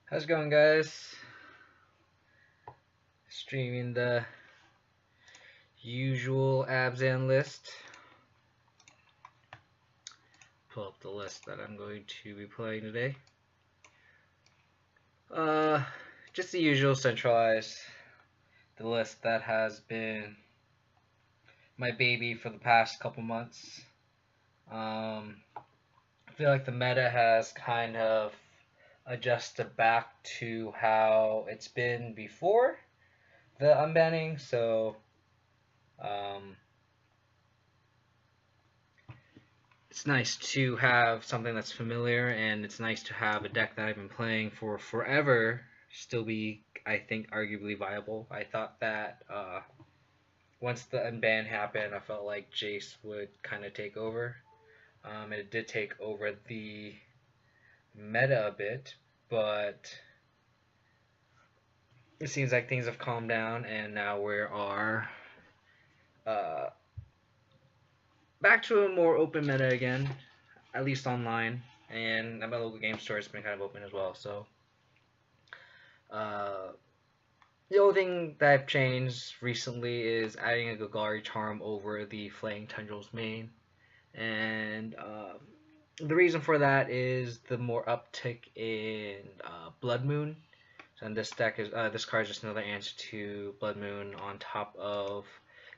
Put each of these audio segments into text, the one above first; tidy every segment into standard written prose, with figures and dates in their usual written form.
How's it going, guys? Streaming the usual Abzan list. Pull up the list that I'm going to be playing today. Uh, just the usual centralized. The list that has been my baby for the past couple months. I feel like the meta has kind of adjusted back to how it's been before the unbanning, so it's nice to have something that's familiar, and it's nice to have a deck that I've been playing for forever still be, I think, arguably viable. I thought that once the unban happened, I felt like Jace would kind of take over. And it did take over the meta a bit, but it seems like things have calmed down, and now we are back to a more open meta again, at least online, and at my local game store it's been kind of open as well. So the only thing that I've changed recently is adding a Golgari Charm over the Flaying Tendrils main, and the reason for that is the more uptick in Blood Moon. And this deck is this card is just another answer to Blood Moon on top of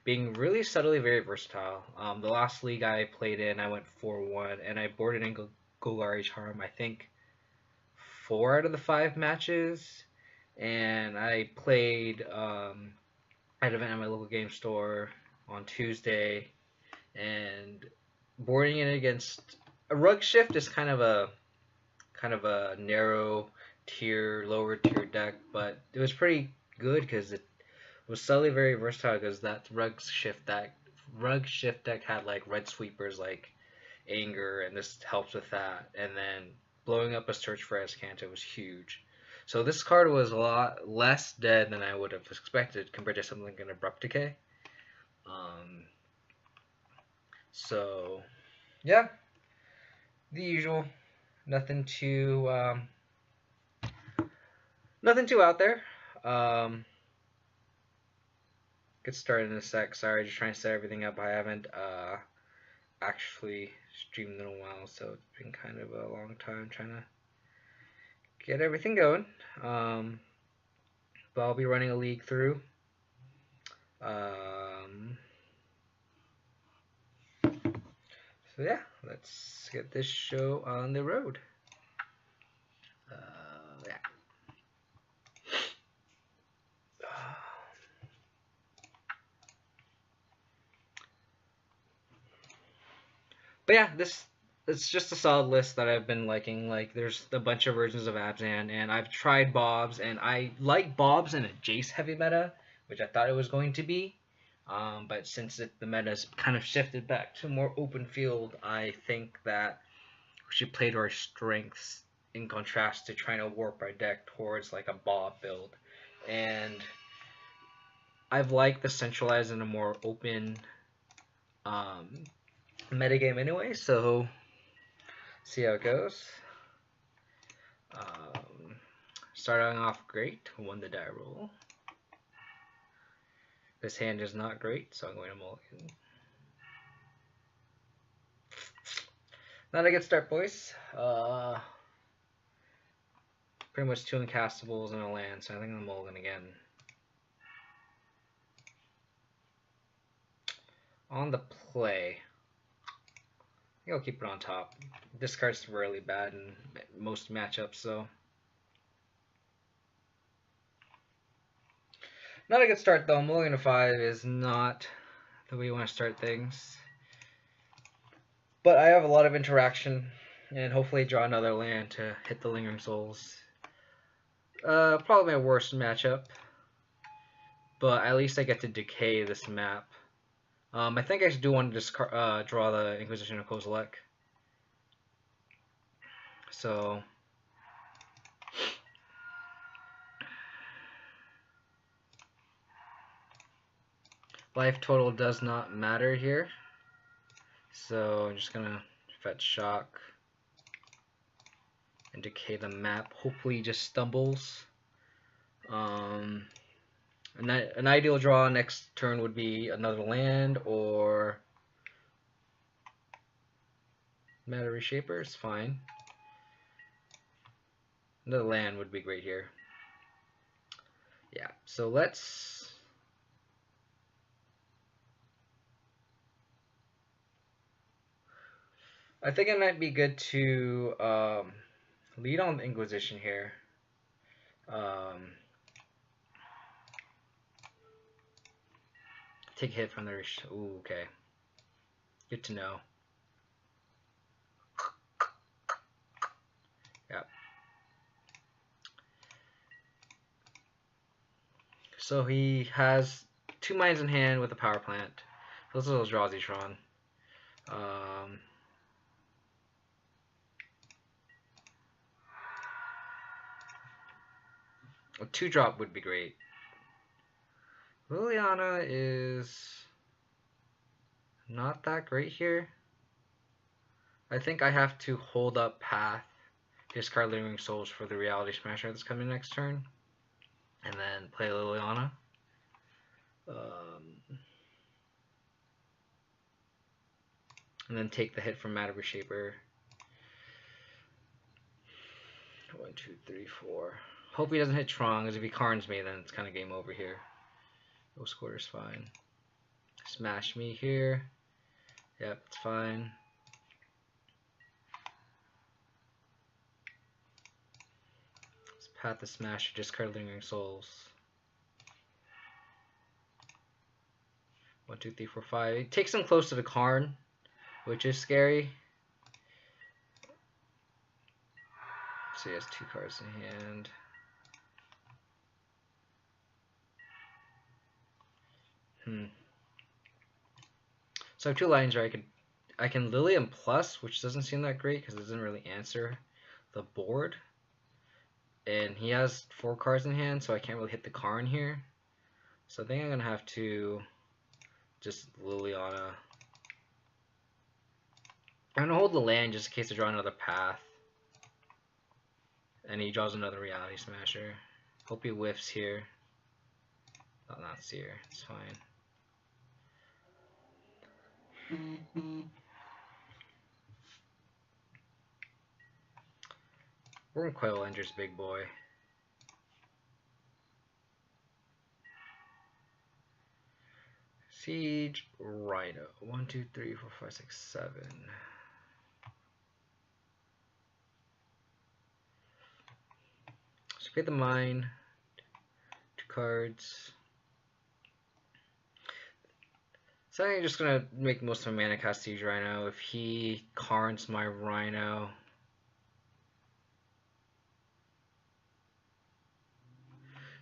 being really subtly very versatile. The last league I played in, I went 4-1, and I boarded in Golgari Charm, I think, 4 out of the 5 matches. And I played at an event at my local game store on Tuesday, and boarding it against a Rug Shift is kind of a narrow tier, lower tier deck, but it was pretty good because it was subtly very versatile, because that Rug Shift deck had like red sweepers like Anger, and this helps with that, and then blowing up a Search for Azcanta was huge. So this card was a lot less dead than I would have expected compared to something like an Abrupt Decay. So yeah, the usual. Nothing too out there. Get started in a sec. Sorry, just trying to set everything up. I haven't actually streamed in a while, so it's been kind of a long time trying to get everything going. But I'll be running a league through. So yeah, let's get this show on the road. Yeah. But yeah, it's just a solid list that I've been liking. Like, there's a bunch of versions of Abzan, and I've tried Bob's, and I like Bob's in a Jace heavy meta, which I thought it was going to be. But since the meta's kind of shifted back to more open field, I think that we should play to our strengths in contrast to trying to warp our deck towards like a Bob build. And I've liked the centralized and a more open metagame anyway, so see how it goes. Starting off great, won the die roll. This hand is not great, so I'm going to mulligan. Not a good start, boys. Pretty much 2 uncastables and a land, so I think I'm mulligan again. On the play, I think I'll keep it on top. This card's really bad in most matchups, so not a good start though. Mulligan to 5 is not the way you want to start things. But I have a lot of interaction, and hopefully draw another land to hit the Lingering Souls. Probably my worst matchup, but at least I get to decay this map. I think I do want to draw the Inquisition of Kozilek. So life total does not matter here. So I'm just gonna fetch shock. and decay the map. Hopefully he just stumbles. An ideal draw next turn would be another land or Matter Reshaper. It's fine. Another land would be great here. Yeah, so let's... I think it might be good to lead on the Inquisition here. Take a hit from the... Ooh, okay. Good to know. Yeah. So he has 2 mines in hand with a power plant. Those are those draws he's drawn. A 2-drop would be great. Liliana is not that great here. I think I have to hold up Path, discard Lingering Souls for the Reality Smasher that's coming next turn, and then play Liliana. And then take the hit from Matter Reshaper. 1, 2, 3, 4. Hope he doesn't hit Trong, because if he Karns me, then it's kind of game over here. No score is fine. Smash me here. Yep, it's fine. Let's Path the Smasher, discard Lingering Souls. 1, 2, 3, 4, 5. It takes him close to the Karn, which is scary. So he has 2 cards in hand. So I have 2 lines where I can Lilium Plus, which doesn't seem that great because it doesn't really answer the board. And he has 4 cards in hand, so I can't really hit the Karn here. So I think I'm gonna have to just Liliana. I'm gonna hold the land just in case I draw another Path. And he draws another Reality Smasher. Hope he whiffs here. Oh, not here. It's fine. Wurmcoil enters big boy. Siege Rhino. 1, 2, 3, 4, 5, 6, 7. So get the mine. 2 cards. So I'm just gonna make most of my mana cast Siege Rhino. If he Karns my Rhino,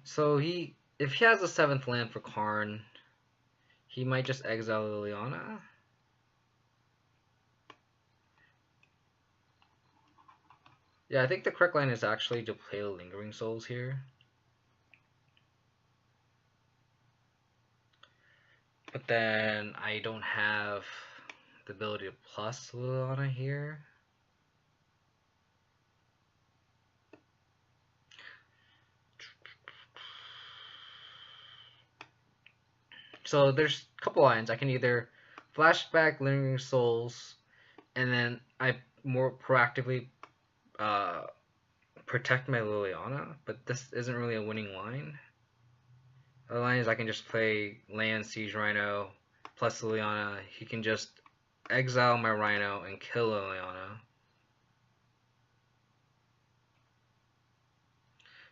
so if he has a 7th land for Karn, he might just exile Liliana. Yeah, I think the correct line is actually to play Lingering Souls here. But then I don't have the ability to plus Liliana here. So there's a couple lines. I can either flashback Lingering Souls, and then I more proactively protect my Liliana, but this isn't really a winning line. The line is I can just play land Siege Rhino plus Liliana. He can just exile my Rhino and kill Liliana.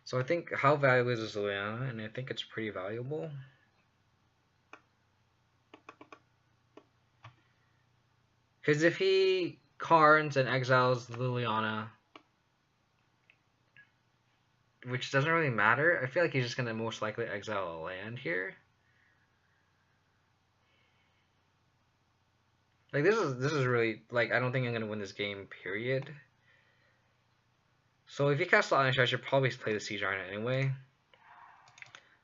So I think how valuable is Liliana, and I think it's pretty valuable. Because if he Karns and exiles Liliana, which doesn't really matter, I feel like he's just going to most likely exile a land here. Like this is really, like, I don't think I'm going to win this game, period. So if he casts Lightning, I should probably play the Siege Rhino anyway.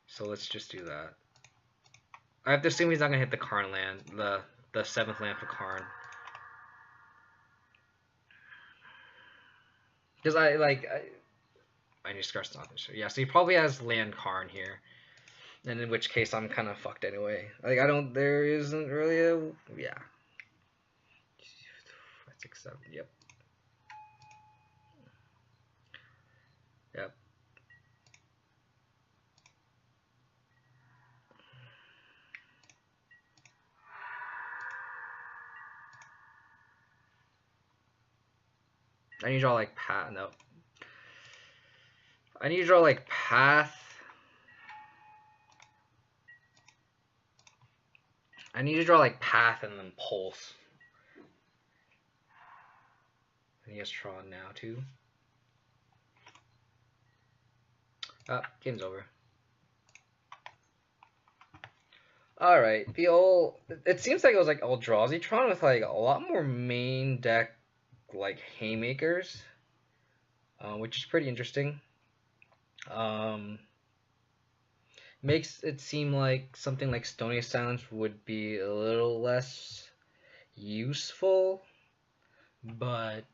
So let's just do that. I have to assume he's not going to hit the Karn land, the 7th land for Karn. Because I need to scratch the office. Yeah, so he probably has land Karn here. And in which case I'm kind of fucked anyway. Like, there isn't really a, yeah. 5, 6, 7, yep. Yep. I need to draw like path, no. I need to draw like path. I need to draw like path and then pulse. And he has Tron now too. Game's over. Alright, it seems like it was like Eldrazi Tron with like a lot more main deck like haymakers, which is pretty interesting. Makes it seem like something like Stony Silence would be a little less useful, but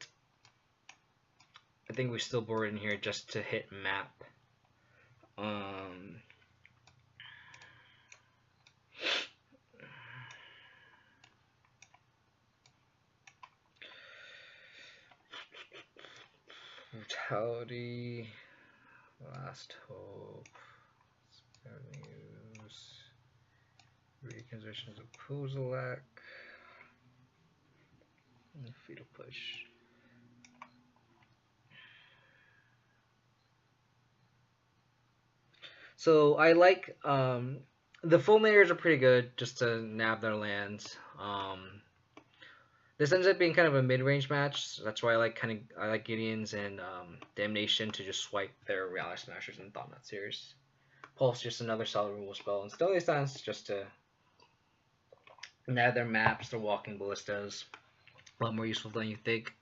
I think we still board in here just to hit map. Brutality, Last Hope, News, Reconstructions of Kozilek, Fetal Push. So I like the Fulminators are pretty good just to nab their lands. This ends up being kind of a mid-range match, so that's why I like Gideon's and Damnation to just swipe their Reality Smashers and Thought-Knot Series. Pulse just another solid removal spell, and Stony Silence just to nab their maps, their Walking Ballistas. A lot more useful than you think.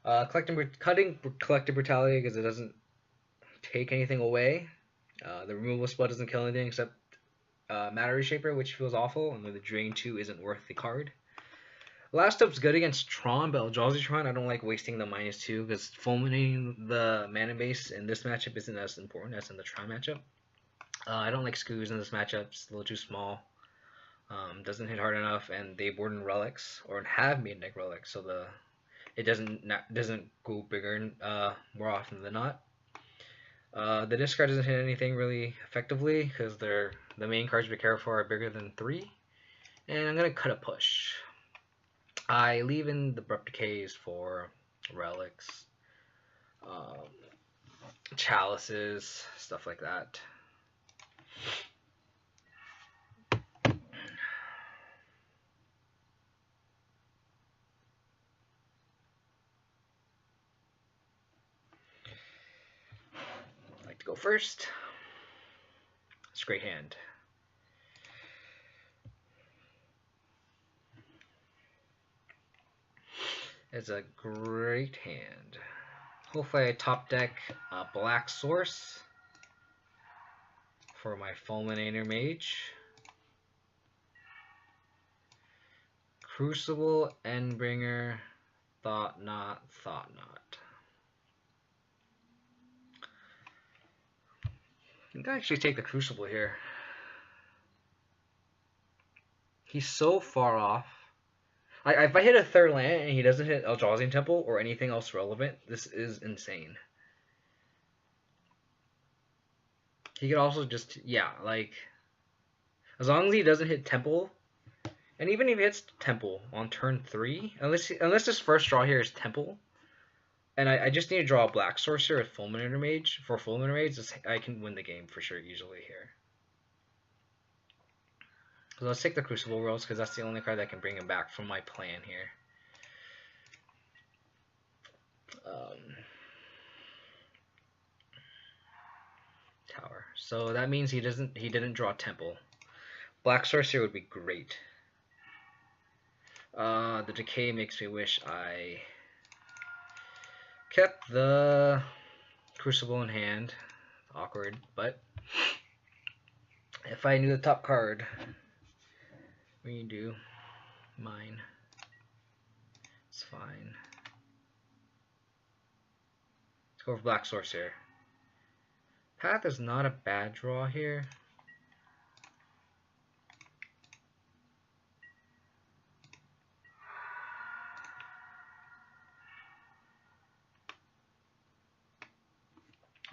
Collective Brutality because it doesn't take anything away. The removal spell doesn't kill anything except Matter Reshaper, which feels awful, and the Drain 2 isn't worth the card. Last Hope's good against Tron, but Eldrazi Tron, I don't like wasting the -2 because fulminating the mana base in this matchup isn't as important as in the Tron matchup. I don't like Skoos in this matchup, it's a little too small. Doesn't hit hard enough, and they board in relics, or have main deck relics, so it doesn't go bigger more often than not. The discard doesn't hit anything really effectively because the main cards to be careful for are bigger than 3. And I'm gonna cut a push. I leave in the Abrupt Decays for relics, chalices, stuff like that. I'd like to go first. It's a great hand. It's a great hand. Hopefully I top deck Black Source for my Fulminator Mage. Crucible, Endbringer, Thought-Knot, Thought-Knot. I think I actually take the Crucible here. He's so far off. If I hit a third land and he doesn't hit Eldrazi Temple or anything else relevant, this is insane. He could also just, yeah, like, as long as he doesn't hit Temple, and even if he hits Temple on turn 3, unless his first draw here is Temple, and I just need to draw a Black Sorcerer with Fulminator Mage, for Fulminator Mage, I can win the game for sure easily here. So let's take the Crucible Worlds because that's the only card that can bring him back from my plan here. Tower. So that means he didn't draw Temple. Black Sorcerer would be great. The Decay makes me wish I kept the Crucible in hand. Awkward, but if I knew the top card, we do mine. It's fine. Let's go for Black Source here. Path is not a bad draw here.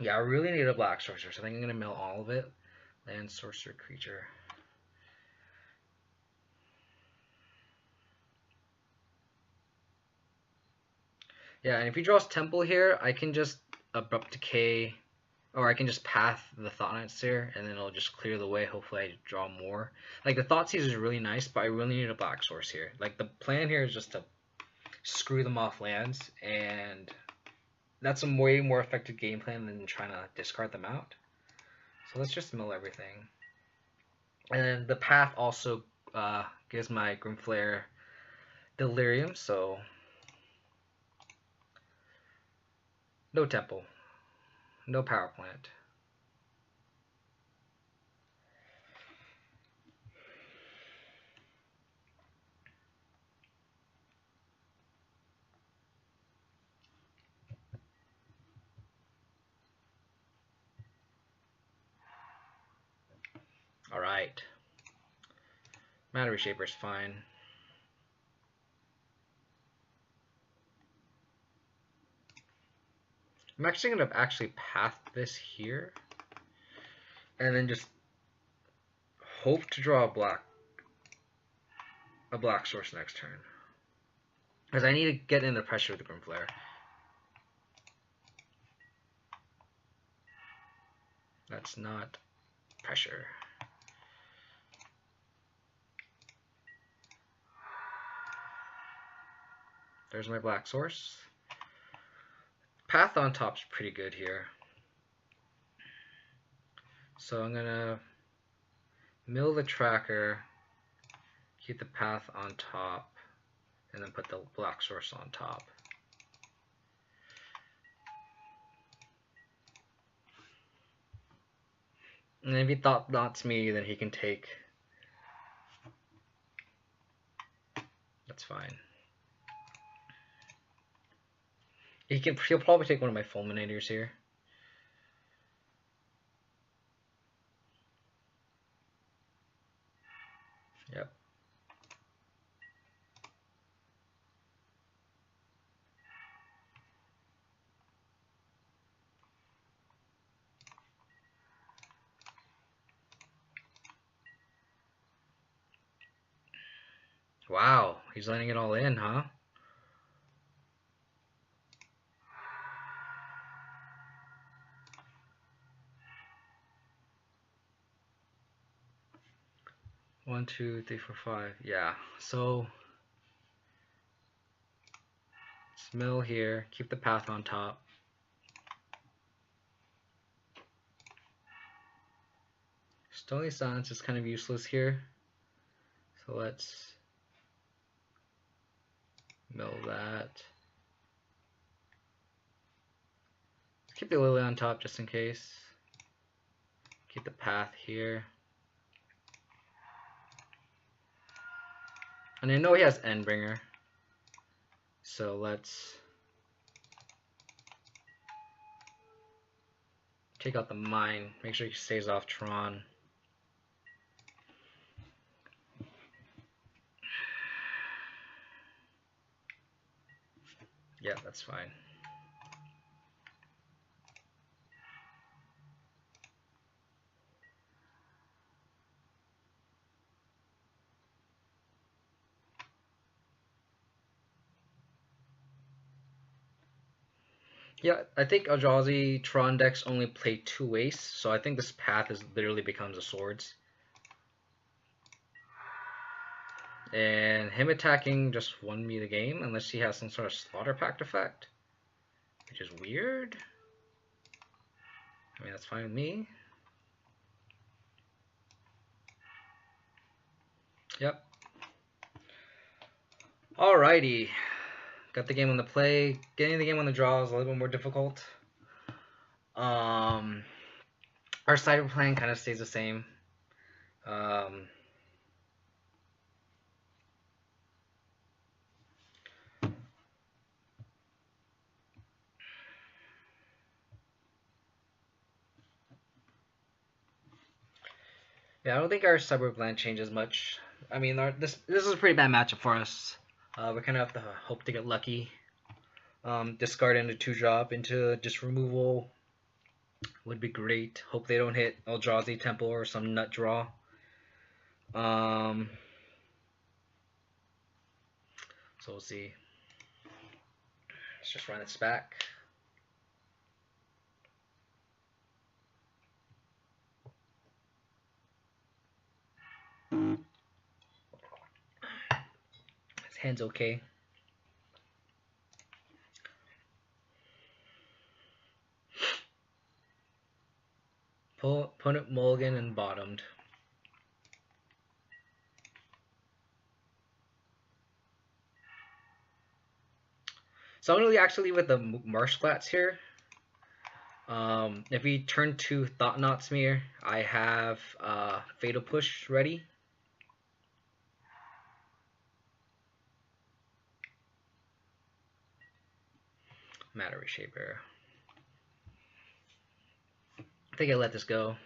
Yeah, I really need a Black Sorcerer, so I think I'm going to mill all of it. Land, Sorcerer, Creature. Yeah, and if he draws Temple here, I can just Abrupt Decay, or I can just Path the Thought Seer, and then it'll just clear the way. Hopefully I draw more. Like, the Thought Seer is really nice, but I really need a Black Source here. Like, the plan here is just to screw them off lands, and that's a way more effective game plan than trying to discard them out. So let's just mill everything. And then the Path also gives my Grimflare Delirium, so no Temple, no Power Plant. Alright. Mana Reshaper is fine. I'm actually going to path this here. And then just hope to draw a black source next turn. Because I need to get in the pressure with the Grimflare. That's not pressure. There's my black source. Path on top's pretty good here. So I'm gonna mill the tracker, keep the path on top, and then put the black source on top. And if he thought that's me, then he can take. That's fine. He'll probably take one of my fulminators here. Yep. Wow, he's letting it all in, huh? One, two, three, four, five. Yeah, so let's mill here, keep the path on top. Stony Silence is kind of useless here. So let's mill that. Keep the Lily on top just in case. Keep the path here. And I know he has Endbringer. So let's take out the mine. Make sure he stays off Tron. Yeah, that's fine. Yeah, I think Eldrazi Tron decks only play 2 wastes, so I think this path literally becomes a swords. And him attacking just won me the game, unless he has some sort of Slaughter Pact effect, which is weird. I mean, that's fine with me. Yep. Alrighty. Got the game on the play. Getting the game on the draw is a little bit more difficult. Our cyber plan kind of stays the same. Yeah, I don't think our suburb land changes much. I mean, this is a pretty bad matchup for us. We kind of have to hope to get lucky. Discard into 2-drop into just removal would be great. Hope they don't hit Eldrazi Temple or some nut draw. So we'll see. Let's just run this back. His hand's okay. Opponent mulligan and bottomed. So I'm gonna actually with the Marsh Flats here. If we turn to Thought-Knot Smear, I have Fatal Push ready. Matter Reshaper. I think I let this go.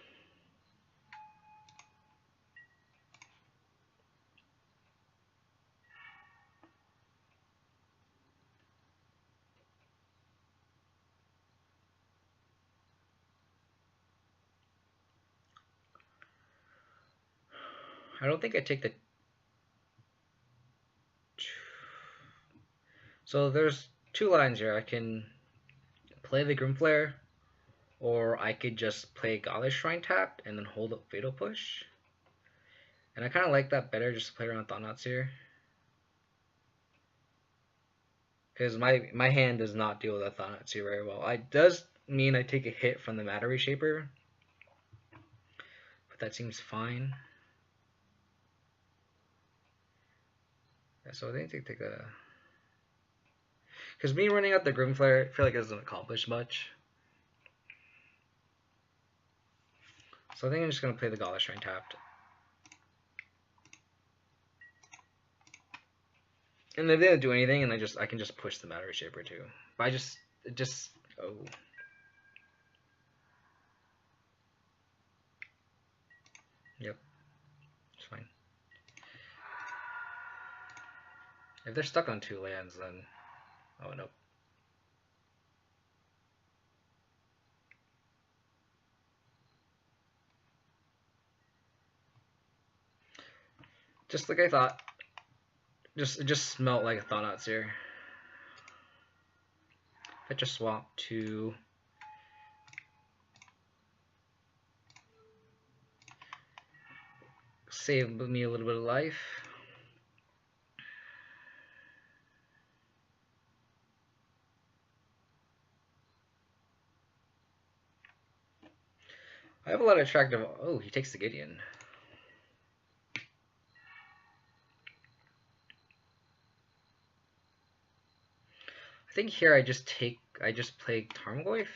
I don't think I take the... So there's two lines here. I can play the Grimflare, or I could just play Godless Shrine tapped and then hold up Fatal Push. And I kind of like that better, just to play around Thought-Knots here. Because my hand does not deal with that Thought-Knots here very well. It does mean I take a hit from the Matter Reshaper, but that seems fine. Yeah, so I think they take a... Because me running out the Grimflare, I feel like it doesn't accomplish much. So I think I'm just going to play the Godless Shrine tapped. And if they don't do anything, and I can just push the Matter Reshaper too. But oh. Yep. It's fine. If they're stuck on 2 lands, then... Oh, no. Just like I thought. It just smelt like a Thought-Knots here. Fetch a swap to... Save me a little bit of life. I have a lot of attractive... Oh, he takes the Gideon. I think here I just play Tarmogoyf.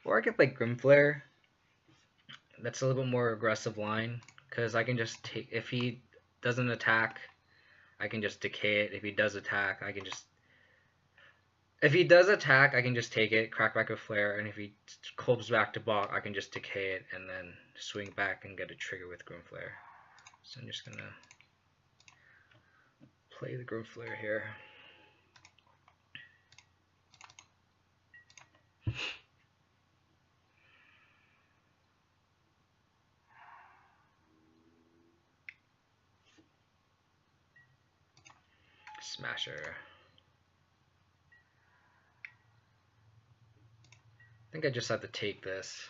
Or I could play Grimflare. That's a little bit more aggressive line, because I can just take... If he doesn't attack, I can just decay it. If he does attack, I can just... If he does attack, I can just take it, crack back a flare, and if he clubs back to block, I can just decay it and then swing back and get a trigger with Grimflare. So I'm just gonna play the Grimflare here. Smasher. I think I just have to take this.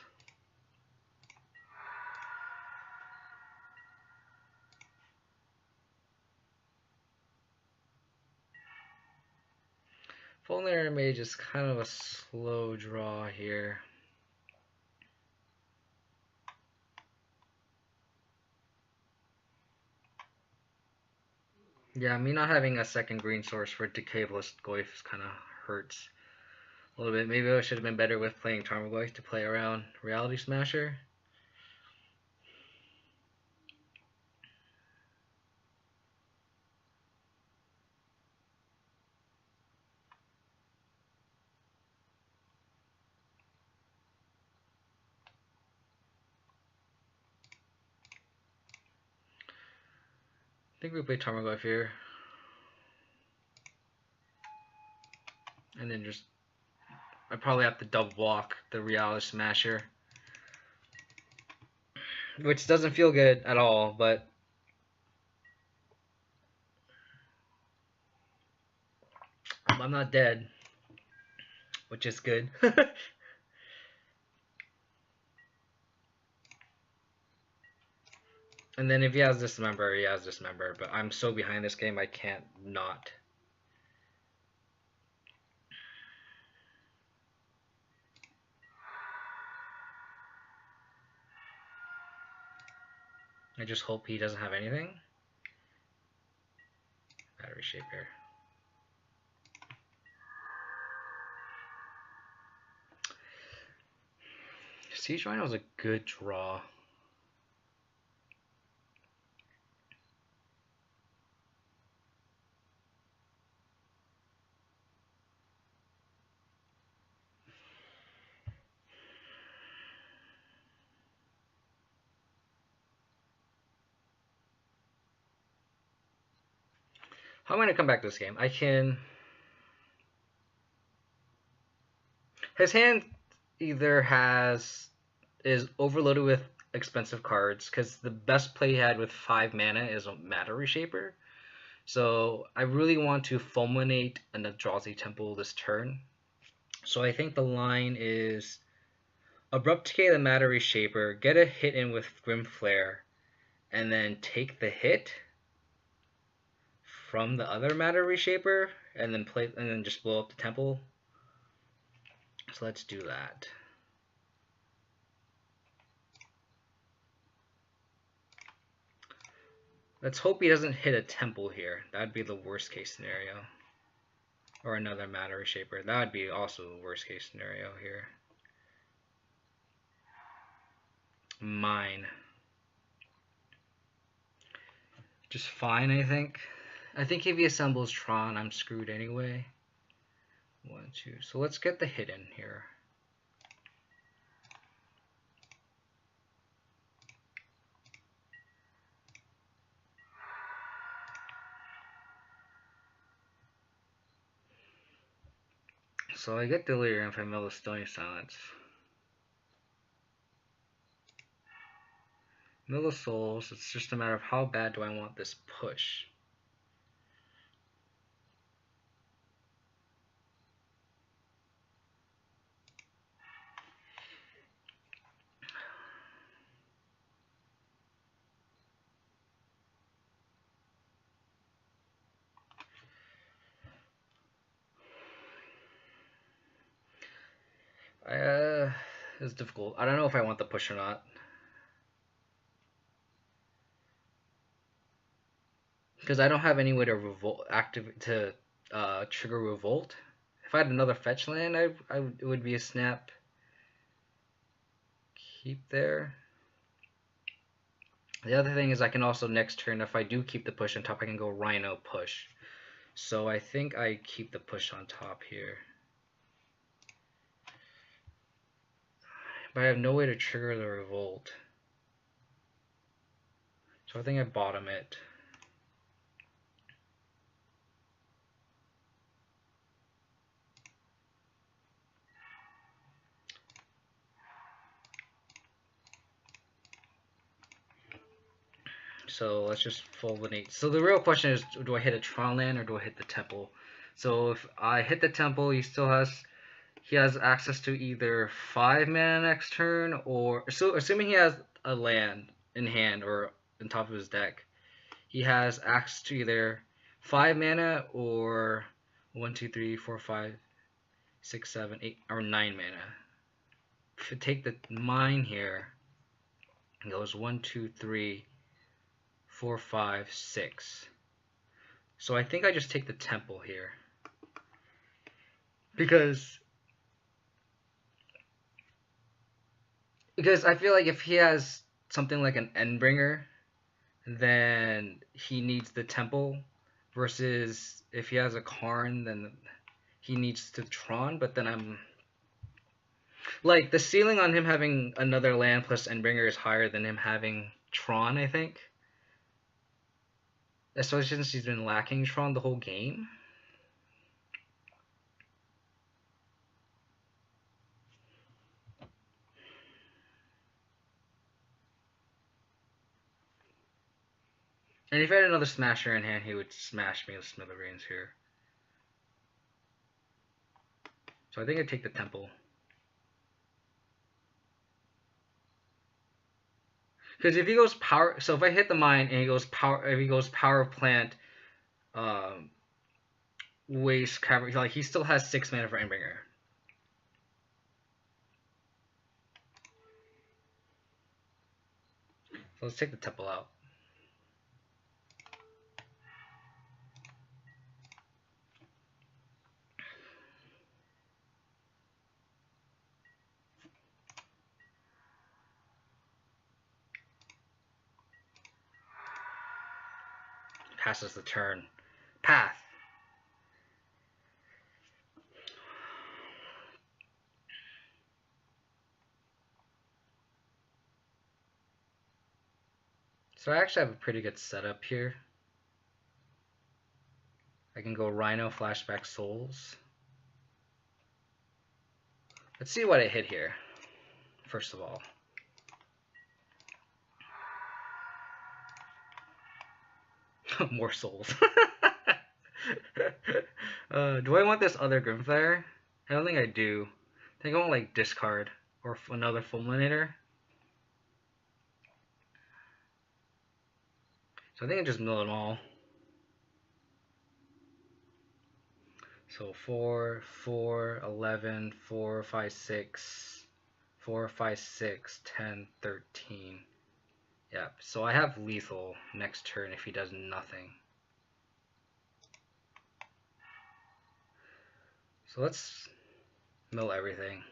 Fulminary Mage is kind of a slow draw here. Yeah, me not having a second green source for Decaybless Goyf kind of hurts a little bit. Maybe I should have been better with playing Tarmogoyf to play around Reality Smasher. I think we play Tarmogoyf here. And then just, I probably have to double block the Reality Smasher. Which doesn't feel good at all, but I'm not dead. Which is good. And then if he has Dismember, he has Dismember. But I'm so behind this game, I can't not. I just hope he doesn't have anything. Battery Shaper. Siege Rhino is a good draw. How am I going to come back to this game? I can... His hand either is overloaded with expensive cards, because the best play he had with 5 mana is a Matter Reshaper. So I really want to fulminate an Eldrazi Temple this turn. So I think the line is Abrupt Decay the Matter Reshaper, get a hit in with Grim Flare, and then take the hit from the other Matter Reshaper, and then just blow up the temple. So let's do that. Let's hope he doesn't hit a temple here. That'd be the worst case scenario. Or another Matter Reshaper. That would be also the worst case scenario here. Mine. Just fine, I think. I think if he assembles Tron, I'm screwed anyway. 1, 2. So let's get the hit in here. So I get Delirium if I mill the Stony Silence. Mill of Souls, it's just a matter of how bad do I want this push. It's difficult. I don't know if I want the push or not. Because I don't have any way to trigger Revolt. If I had another fetch land, it would be a snap. Keep there. The other thing is I can also next turn, if I do keep the push on top, I can go Rhino push. So I think I keep the push on top here. But I have no way to trigger the Revolt. So I think I bottom it. So let's just fulminate. So the real question is, do I hit a Tron land or do I hit the temple? So if I hit the temple, he has access to either 5 mana next turn, or so assuming he has a land in hand or on top of his deck, he has access to either 5 mana or 1, 2, 3, 4, 5, 6, 7, 8, or 9 mana. If you take the mine here, it goes 1, 2, 3, 4, 5, 6. So I think I just take the temple here. Because I feel like if he has something like an Endbringer, then he needs the temple, versus if he has a Karn, then he needs to Tron. But then I'm like, the ceiling on him having another land plus Endbringer is higher than him having Tron, I think. especially since he's been lacking Tron the whole game. And if I had another Smasher in hand, he would smash me with Smithereens here. So I think I'd take the Temple. Because if he goes power, so if I hit the mine and he goes power, if he goes power plant, waste cover, like he still has 6 mana for Endbringer. So let's take the Temple out. Passes the turn. Path. So I actually have a pretty good setup here. I can go Rhino, Flashback Souls. Let's see what I hit here, first of all. More souls. Do I want this other Grimflare? I don't think I do. I think I want like discard or another Fulminator. So I think I just mill them all. So 4, 4, 11, 4, 5, 6, 4, 5, 6, 10, 13. Yep, so I have lethal next turn if he does nothing. So let's mill everything.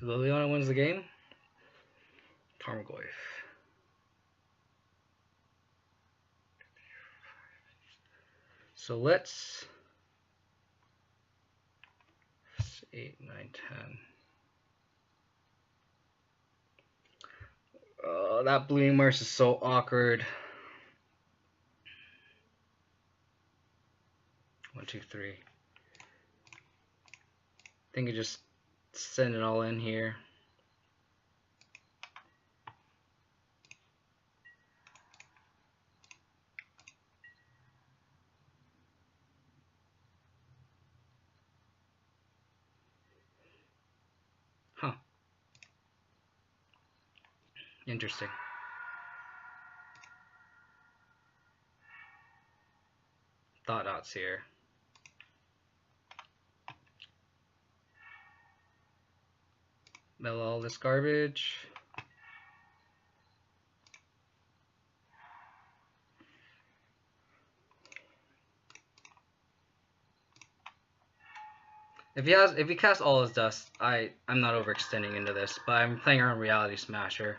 Liliana wins the game. Tarmogoyf. So let's 8, 9, 10. Oh, that Blooming Marsh is so awkward. 1, 2, 3. I think I just send it all in here. Huh. Interesting. Thought Outseer. Mill all this garbage. If he casts all his dust, I'm not overextending into this, but I'm playing around Reality Smasher.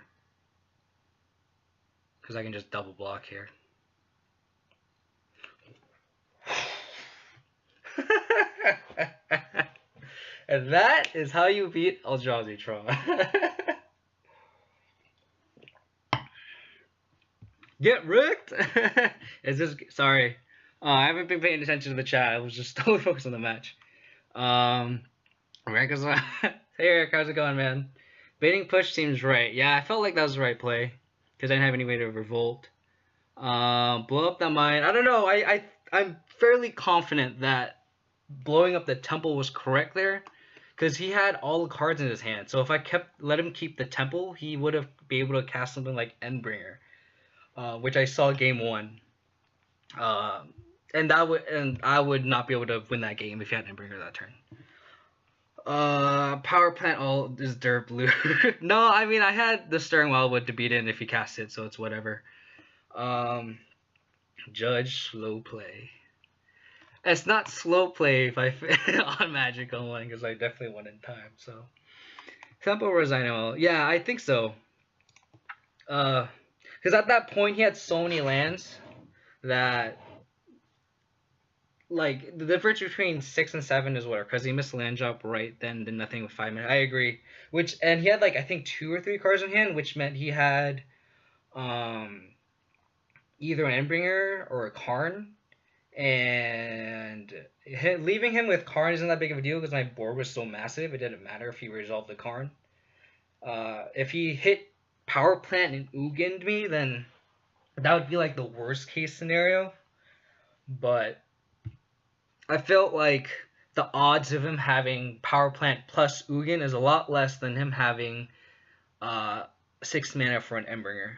Because I can just double block here. And that is how you beat Eldrazi Tron. Get wrecked! Is this sorry? I haven't been paying attention to the chat. I was just totally focused on the match. Eric hey Eric, how's it going, man? Baiting push seems right. Yeah, I felt like that was the right play because I didn't have any way to revolt. Blow up that mine. I don't know. I'm fairly confident that blowing up the temple was correct there because he had all the cards in his hand. So if I let him keep the temple, he would have been able to cast something like Endbringer, which I saw game 1. And I would not be able to win that game if he had Endbringer that turn. Power plant all is dirt blue. No, I mean I had the Stirring Wildwood to beat it if he cast it, so it's whatever. Judge slow play. It's not slow play if I on Magic Online because I definitely won in time. So Temple Rosino, yeah, I think so. Because at that point he had so many lands that like the difference between 6 and 7 is whatever. Because he missed land drop right then, did nothing with 5 minutes. I agree. Which and he had like I think 2 or 3 cards in hand, which meant he had um either an Endbringer or a Karn. And leaving him with Karn isn't that big of a deal because my board was so massive. It didn't matter if he resolved the Karn. If he hit Power Plant and Ugined me, then that would be like the worst case scenario. But I felt like the odds of him having Power Plant plus Ugin is a lot less than him having 6 mana for an Endbringer.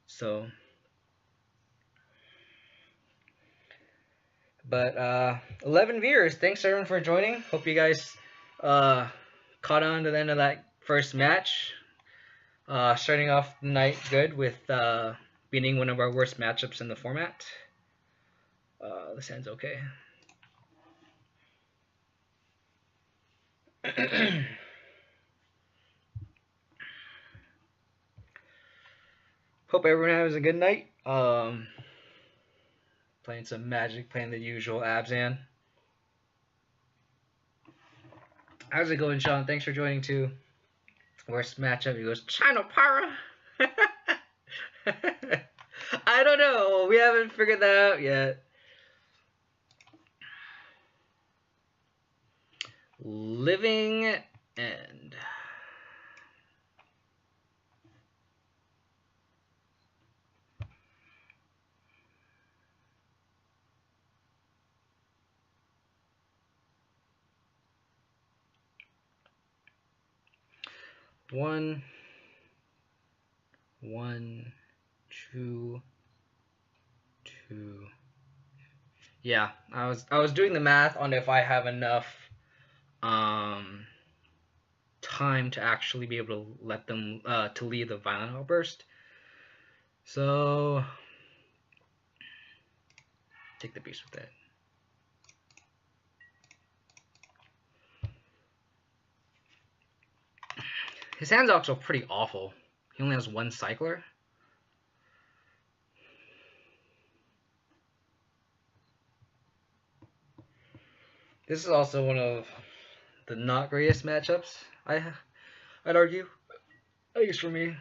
So. But 11 viewers, thanks everyone for joining. Hope you guys caught on to the end of that first match. Starting off the night good with beating one of our worst matchups in the format. This ends okay. Hope everyone has a good night. Playing some Magic, playing the usual Abzan. How's it going, Sean? Thanks for joining too. Worst matchup, he goes, China Para! I don't know. We haven't figured that out yet. Living End. One, 2, 2. Yeah, I was doing the math on if I have enough time to actually be able to let them to lead the violent outburst. So take the beast with it. His hand's also pretty awful. He only has 1 cycler. This is also one of the not greatest matchups, I'd argue. At least for me.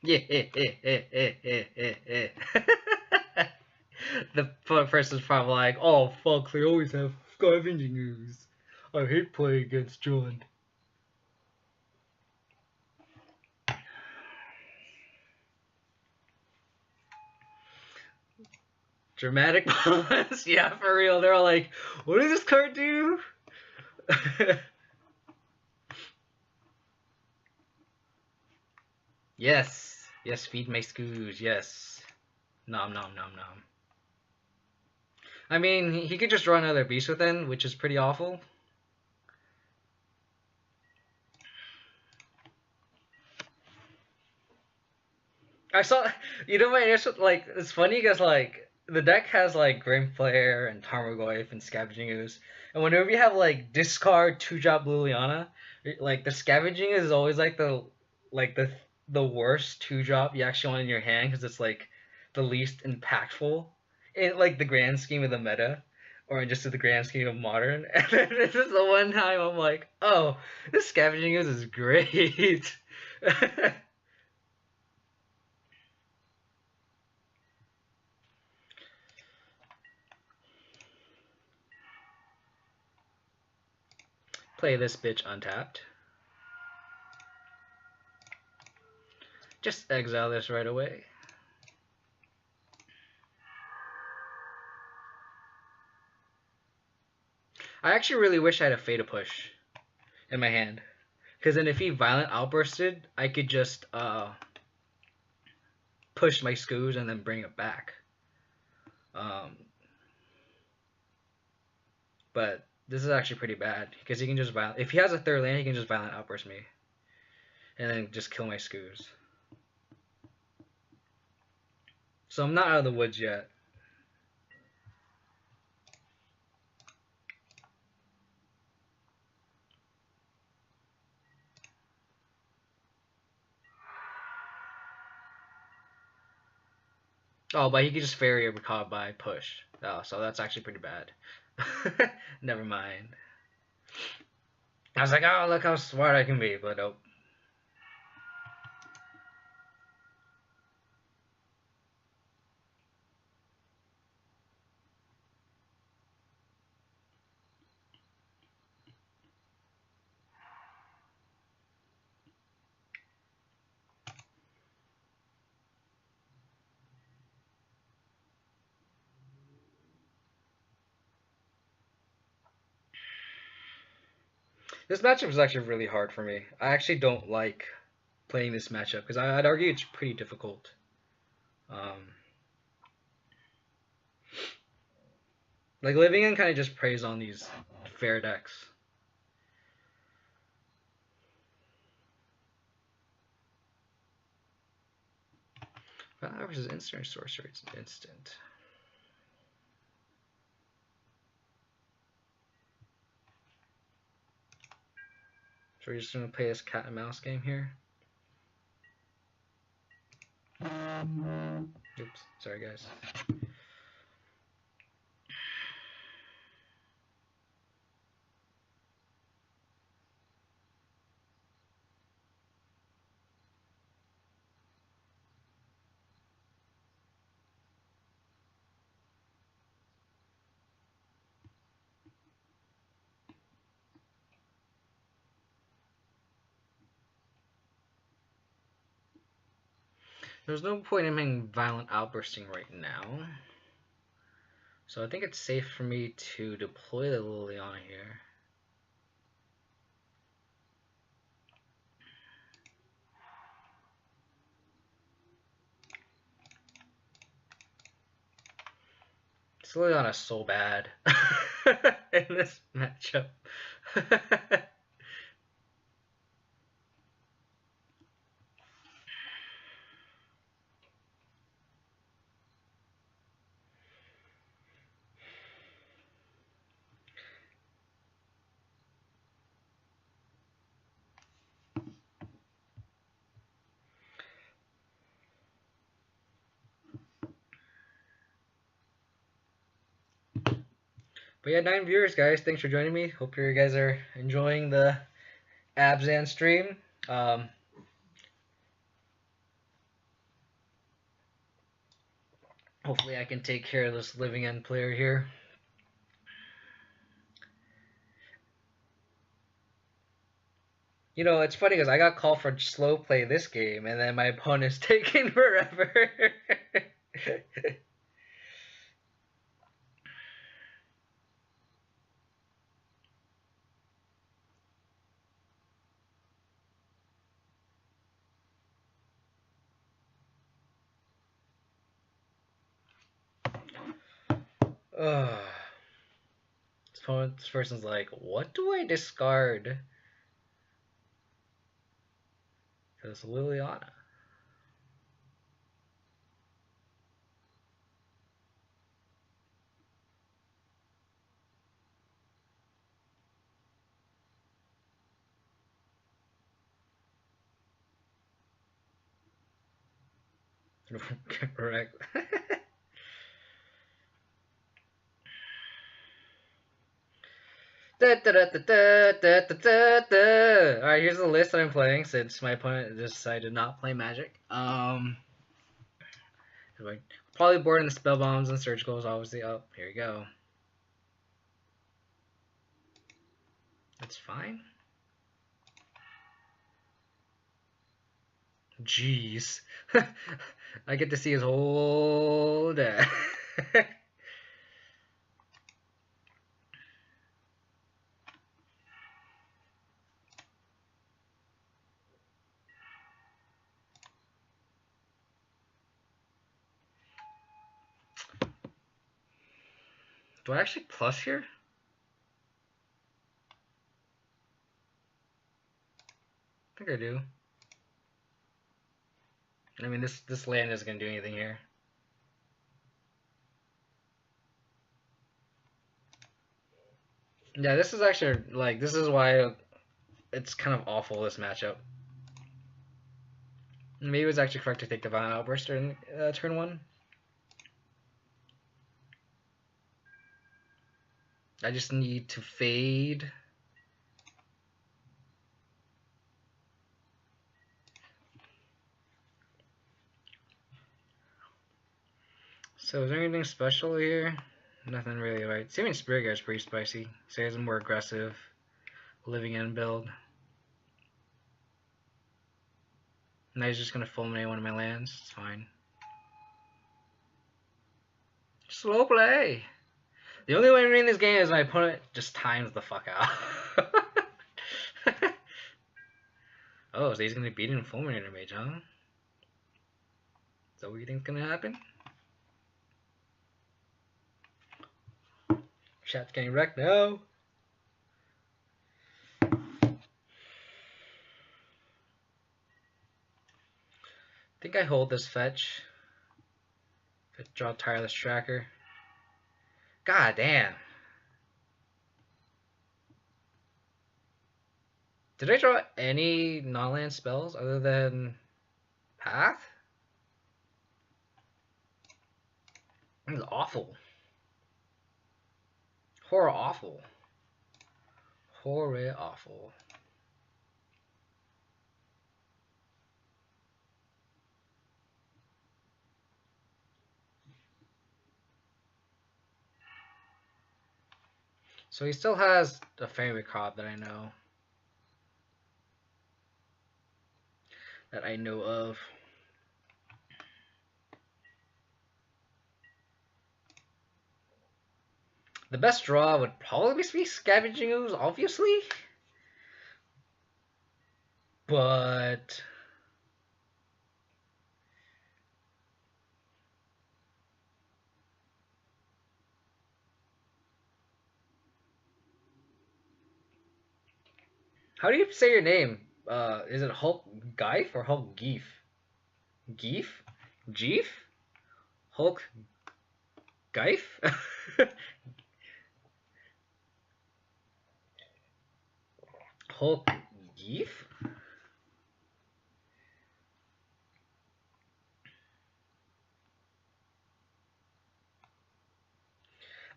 Yeah. The person's probably like, oh fuck, they always have scavenging ooze. I hate playing against John. Dramatic pause. Yeah, for real. They're all like, what does this card do? Yes. Yes, feed my scoos. Yes. Nom nom nom nom. I mean, he could just draw another Beast Within, which is pretty awful. I saw, you know, my initial, like, it's funny because, like, the deck has, like, Grim Flare and Tarmogoyf and Scavenging Ooze. And whenever you have, like, discard 2-drop Liliana, like, the Scavenging is always, like, the worst 2-drop you actually want in your hand because it's, like, the least impactful in, like, the grand scheme of the meta. Or just in the grand scheme of Modern. And then this is the one time I'm like, oh, this Scavenging Ooze is great. Play this bitch untapped. Just exile this right away. I actually really wish I had a Fata Push in my hand. Because then if he Violent Outbursted, I could just push my Scoos and then bring it back. But This is actually pretty bad because he can just violent. If he has a third land, he can just violent outburst me, and then just kill my Skoos. So I'm not out of the woods yet. Oh, but he could just fairy a recall by push. Oh, so that's actually pretty bad. Never mind. I was like, oh, look how smart I can be, but nope. This matchup is actually really hard for me. I actually don't like playing this matchup because I'd argue it's pretty difficult. Like Living End kind of just preys on these fair decks. Versus instant sorcery, it's instant. So we're just gonna play this cat and mouse game here. Oops, sorry guys. There's no point in being violent outbursting right now. So I think it's safe for me to deploy the Liliana here. This Liliana's so bad in this matchup. But yeah, 9 viewers, guys. Thanks for joining me. Hope you guys are enjoying the Abzan stream. Hopefully I can take care of this Living End player here. You know, it's funny because I got called for slow play this game, and then my opponent's taking forever. This person's like, what do I discard? Because Liliana. Correct. Alright, here's the list that I'm playing since my opponent decided to not play Magic. Probably board in the spell bombs and surgicals, obviously. Oh, here we go. That's fine. Jeez. I get to see his whole deck. Do I actually plus here? think I do. I mean, this land isn't gonna do anything here. Yeah, this is actually, like, this is why it's kind of awful, this matchup. Maybe it was actually correct to take the Violent Outburst during turn 1. I just need to fade. So is there anything special here? Nothing really, right? Saving Spirit Guard is pretty spicy. So he has a more aggressive living end build. Now he's just gonna fulminate one of my lands. It's fine. Slow play. The only way to win this game is my opponent just times the fuck out. Oh, so he's gonna beat in Fulminator Mage, huh? Is that what you think's gonna happen? Chat's getting wrecked now. I think I hold this fetch. Draw Tireless Tracker. God damn. Did I draw any non-land spells other than Path? That was awful. Horror awful. Horror awful. So he still has a favorite card that I know. Of. The best draw would probably be Scavenging Ooze, obviously. But how do you say your name? Is it Hulk Geif or Hulk Geef? Geef? Geef? Hulk Geif? Hulk Geef?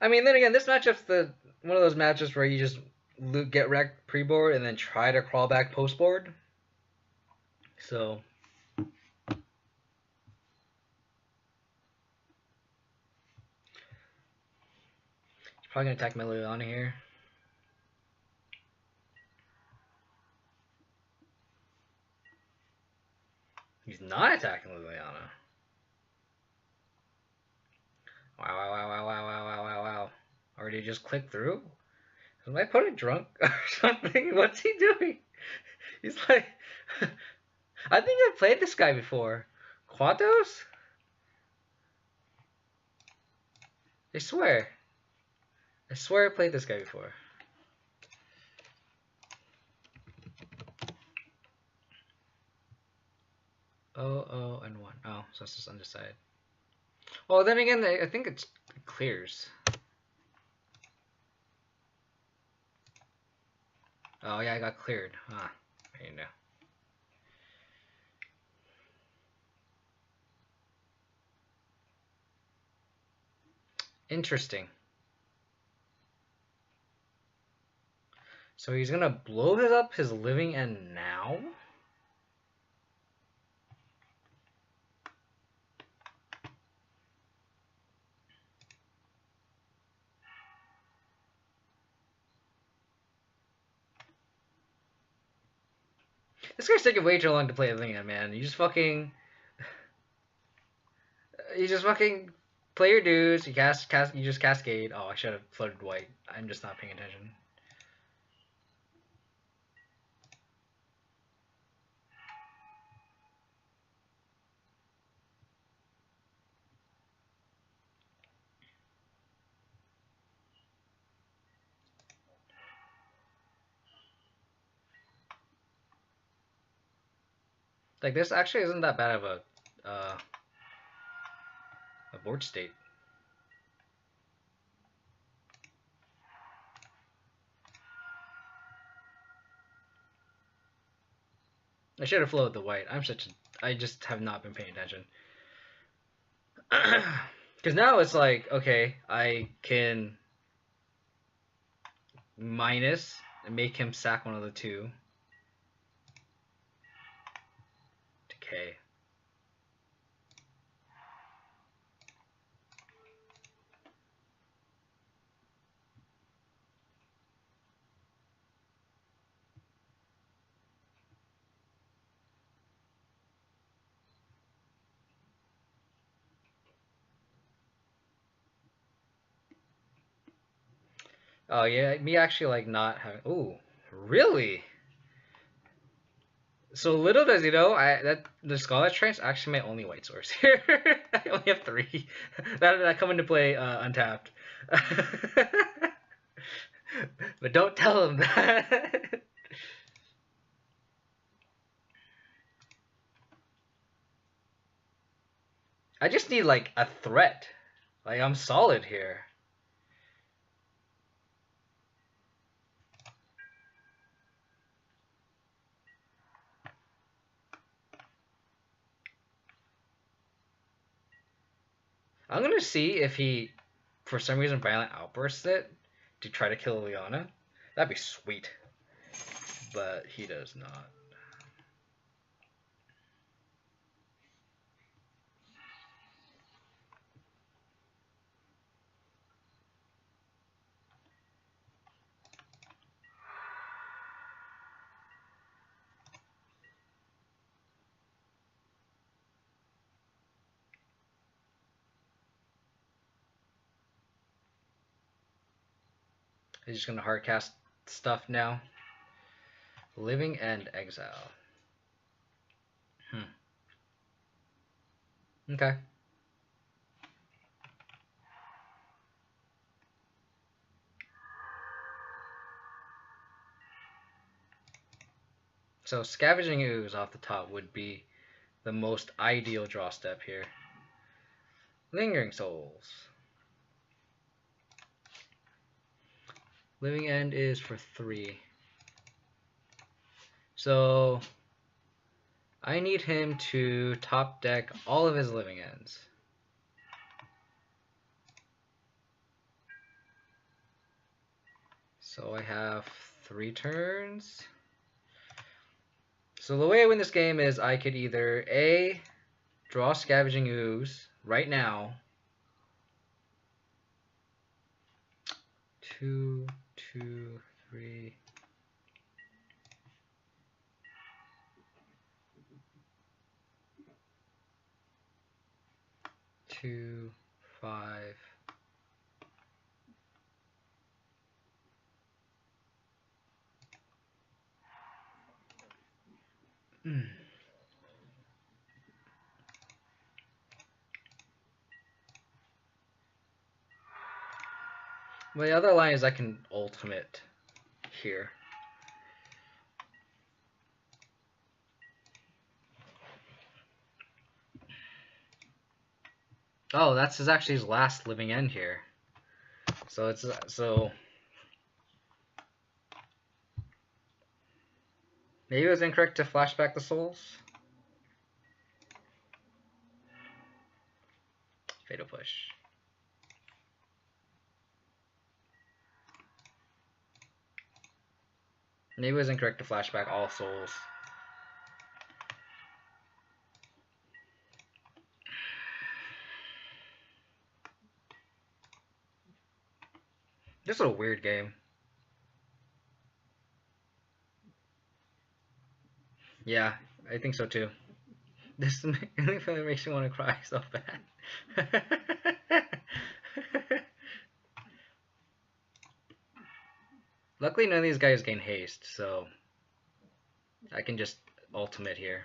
I mean, then again, this matchup's one of those matches where you just get wrecked pre-board and then try to crawl back post-board. So he's probably gonna attack my Liliana here. He's not attacking Liliana. Wow. Already just clicked through? Is my opponent drunk or something? What's he doing? He's like... I think I've played this guy before. Quatos? I swear I played this guy before. Oh, and 1. Oh, so it's just undecided. Well, then again, I think it clears. Oh, yeah, I got cleared. Ah, there you go. Interesting. So he's gonna blow up his living end now? This guy's taking way too long to play living end, man. You just fucking play your dudes, you you just cascade. Oh, I should have floated white. I'm just not paying attention. Like this actually isn't that bad of a board state. I should have flowed the white. I just have not been paying attention. Because now it's like, okay, I can minus and make him sack one of the two. Decay. Oh yeah, me actually like not having. Ooh, really? So little does he know, that the Scarlet Train's actually my only white source here. I only have 3 that come into play untapped. But don't tell him that. I just need like a threat. Like I'm solid here. I'm gonna see if he, for some reason, violent outbursts it to try to kill Liana. That'd be sweet. But he does not. He's just gonna hardcast stuff now. Living End Exile. Okay. So Scavenging Ooze off the top would be the most ideal draw step here. Lingering Souls. Living End is for 3. So I need him to top deck all of his Living Ends. So I have 3 turns. So the way I win this game is I could either A, draw Scavenging Ooze right now. 2, 2, 3. 2, 5. The other line is I can ultimate here. Oh, that's actually his last Living End here. So it's maybe it was incorrect to flashback the souls. Fatal Push. Maybe it was incorrect to flashback all souls. This is a weird game. Yeah, I think so too. This makes me want to cry so bad. Luckily, none of these guys gain haste, so I can just ultimate here.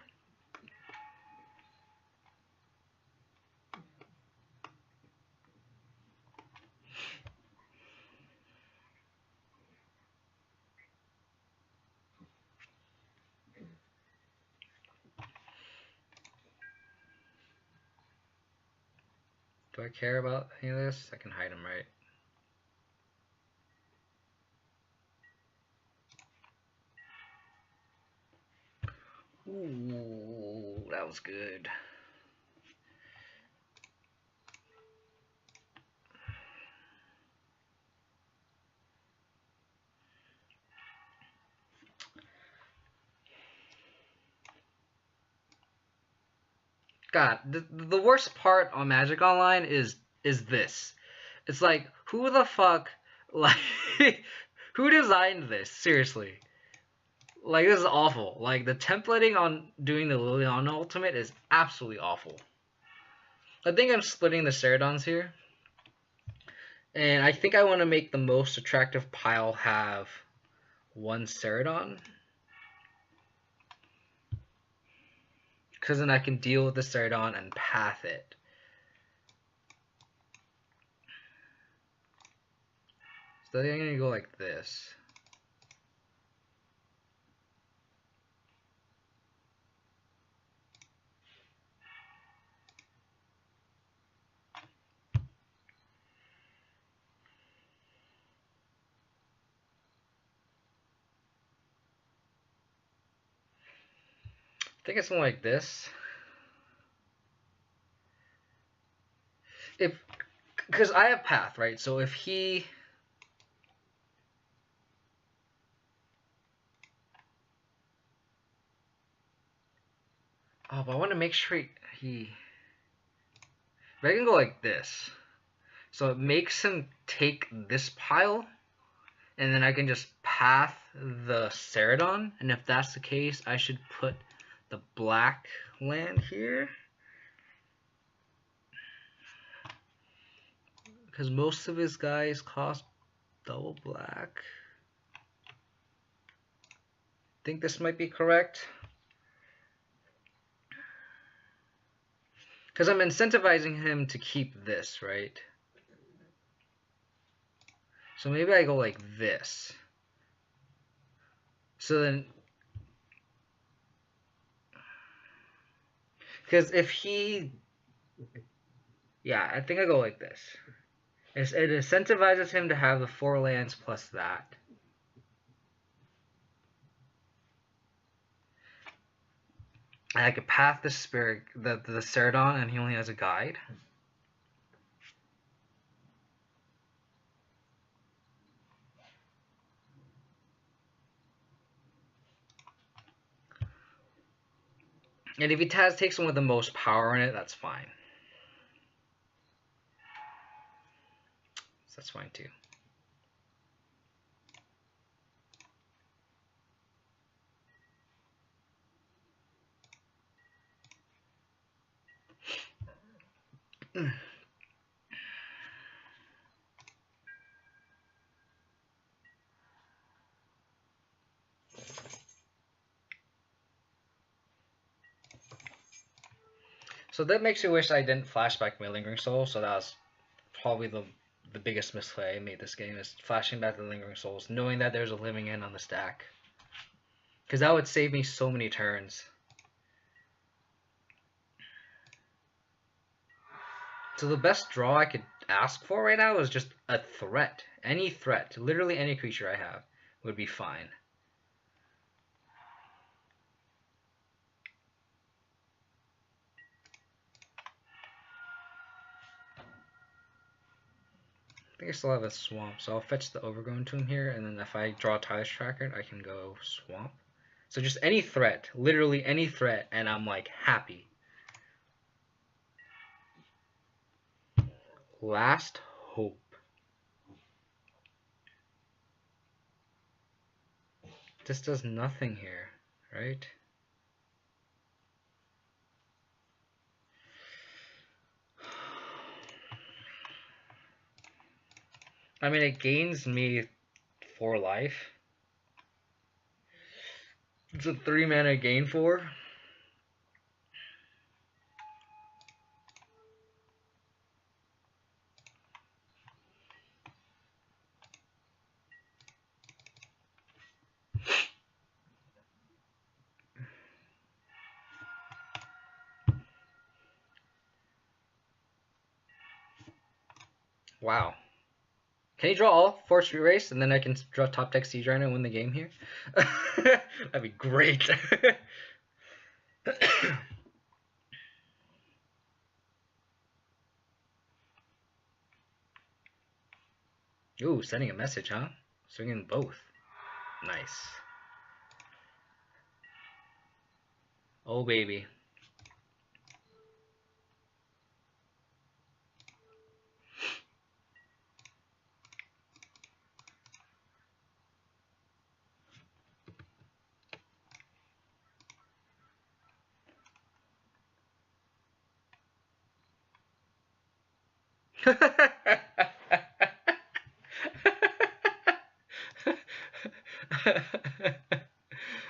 Do I care about any of this? I can hide them, right? Ooh, that was good. God, the worst part on Magic Online is this. It's like, who the fuck, like, who designed this? Seriously. Like, this is awful. Like, the templating on doing the Liliana ultimate is absolutely awful. I think I'm splitting the Ceradons here. And I think I want to make the most attractive pile have one Ceradon. Because then I can deal with the Ceradon and path it. So I'm going to go like this. I think it's something like this. Because I have path, right? So if he... Oh, but I want to make sure he... But I can go like this. So it makes him take this pile, and then I can just path the Ceradon. And if that's the case, I should put the black land here. Because most of his guys cost double black. I think this might be correct. Because I'm incentivizing him to keep this, right? So maybe I go like this. So then... Because if he... Yeah, I think I go like this. It incentivizes him to have the 4 lands plus that. And I could path the spirit, the Ceradon, and he only has a guide. And if he takes one with the most power in it, that's fine. So that's fine too. So that makes me wish I didn't flashback my Lingering Soul, so that was probably the biggest misplay I made this game, is flashing back the Lingering Souls, knowing that there's a Living End on the stack. Because that would save me so many turns. So the best draw I could ask for right now is just a threat. Any threat, literally any creature I have, would be fine. I think I still have a swamp, so I'll fetch the Overgrown Tomb here, and then if I draw Tiles Tracker, I can go swamp. So just any threat, literally any threat, and I'm like happy. Last Hope. This does nothing here, right? I mean, it gains me 4 life. It's a 3 mana gain 4. Wow. Can you draw all 4 Street Race, and then I can draw top deck Siege Rhino and win the game here? That'd be great. Ooh, sending a message, huh? Swinging both. Nice. Oh, baby.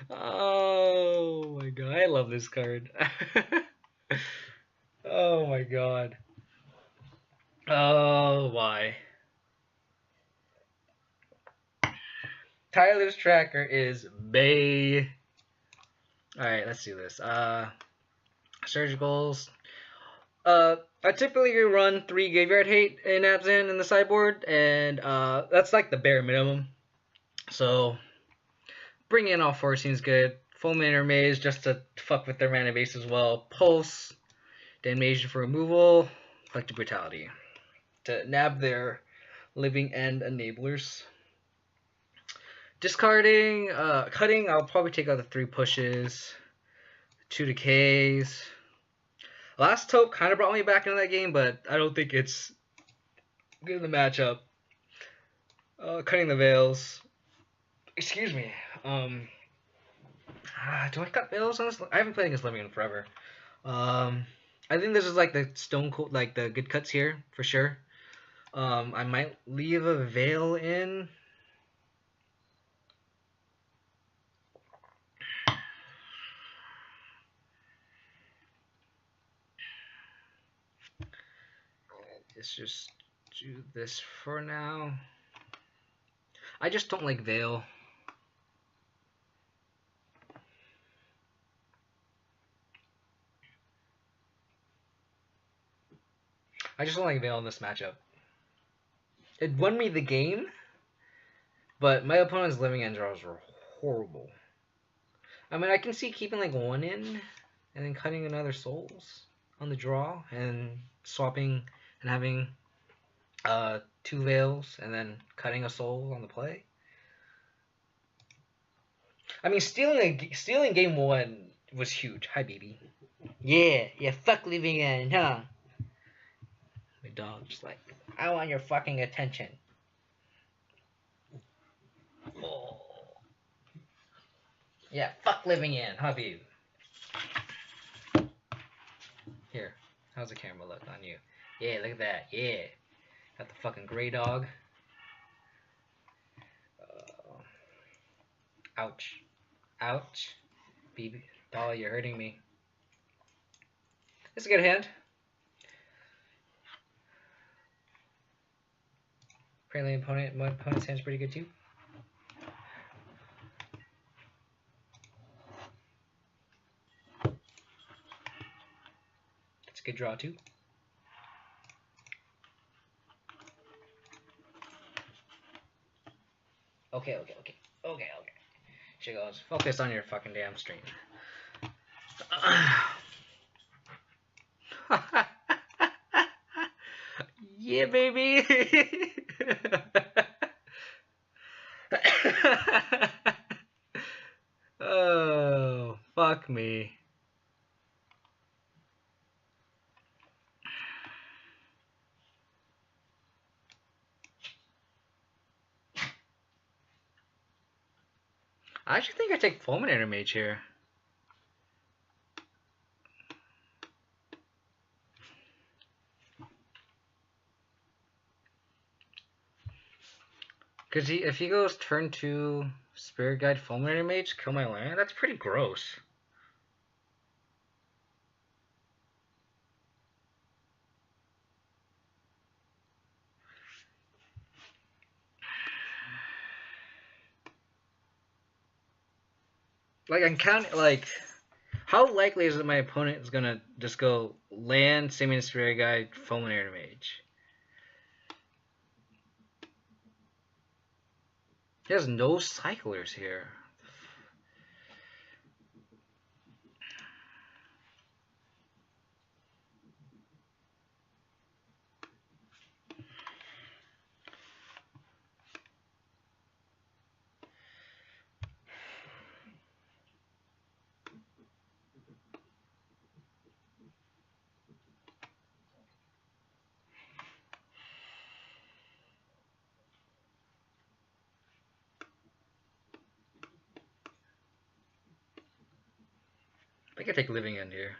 Oh my god, I love this card. Oh my god. Oh, why? Tyler's tracker is Bay. Alright, let's do this. Surgicals. I typically run 3 Graveyard Hate in Abzan in the sideboard, and that's like the bare minimum. So, bringing in all 4 seems good. Fulminator Maze just to fuck with their mana base as well. Pulse. Damnation for removal. Collective Brutality. To nab their living end enablers. Discarding, cutting, I'll probably take out the 3 pushes. 2 decays. Last Taupe kind of brought me back into that game, but I don't think it's good in the matchup. Cutting the Veils. Excuse me. Do I cut Veils on this? I haven't played against Living in forever. I think this is like the stone cold, like the good cuts here for sure. I might leave a Veil in. Let's just do this for now. I just don't like Veil. I just don't like Veil in this matchup. It won me the game, but my opponent's living end draws were horrible. I mean, I can see keeping like 1 in and then cutting another Souls on the draw and swapping and having 2 Veils and then cutting a Soul on the play. I mean, stealing game 1 was huge. Hi, baby. Yeah, fuck living end, huh? My dog's like, I want your fucking attention. Oh. Yeah, fuck living in, huh, babe? Here, how's the camera look on you? Yeah, look at that. Yeah, got the fucking gray dog. Ouch, ouch, baby, doll, you're hurting me. It's a good hand. Apparently, my opponent's hand's pretty good too. It's a good draw too. Okay. She goes, focus on your fucking damn stream. Yeah, baby. Oh, fuck me. I actually think I take Fulminator Mage here. Because if he goes turn 2 Spirit Guide Fulminator Mage, kill my land, that's pretty gross. Like, I'm counting, like, how likely is it my opponent is gonna just go land, Simian Spirit Guide, Fulminator Mage? There's no cyclers here. I could take living end here.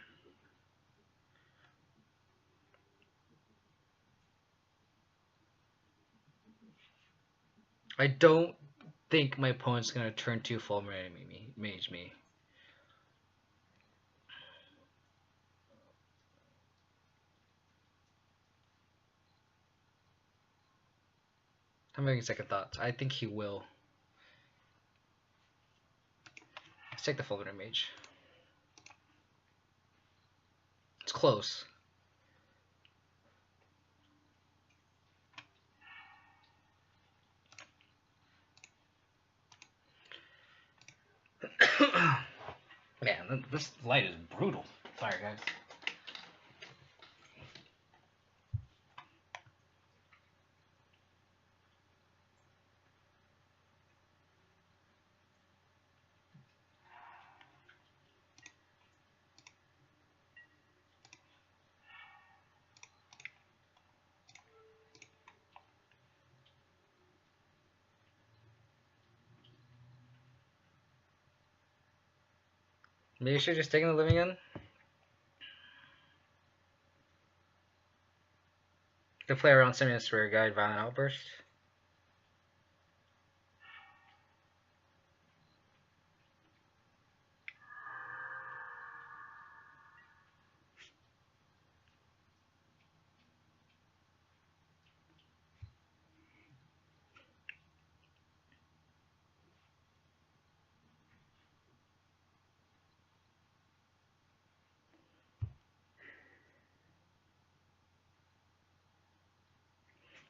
I don't think my opponent's gonna turn 2 Fulminate mage me. I'm having second thoughts. I think he will. Let's take the Fulminate mage. It's close. Man, this light is brutal. Sorry, guys. Maybe you should just take the living end. To play around Simeon's Rare Guide, Violent Outburst.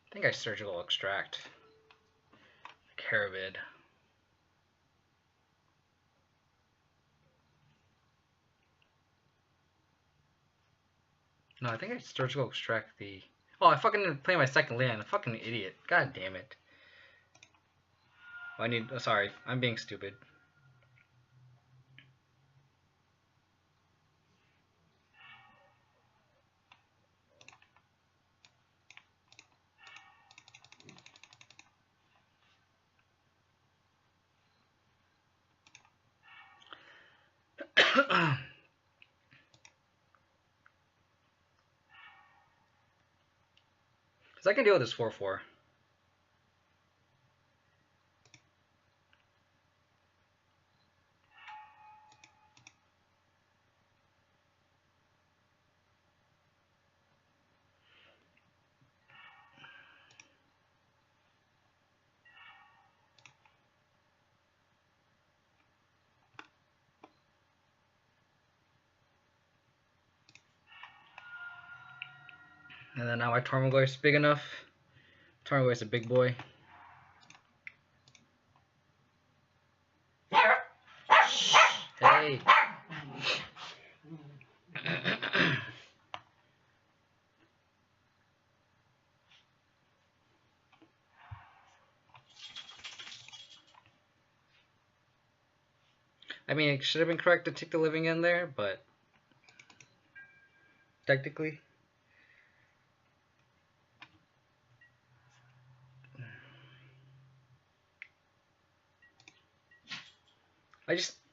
I think I Surgical Extract. Caravid. No, I think I Surgical Extract the... Oh, I fucking didn't play my second land. I'm a fucking idiot. God damn it. Oh, I need... Oh, sorry. I'm being stupid. Because I can deal with this 4-4. And then now my Tormagor is big enough. Tormagor is a big boy. Hey. I mean, it should have been correct to take the living in there, but technically.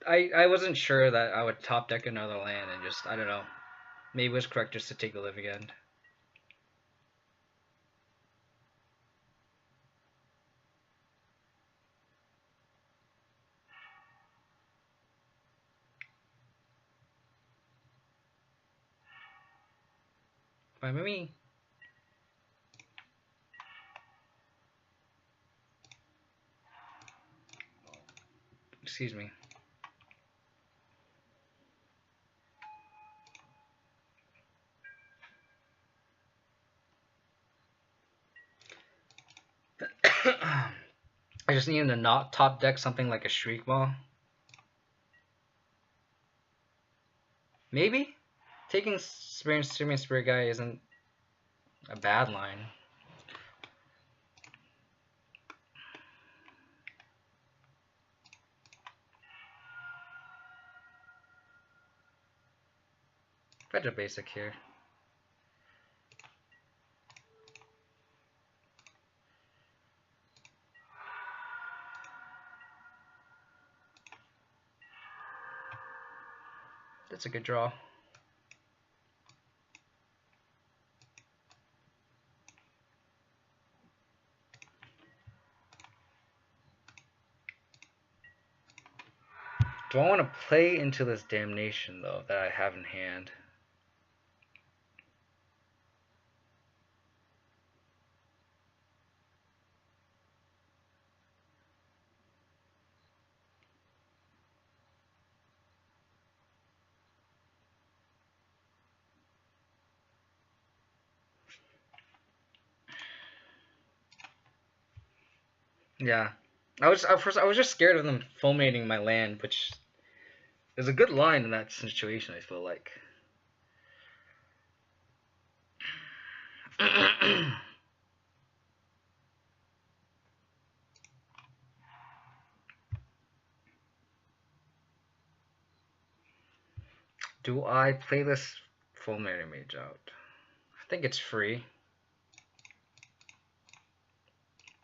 I wasn't sure that I would top deck another land and just, I don't know. Maybe it was correct just to take the living end. Fine by me. Excuse me. I just need to not top deck something like a Shriek Maw. Maybe? Taking Streaming Spirit Guy isn't a bad line. Fetch a basic here. That's a good draw. Do I want to play into this Damnation, though, that I have in hand? Yeah. I was just scared of them fulminating my land, which is a good line in that situation, I feel like. Do I play this Fulminator Mage out? I think it's free.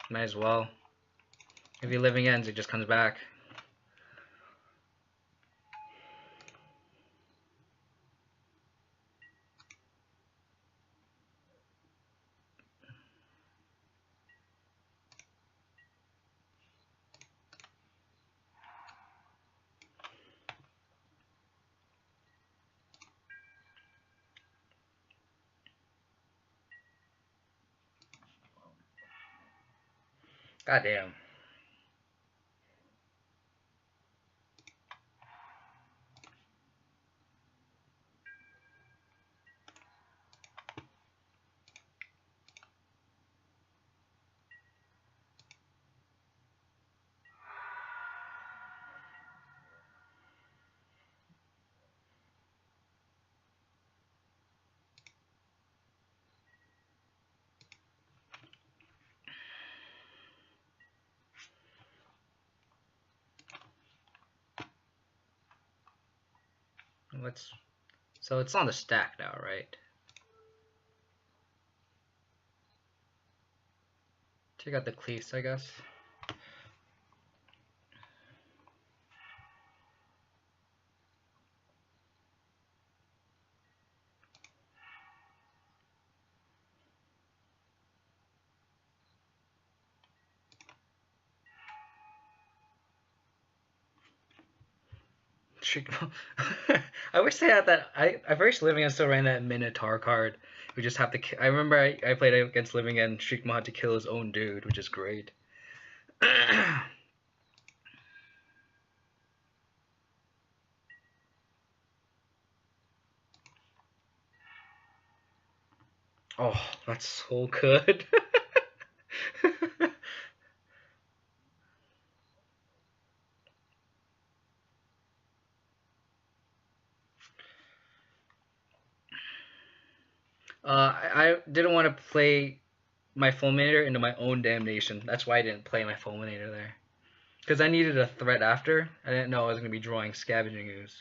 Might as well. If he living ends, it just comes back. Goddamn. So it's on the stack now, right? Check out the cleats, I guess. I wish they had that. I wish Living End still ran that Minotaur card. We just have to. I remember I played against Living End. Shriek Maw had to kill his own dude, which is great. Oh, that's so good. I didn't want to play my Fulminator into my own Damnation. That's why I didn't play my Fulminator there. Because I needed a threat after. I didn't know I was going to be drawing Scavenging Ooze.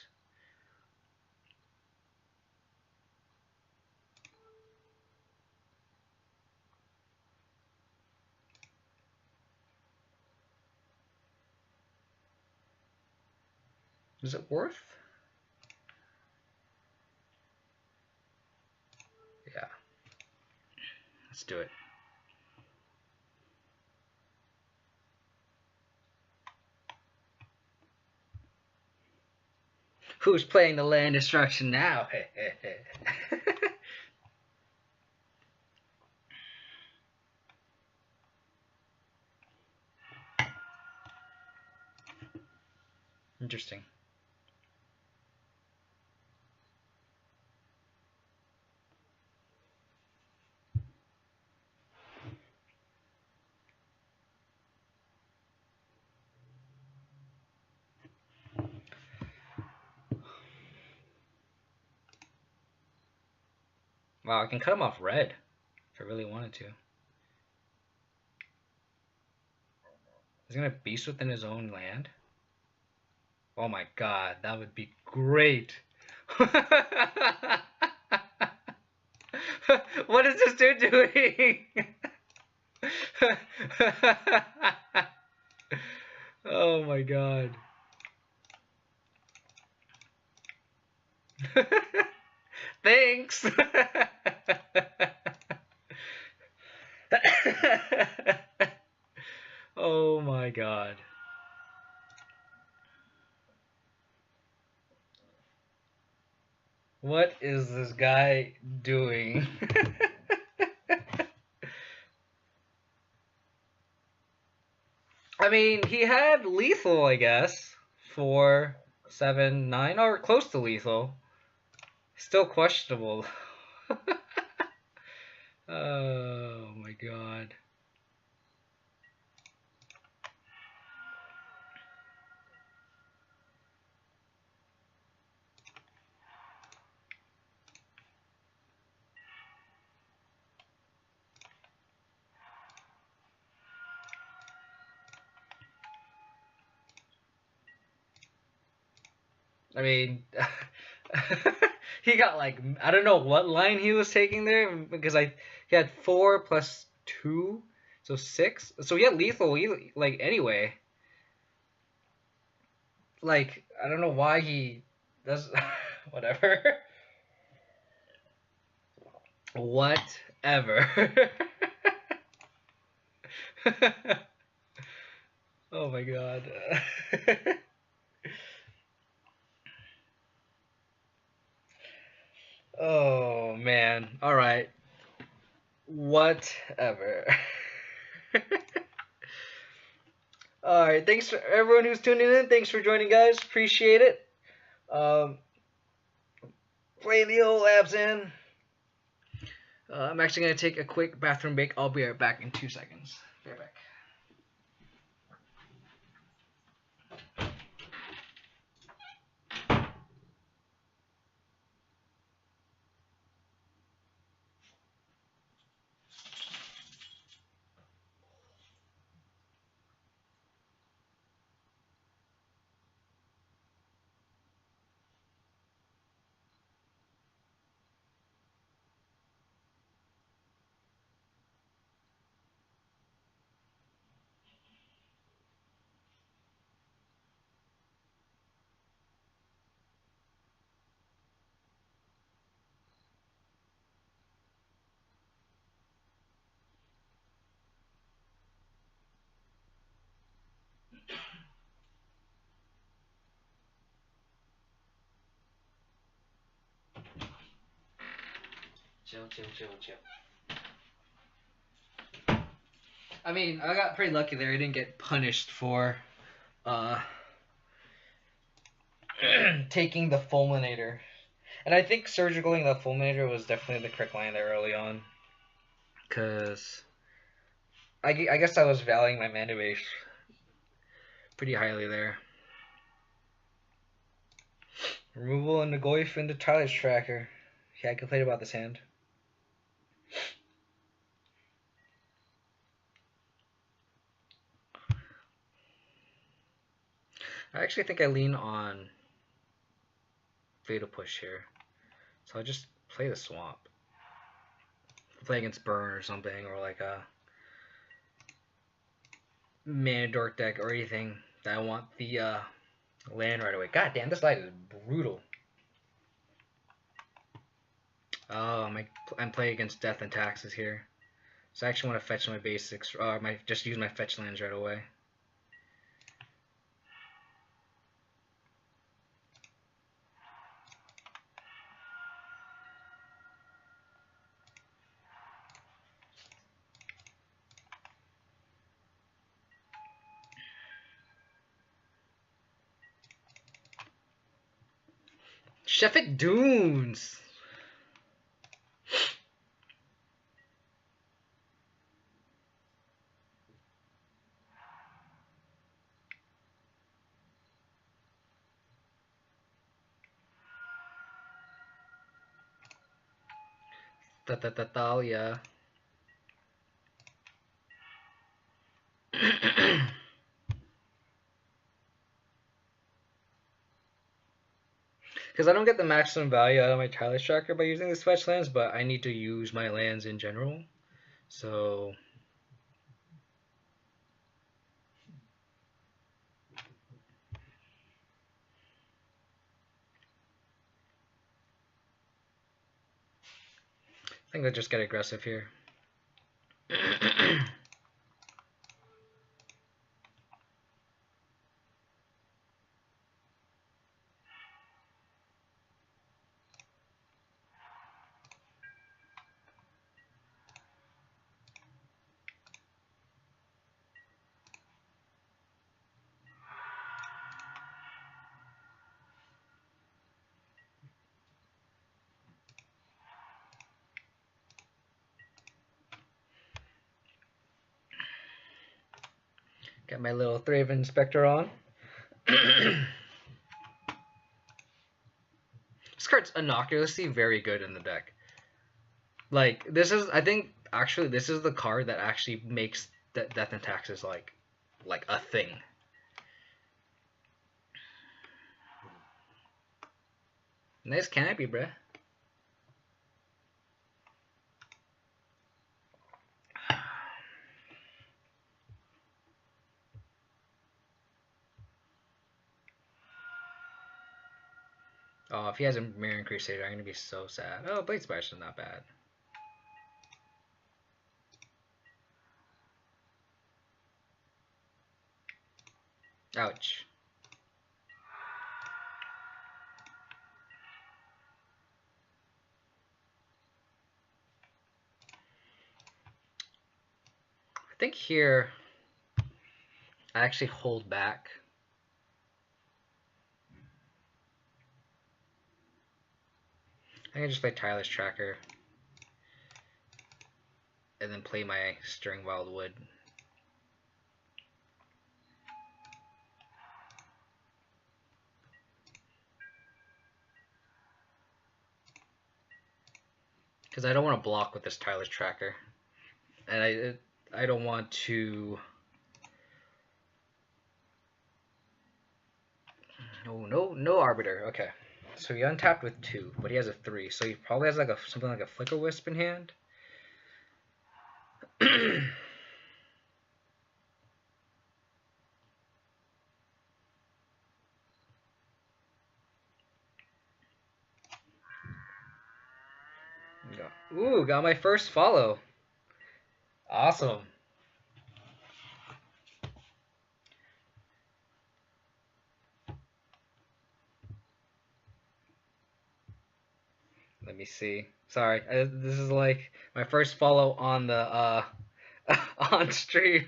Is it worth? Yeah. Let's do it. Who's playing the land destruction now? Interesting. Wow, I can cut him off red if I really wanted to. He's gonna beast within his own land. Oh my god, that would be great. What is this dude doing? Oh my god. Thanks. Oh my god. What is this guy doing? I mean, he had lethal, I guess. 4, 7, 9, or close to lethal. Still questionable. Oh my god. I mean, he got like, I don't know what line he was taking there because he had 4 plus 2, so 6. So he had lethal like anyway. Like, I don't know why he does whatever. Whatever. Oh my god. Oh man. All right. Whatever. All right. Thanks for everyone who's tuning in. Thanks for joining, guys. Appreciate it. Play the old Abzan. I'm actually gonna take a quick bathroom break. I'll be right back in 2 seconds. Be right back. Chill, chill, chill, chill. I mean, I got pretty lucky there. I didn't get punished for taking the fulminator. And I think surgicaling the fulminator was definitely the correct line there early on. Because I guess I was valuing my mana base pretty highly there. Removal and Nagoyf into Tyler's Tracker. Yeah, I complained about this hand. I actually think I lean on Fatal Push here. So I'll just play the Swamp. Play against Burn or something, or like a Mana Dork deck or anything that I want the land right away. God damn, this light is brutal. Oh, I'm playing against Death and Taxes here. So I actually want to fetch my basics, or just use my fetch lands right away. Sheffic Dunes! Thalia. Because I don't get the maximum value out of my Tyler tracker by using this fetch lands, but I need to use my lands in general. So I think I'll just get aggressive here. Got my little Thraven Inspector on. This card's innocuously very good in the deck. Like, this is, I think, actually, this is the card that actually makes Death and Taxes like a thing. Nice canopy, bruh. Oh, if he has a Mirran Crusader, I'm gonna be so sad. Oh, Blade Splash is not bad. Ouch. I think here I actually hold back. I can just play Tyler's Tracker and then play my Stirring Wildwood. Because I don't want to block with this Tyler's Tracker. And I don't want to... No Arbiter. Okay. So he untapped with 2, but he has a 3. So he probably has like something like a Flicker Wisp in hand. Ooh, got my first follow. Awesome. Let me see. Sorry, this is like my first follow on the on stream.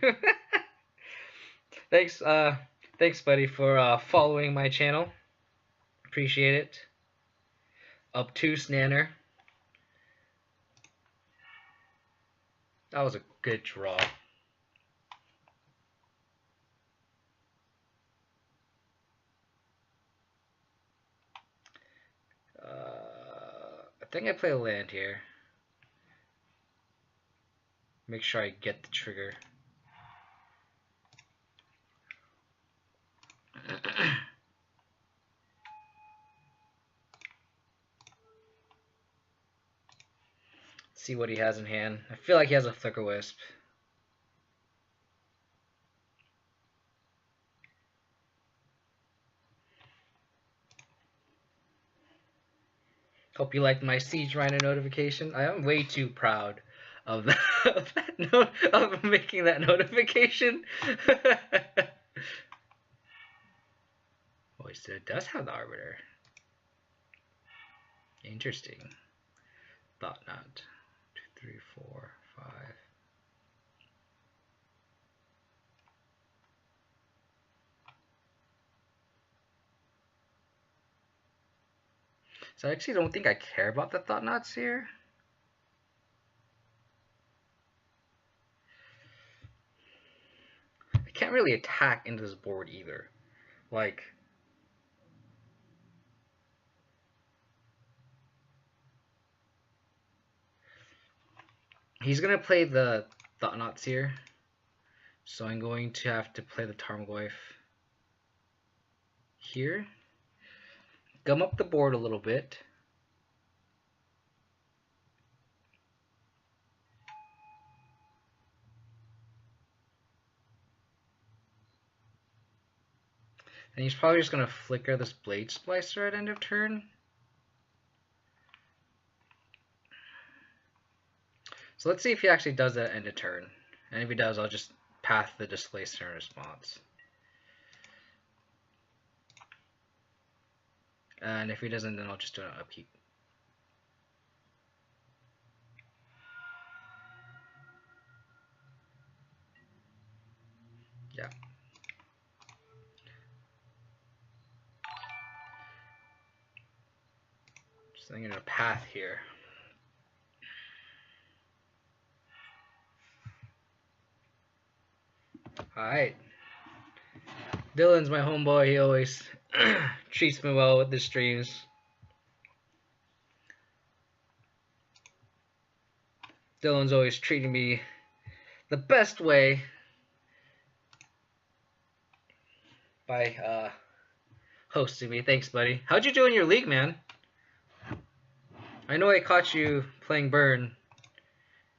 Thanks, buddy, for following my channel. Appreciate it. Obtuse Nanner. That was a good draw. I think I play a land here. Make sure I get the trigger. See what he has in hand. I feel like he has a Flicker Wisp. Hope you liked my Siege Rhino notification. I am way too proud of that, of making that notification. Oh, so it does have the Arbiter. Interesting. Thought not. 2, 3, 4, 5. So I actually don't think I care about the Thought Knots here. I can't really attack into this board either. Like, He's gonna play the Thought-Knots here, so I'm going to have to play the Tarmogoyf here. Gum up the board a little bit. And he's probably just going to flicker this Blade Splicer at end of turn. So let's see if he actually does that end of turn. And if he does, I'll just path the Displacer in response. And if he doesn't, then I'll just do an upkeep. Yeah. Just thinking of a path here. Alright. Dylan's my homeboy. He always treats me well with the streams. Dylan's always treating me the best way by hosting me. Thanks, buddy. How'd you do in your league, man? I know I caught you playing Burn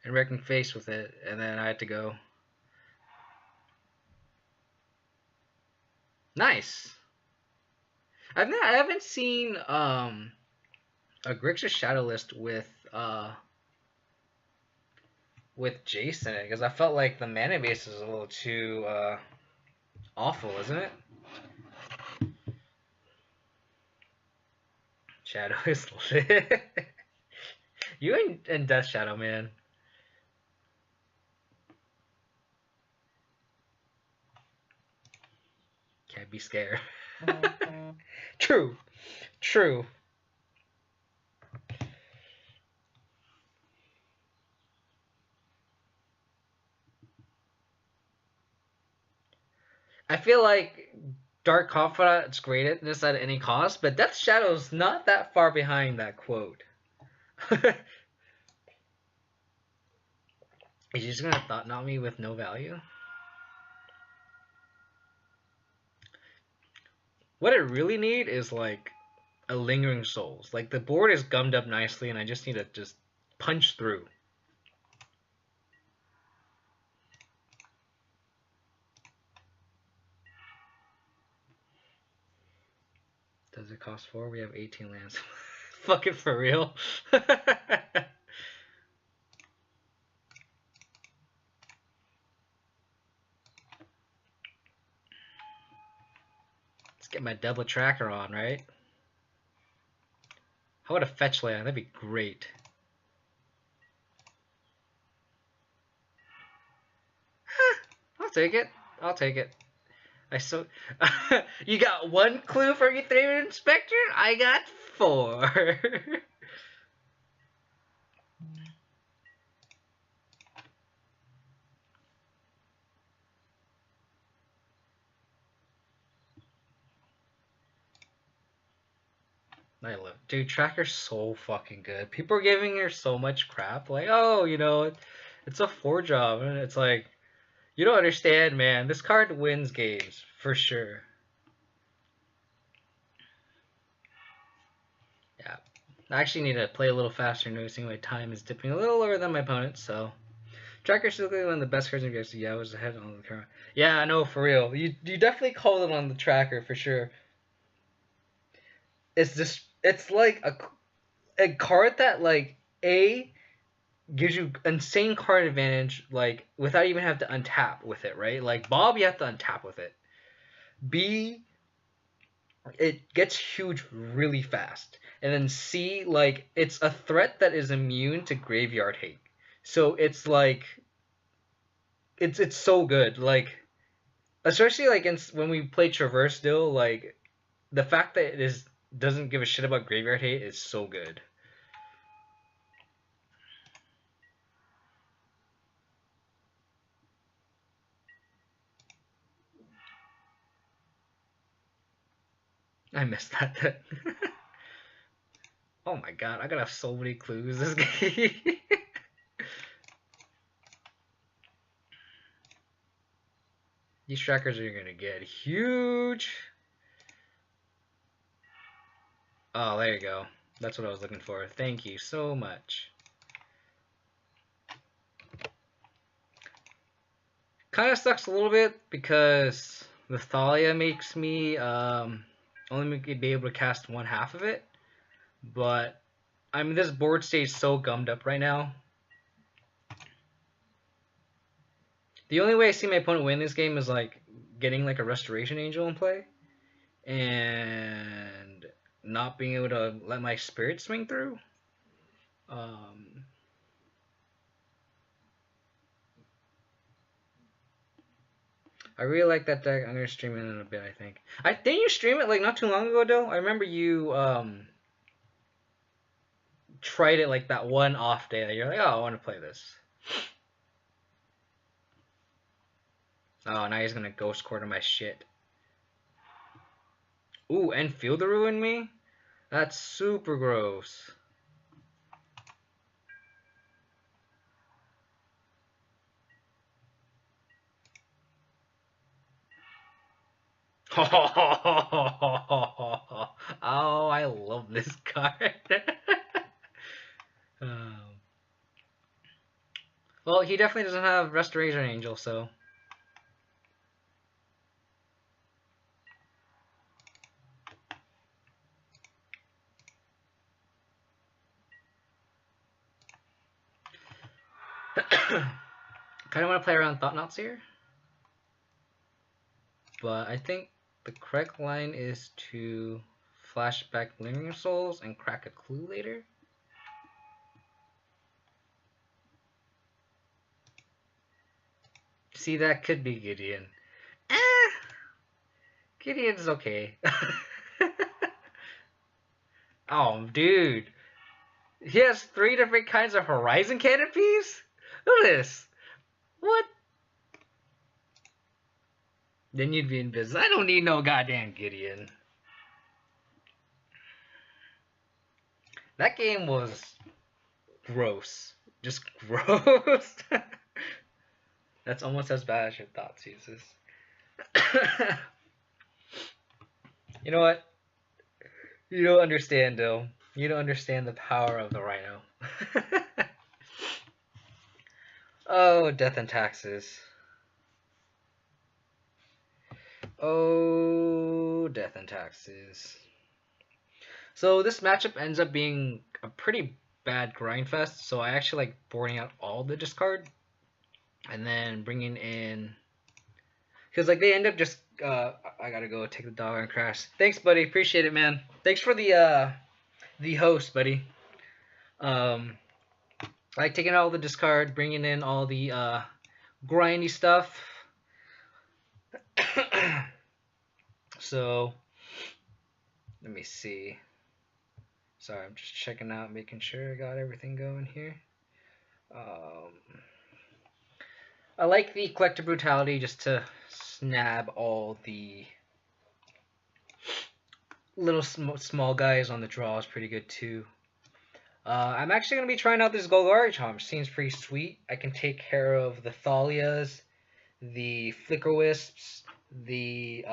and wrecking face with it, and then I had to go. Nice. I haven't seen a Grixis Shadow list with Jason in it, because I felt like the mana base is a little too awful, isn't it? Shadow is lit. You and Death Shadow, man. Can't be scared. True. True. I feel like Dark Confidant's great at this at any cost, but Death Shadow's not that far behind that quote. Is he just gonna Thought-Knot me with no value? What I really need is like a Lingering Souls. Like the board is gummed up nicely and I just need to just punch through. Does it cost 4? We have 18 lands. Fucking for real. Let's get my double tracker on, right? How about a fetch land? That'd be great. I'll take it. I'll take it. You got 1 clue for your 3 Inspector? I got 4. I love it. Dude, Tracker's so fucking good. People are giving her so much crap. Like, oh, you know, it's a 4 job. And it's like, you don't understand, man. This card wins games, for sure. Yeah. I actually need to play a little faster, noticing my time is dipping a little lower than my opponent, so. Tracker's typically one of the best cards in the game. Yeah, I was ahead on the camera. Yeah, I know, for real. You definitely called it on the Tracker, for sure. It's like a card that, like, A, gives you insane card advantage, like, without even having to untap with it, right? Like, Bob, you have to untap with it. B, it gets huge really fast. And then C, like, it's a threat that is immune to graveyard hate. So it's like, it's so good. Like, especially, like, when we play Traverse Dill, like, the fact that it doesn't give a shit about graveyard hate is so good. I missed that. Oh my god, I gotta have so many clues this game. These trackers are gonna get huge. Oh, there you go. That's what I was looking for. Thank you so much. Kind of sucks a little bit because the Thalia makes me only be able to cast one half of it. But I mean, this board stays so gummed up right now. The only way I see my opponent win this game is like getting like a Restoration Angel in play and not being able to let my Spirit swing through. I really like that deck. I'm gonna stream it in a bit, I think. Didn't you stream it like not too long ago, though? I remember you tried it like that one off day that you're like, oh, I want to play this. Oh, now he's gonna Ghost Quarter my shit. Ooh, and Fielder ruined me? That's super gross. Oh, I love this card. Well, he definitely doesn't have Restoration Angel, so. Kind of want to play around Thought-Knots here. But I think the correct line is to flashback Lingering Souls and crack a clue later. See, that could be Gideon. Gideon's okay. Oh, dude. He has 3 different kinds of Horizon Canopies? Look at this. What? Then you'd be in business. I don't need no goddamn Gideon. That game was gross. Just gross. That's almost as bad as your thoughts uses. You know what? You don't understand, though. You don't understand the power of the Rhino. Oh, Death and Taxes. Oh, Death and Taxes. So this matchup ends up being a pretty bad grind fest. So I actually like boarding out all the discard and then bringing in, because like they end up just I gotta go take the dog and crash. Thanks, buddy. Appreciate it, man. Thanks for the host, buddy. I like taking out all the discard, bringing in all the grindy stuff. So let me see. Sorry, I'm just checking out, making sure I got everything going here. I like the Collector Brutality just to snab all the little small guys on the draw is pretty good too. I'm actually going to be trying out this Golgari Charm. Seems pretty sweet. I can take care of the Thalias, the Flicker Wisps, the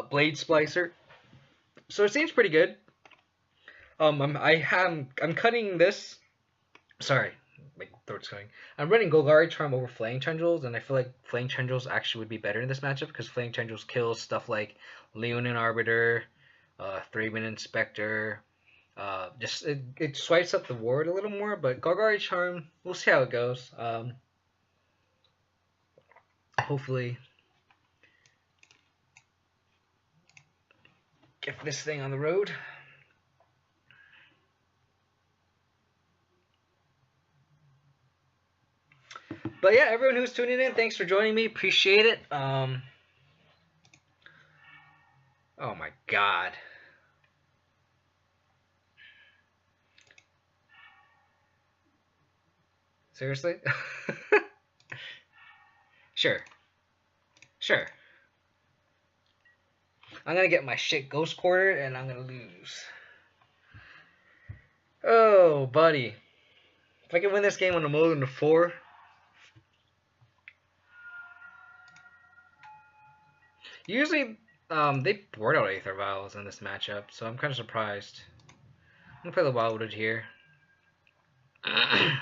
Blade Splicer. So it seems pretty good. I'm cutting this. Sorry, my throat's going. I'm running Golgari Charm over Flaying Tendrils, and I feel like Flaying Tendrils actually would be better in this matchup because Flaying Tendrils kills stuff like Leonin Arbiter, Thraben Inspector. Just it swipes up the ward a little more, but Golgari Charm, we'll see how it goes. Hopefully get this thing on the road. But yeah, everyone who's tuning in, thanks for joining me. Appreciate it. Oh my god. Seriously? Sure. Sure. I'm gonna get my shit Ghost Quarter and I'm gonna lose. Oh, buddy. If I can win this game on a more than a 4. Usually, they board out Aether Vials in this matchup, so I'm kind of surprised. I'm gonna play the Wildwood here. I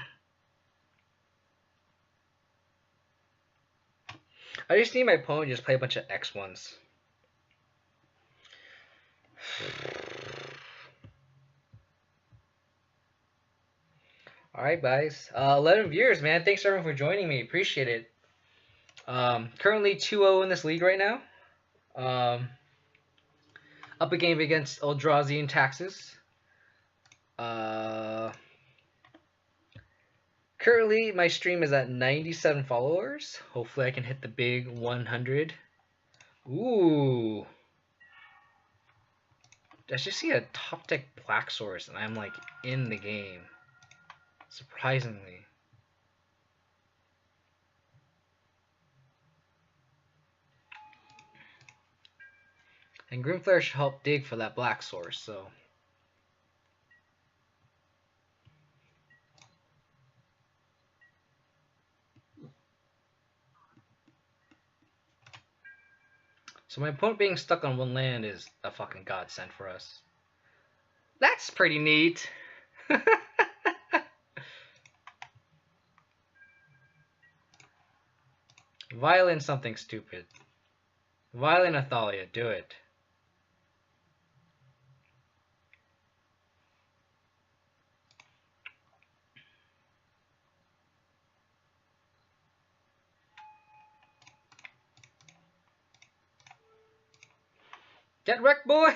just need my opponent to just play a bunch of X1s. Alright, guys. 11 viewers, man. Thanks everyone for joining me. Appreciate it. Currently 2-0 in this league right now. Up a game against Eldrazi and Taxes. Currently, my stream is at 97 followers. Hopefully, I can hit the big 100. Ooh. I just see a top deck Black Source, and I'm like in the game. Surprisingly. And Grimflare should help dig for that Black Source, so. So my opponent being stuck on one land is a fucking godsend for us. That's pretty neat. Violin something stupid. Violin Athalia, do it. Get wrecked, boy!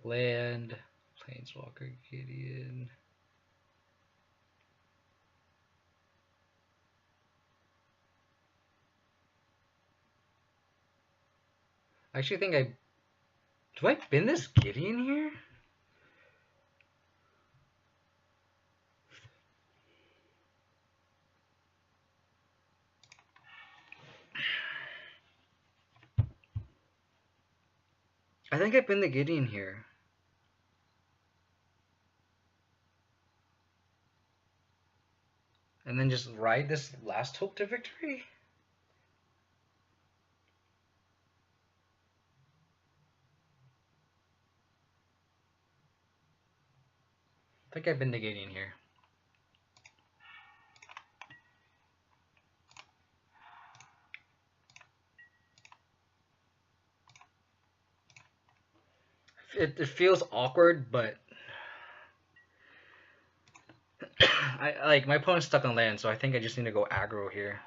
Land, Planeswalker, Gideon. I actually think do I bin this Gideon here? I think I bin the Gideon here. And then just ride this last hope to victory? I think I've been the Gideon here. It feels awkward, but I like my opponent's stuck on land, so I think I just need to go aggro here.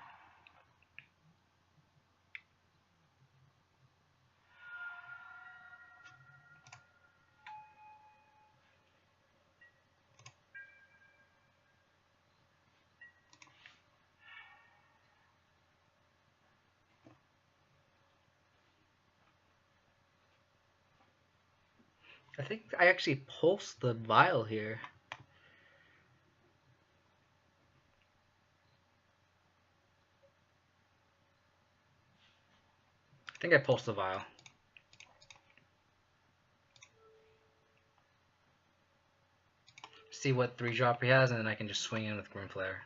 I think I actually pulsed the vial here. I think I pulsed the vial. See what 3-drop he has, and then I can just swing in with Grimflare.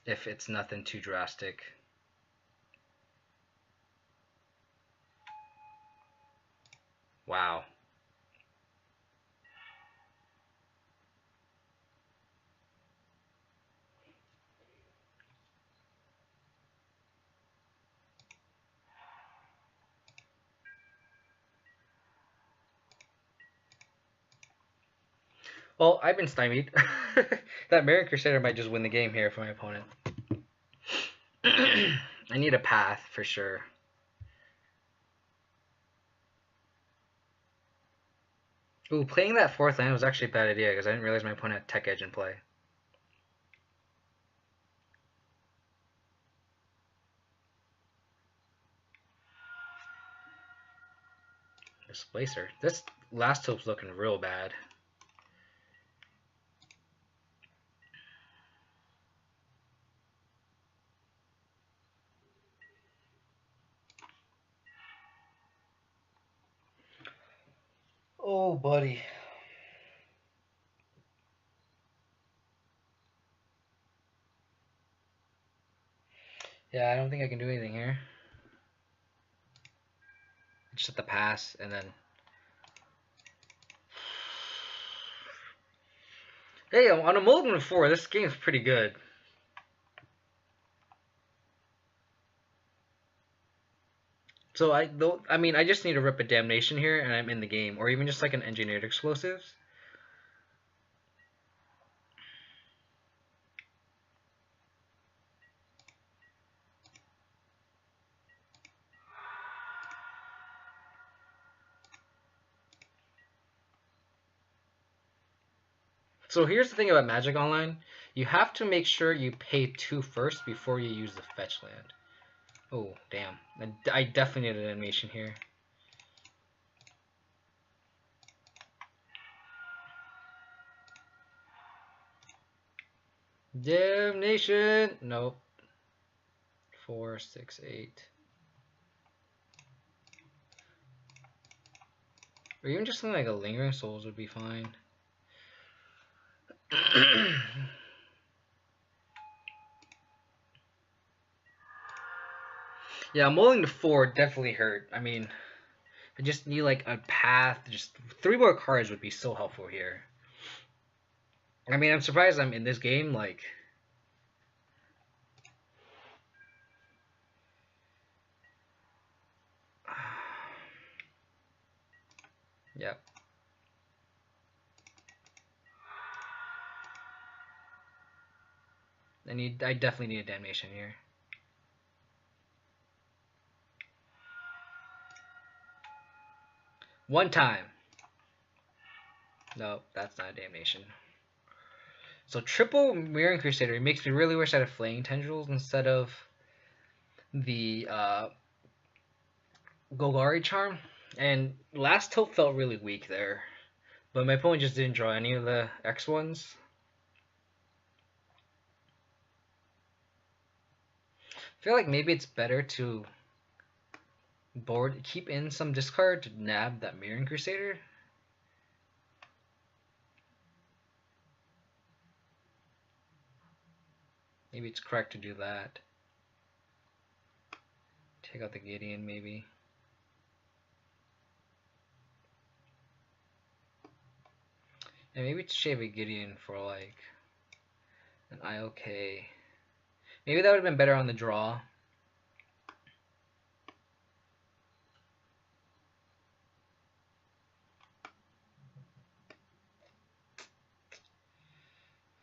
If it's nothing too drastic. Wow. Well, I've been stymied. That Marion Crusader might just win the game here for my opponent. I need a path for sure. Ooh, playing that 4th land was actually a bad idea because I didn't realize my opponent had Tech Edge in play. Displacer. This last hope's looking real bad. Oh, buddy. Yeah, I don't think I can do anything here. Just have to pass, and then... Hey, on a mulligan of 4, this game's pretty good. So I mean, I just need to rip a damnation here, and I'm in the game, or even just like an engineered explosives. So here's the thing about Magic Online: you have to make sure you pay 2 first before you use the fetch land. Oh damn! I definitely need an animation here. Damnation! Nope. 4, 6, 8. Or even just something like a Lingering Souls would be fine. Yeah, mulling to 4 definitely hurt. I mean, I just need like a path. Just 3 more cards would be so helpful here. I mean, I'm surprised I'm in this game. Like, yeah. I definitely need a damnation here. One time. No, that's not a damnation. So triple Mirroring Crusader makes me really wish I had Flaying Tendrils instead of the Golgari Charm. And last tilt felt really weak there. But my opponent just didn't draw any of the X ones. I feel like maybe it's better to keep in some discard to nab that Mirroring Crusader. Maybe it's correct to do that. Take out the Gideon, maybe. And maybe shave a Gideon for like an IOK. Maybe that would have been better on the draw.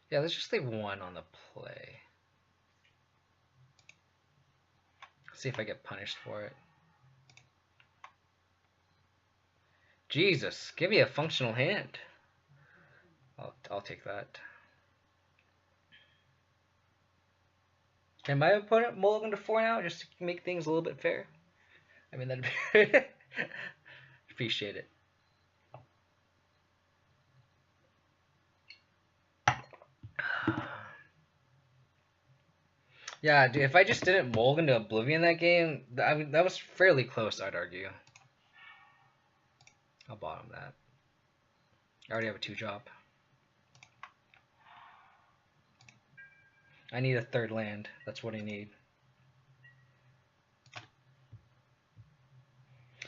Yeah, let's just leave 1 on the play. See if I get punished for it. Jesus, give me a functional hand. I'll take that. Can my opponent mulligan to 4 now, just to make things a little bit fair? I mean, that'd be appreciate it. Yeah, dude, if I just didn't mulligan to Oblivion that game, I mean, that was fairly close, I'd argue. I'll bottom that. I already have a 2-drop. I need a 3rd land. That's what I need.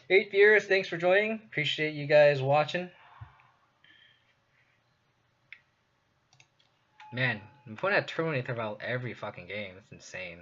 8 viewers, thanks for joining. Appreciate you guys watching. Man, I'm putting that Turbo Aether Vial every fucking game. It's insane.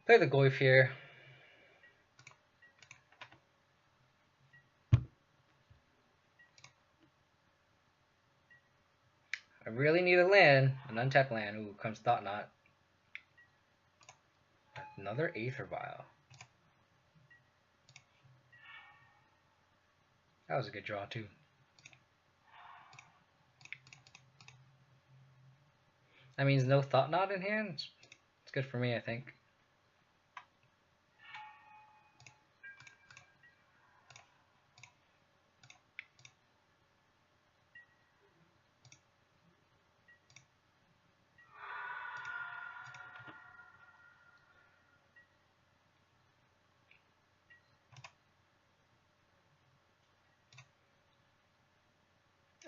Play the Goyf here. I really need a land, an untapped land. Ooh, comes Thought Knot. Another Aether Vial. That was a good draw too. That means no Thought Knot in hand. It's good for me, I think.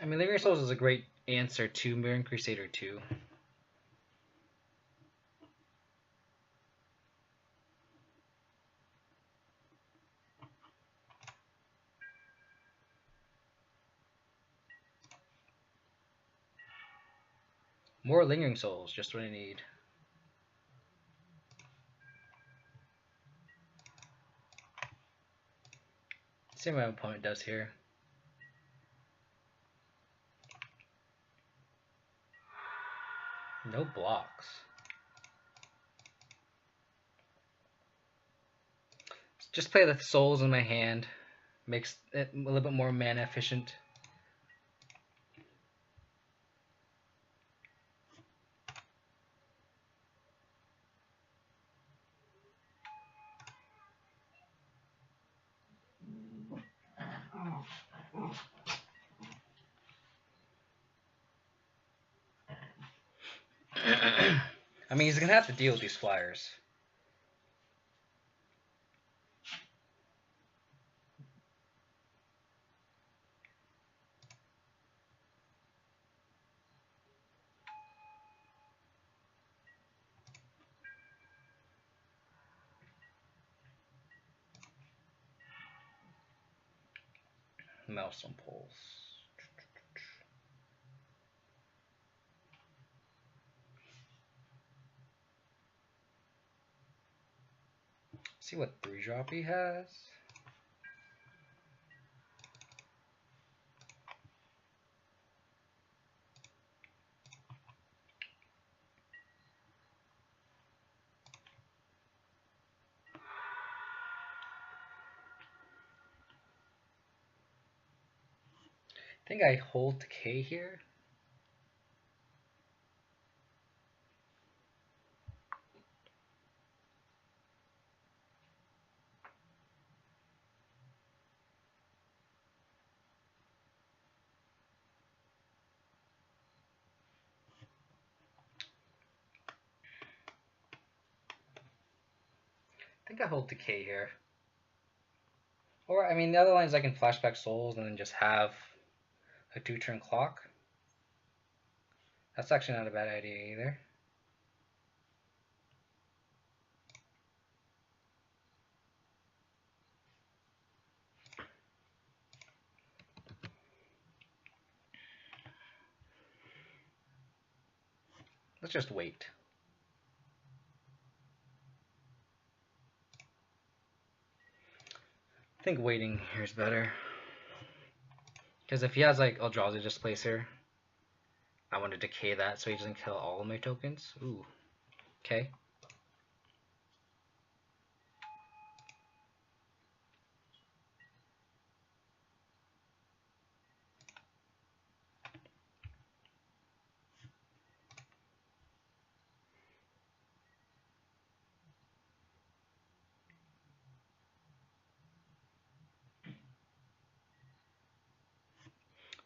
I mean, Lingering Souls is a great answer to Mirren Crusader 2. More Lingering Souls, just what I need. See what my opponent does here. No blocks. Just play the souls in my hand. Makes it a little bit more mana efficient. I mean, he's gonna have to deal with these flyers. Maelstrom Pulse. See what 3-drop he has. I think I hold Decay here. I think I hold Decay here. Or, I mean, the other line is I can flashback souls and then just have a 2-turn clock. That's actually not a bad idea either. Let's just wait. I think waiting here is better. Because if he has like Eldrazi Displacer, I want to decay that so he doesn't kill all of my tokens. Ooh. Okay.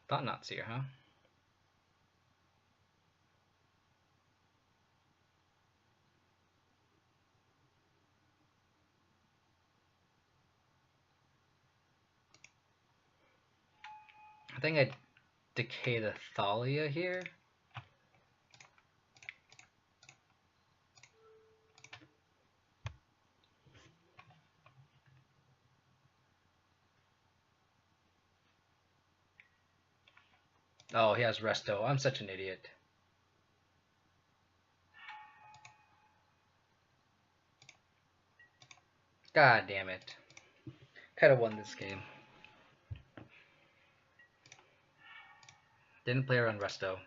Thought Knot's here, huh? I think I decay the Thalia here. Oh, he has Resto. I'm such an idiot. God damn it. Could have won this game. Didn't play around Resto.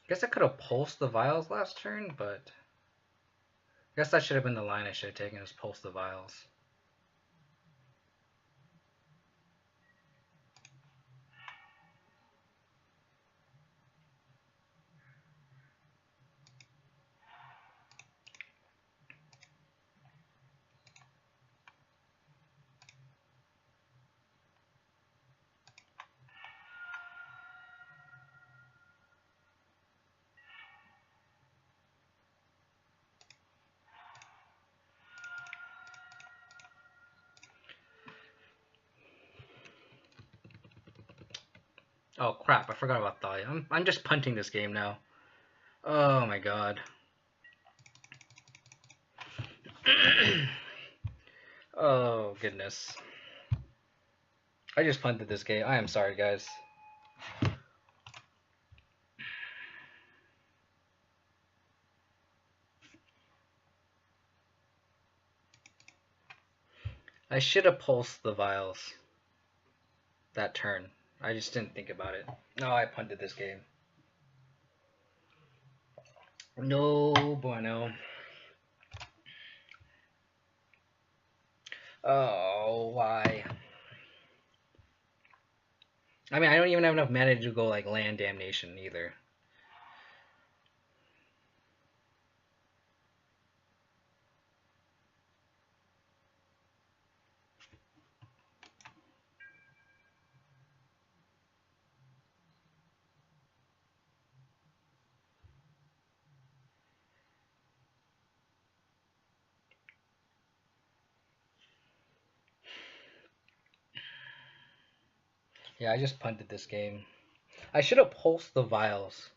Guess I could have pulsed the vials last turn, but Guess that should have been the line I should have taken, is pulse the vials. Oh crap, I forgot about Thalia. I'm just punting this game now. Oh my god. Oh goodness. I just punted this game. I am sorry, guys. I should have pulsed the vials that turn. I just didn't think about it. No, I punted this game. No bueno. Oh, why? I mean, I don't even have enough mana to go like land damnation either. Yeah, I just punted this game. I should have pulsed the vials.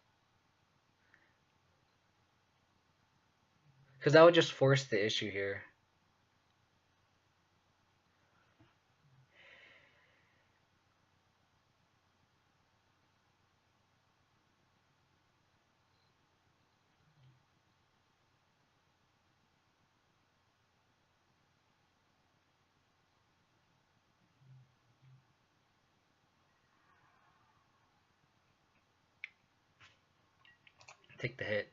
Because that would just force the issue here. Take the hit.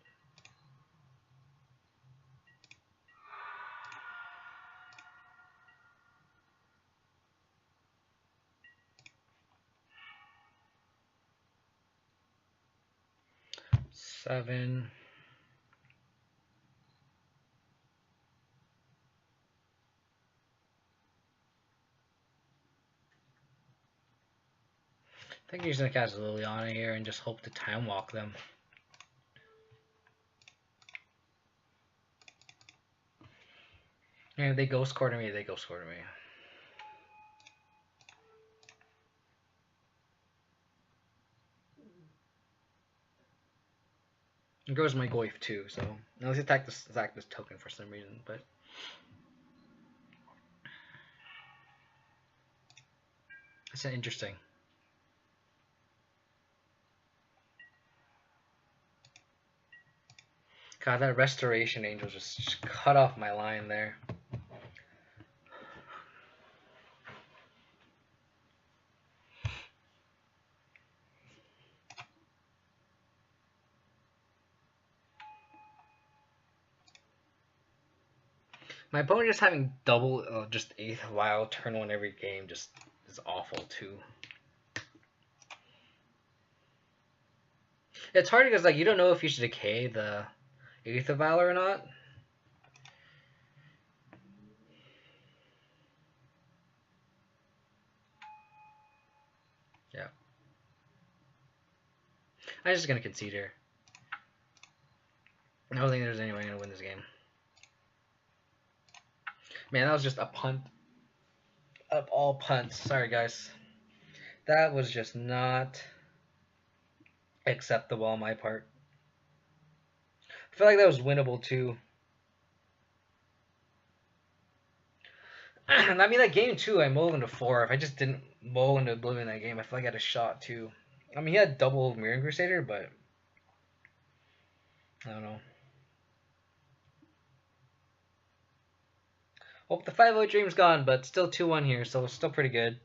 Seven. I think he's gonna cast Liliana here and just hope to time walk them. And if they ghost quarter me, they ghost quarter me. It goes my Goif too, so now let's attack this token for some reason, but it's interesting. God, that restoration angel just cut off my line there. My opponent just having double, just 8th wild turn 1 every game just is awful too. It's hard because like you don't know if you should decay the 8th of Valor or not. Yeah. I'm just gonna concede here. I don't think there's any way I'm gonna win this game. Man, that was just a punt of all punts. Sorry, guys. That was just not acceptable on my part. I feel like that was winnable too. I mean, that game too, I mulled into 4. If I just didn't mull into Oblivion that game, I feel like I had a shot too. I mean, he had double Mirror Crusader, but I don't know. Hope the 5-0 dream's gone, but still 2-1 here, so it's still pretty good.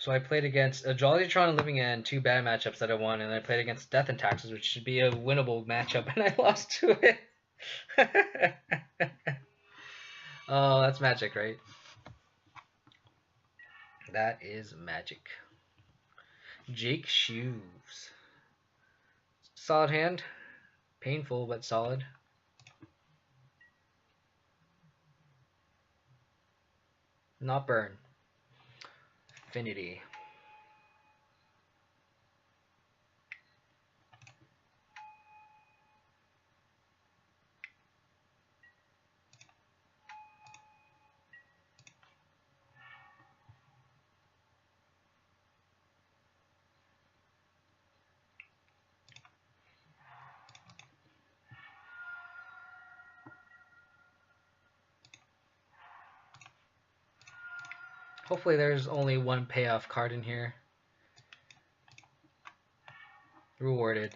So I played against a Jolly Tron and Living End, 2 bad matchups that I won, and I played against Death and Taxes, which should be a winnable matchup, and I lost to it. Oh, that's magic, right? That is magic. Jake Shoes. Solid hand. Painful, but solid. Not burn. Affinity. Hopefully there's only one payoff card in here. Rewarded.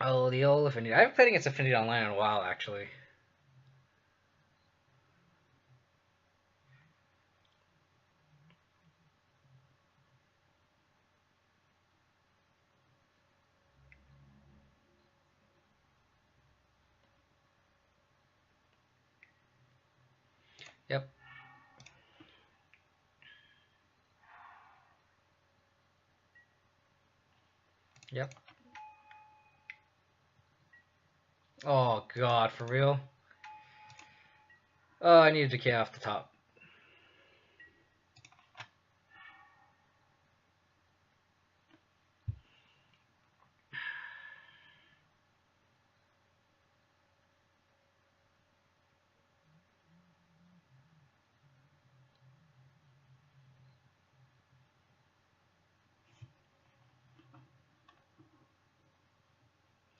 Oh, the old Affinity. I haven't played against Affinity Online in a while, actually. Yep. Yep. Oh, God, for real? Oh, I needed to decay off the top.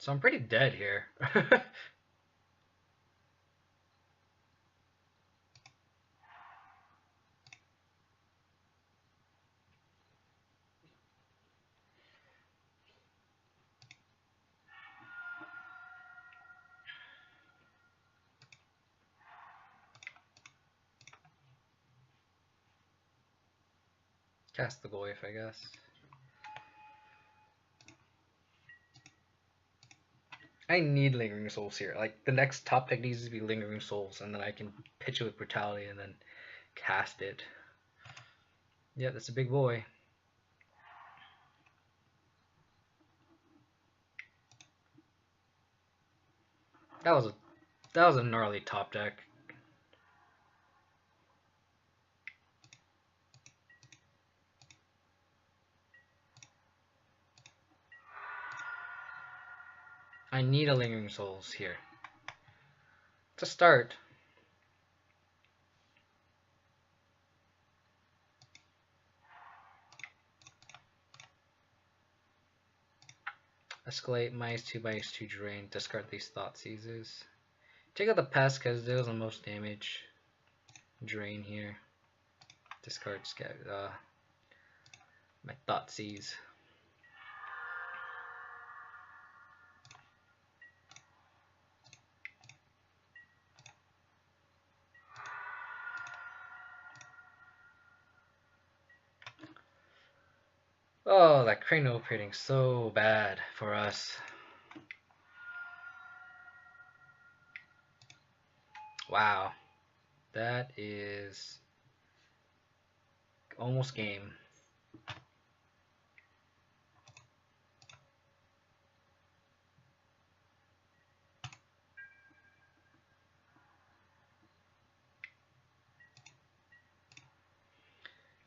So I'm pretty dead here. Cast the Goyf, I guess. I need Lingering Souls here. Like, the next top deck needs to be Lingering Souls, and then I can pitch it with Brutality and then cast it. Yeah, that's a big boy. That was a gnarly top deck. I need a Lingering Souls here. To start. Escalate, -2 by -2 drain. Discard these Thought Seizes. Take out the Pest because it deals the most damage. Drain here. Discard my Thought Seize. Oh, that cranial pitting so bad for us. Wow. That is almost game.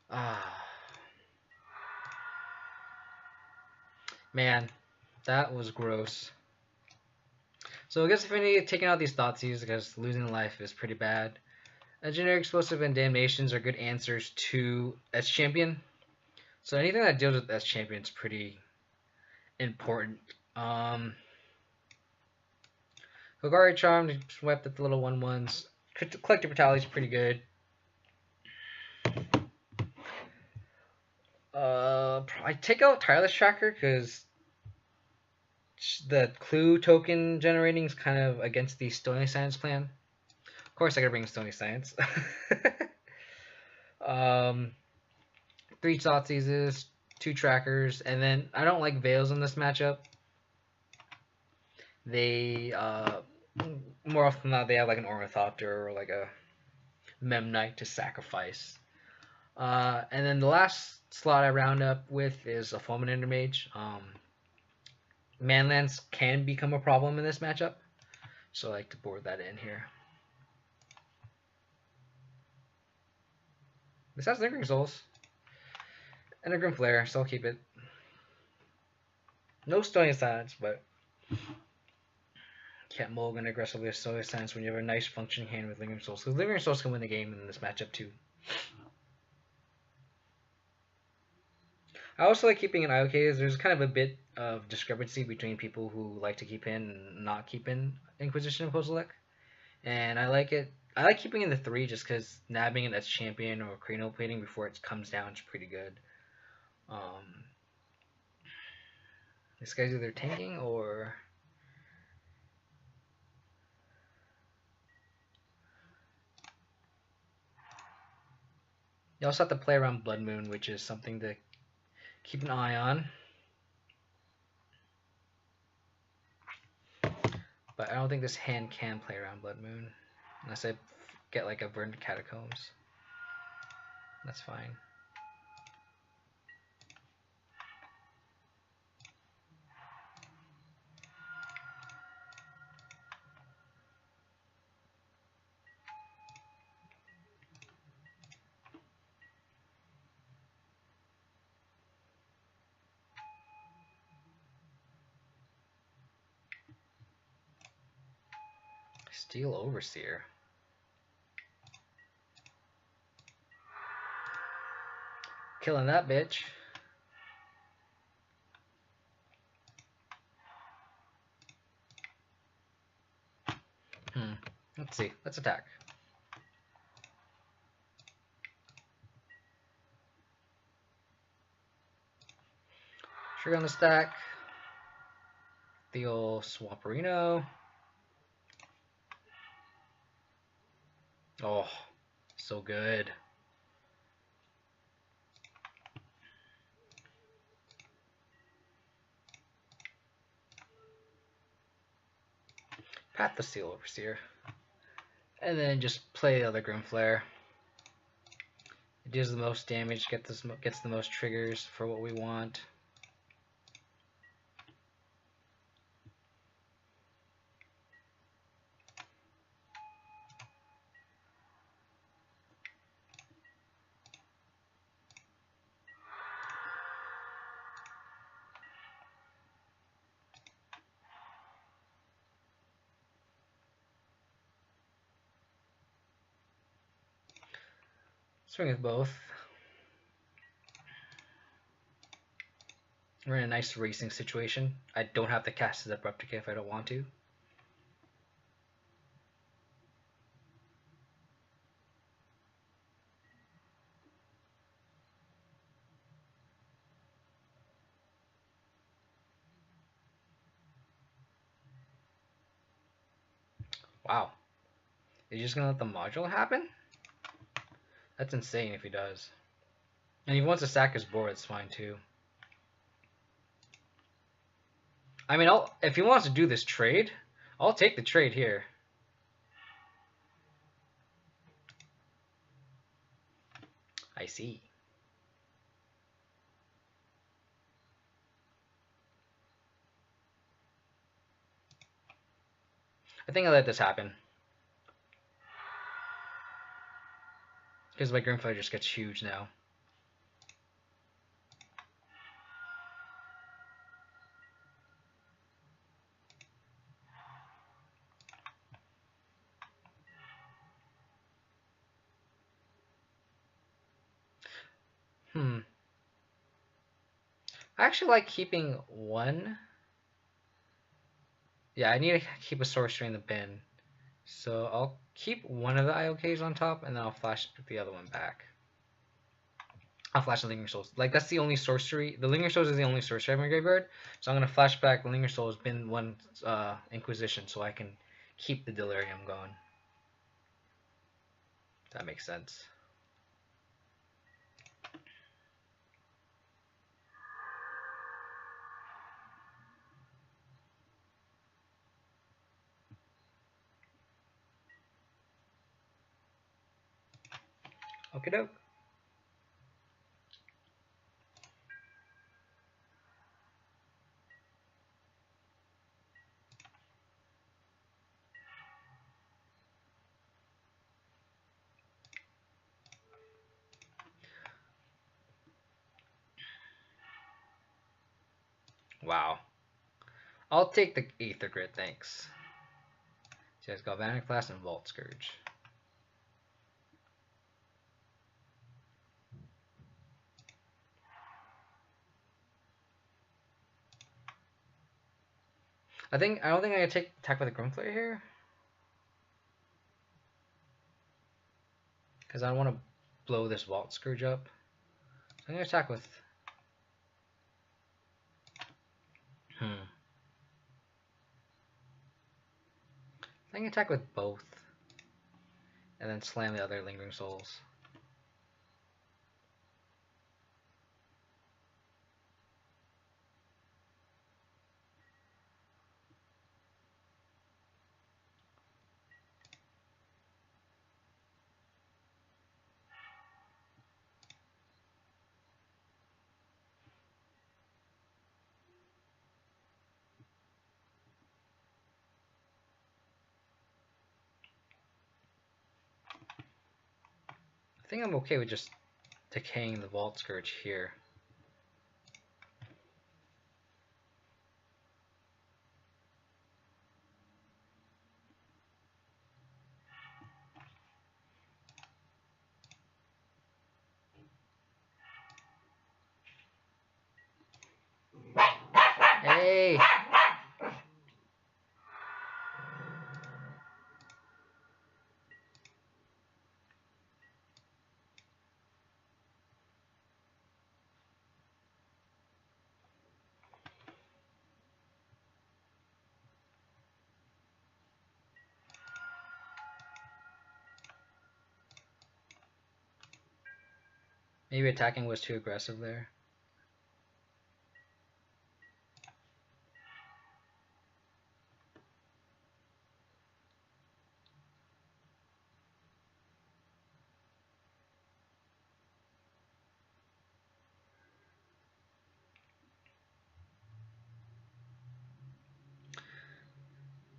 Ah. Man, that was gross. So I guess if any taking out these Thoughtseize because losing life is pretty bad. A generic explosive and damnations are good answers to S champion. So anything that deals with S champion is pretty important. Golgari Charm, swept at the little 1/1s. Collective Brutality is pretty good. I take out Tireless Tracker because the clue token generating is kind of against the Stony Science plan. Of course, I gotta bring Stony Science. um, 3 Thoughtseizes, 2 Trackers, and then I don't like Veils in this matchup. They more often than not they have like an Ornithopter or like a Memnite to sacrifice. And then the last slot I round up with is a Fulminator Mage. Manlands can become a problem in this matchup, so I like to board that in here. This has Lingering Souls and a Grim Flare, so I'll keep it. No Stony Science, but can't mulligan aggressively with Stony Science when you have a nice functioning hand with Lingering Souls, because Lingering Souls can win the game in this matchup too. I also like keeping in IOKs. There's kind of a bit of discrepancy between people who like to keep in and not keep in Inquisition and Kozilek. And I like it. I like keeping in the 3 just because nabbing it as champion or cranial plating before it comes down is pretty good. This guy's either tanking or... You also have to play around Blood Moon, which is something to keep an eye on. But I don't think this hand can play around Blood Moon. Unless I get like a Verdant Catacombs. That's fine. Steel Overseer. Killing that bitch. Let's see. Let's attack. Trigger on the stack. The old Swamperino. Oh, so good. Path the Steel Overseer. And then just play the other Grim Flare. It deals the most damage, gets the most triggers for what we want. Swing with both. We're in a nice racing situation. I don't have to cast his Abrupt Decay if I don't want to. Wow. Is he just gonna let the module happen? That's insane if he does. And if he wants to sack his board, it's fine too. I mean, if he wants to do this trade, I'll take the trade here. I see. I think I'll let this happen. Because my Grim Flare just gets huge now. I actually like keeping one. Yeah, I need to keep a sorcery in the bin. So I'll keep one of the IOKs on top and then I'll flash the other one back. I'll flash the Lingering Souls. Like, that's the only sorcery. The Lingering Souls is the only sorcery I have in my graveyard. So I'm going to flash back the Lingering Souls, bin one Inquisition, so I can keep the Delirium going. That makes sense. Okie doke. Wow. I'll take the Aether Grid, thanks. So it's Galvanic Blast and Vault Scourge. I don't think I can take attack with a Grimflare here. Because I don't want to blow this Vault Scourge up. So I'm going to attack with... I can attack with both. And then slam the other Lingering Souls. I think I'm okay with just decaying the Vault Scourge here. Hey! Maybe attacking was too aggressive there.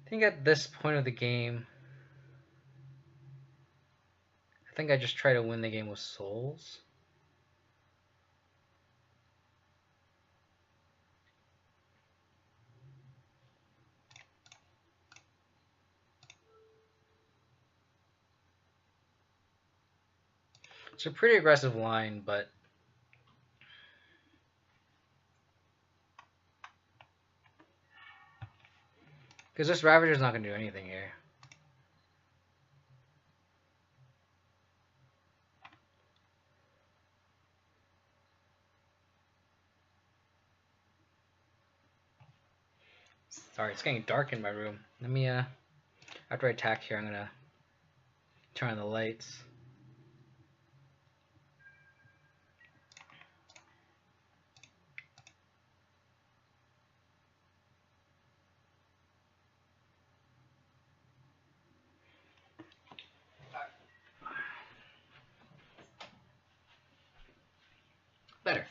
I think at this point of the game, I think I just try to win the game with souls. It's a pretty aggressive line, but because this Ravager's not going to do anything here. Sorry, it's getting dark in my room. Let me, after I attack here, I'm going to turn on the lights. Better.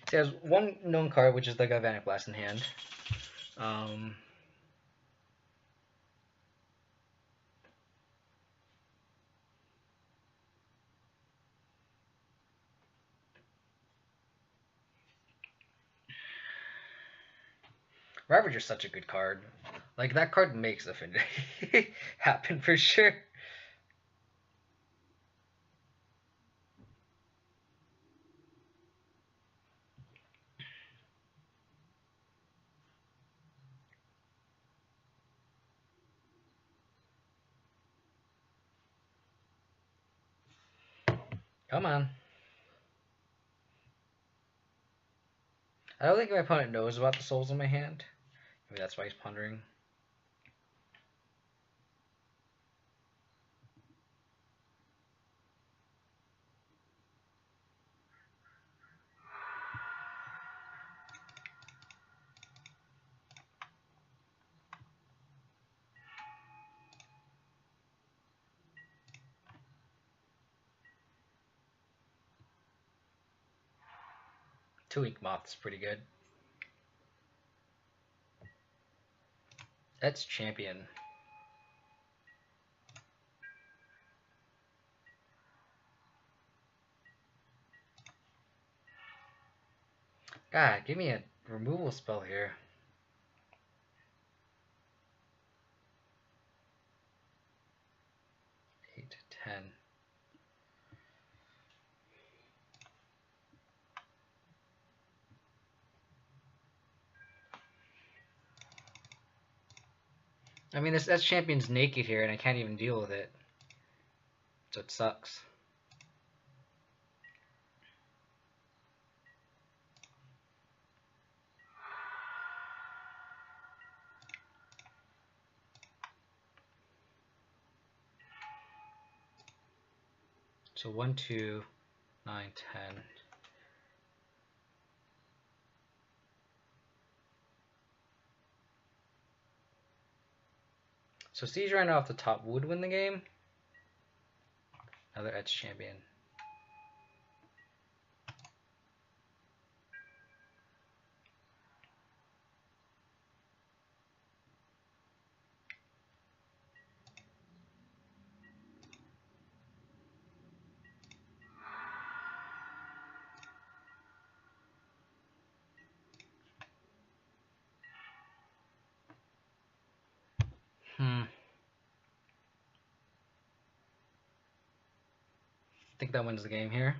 So he has one known card, which is the Galvanic Blast in hand. Ravager's such a good card. Like, that card makes Affinity happen for sure. Come on. I don't think my opponent knows about the souls in my hand. Maybe that's why he's pondering. Two-week moth is pretty good. That's champion. God, give me a removal spell here. 8, 10. I mean, that champion's naked here, and I can't even deal with it. So it sucks. So 1, 2, 9, 10. So Siege Rhino off the top would win the game. Another Edge champion. I think that wins the game here.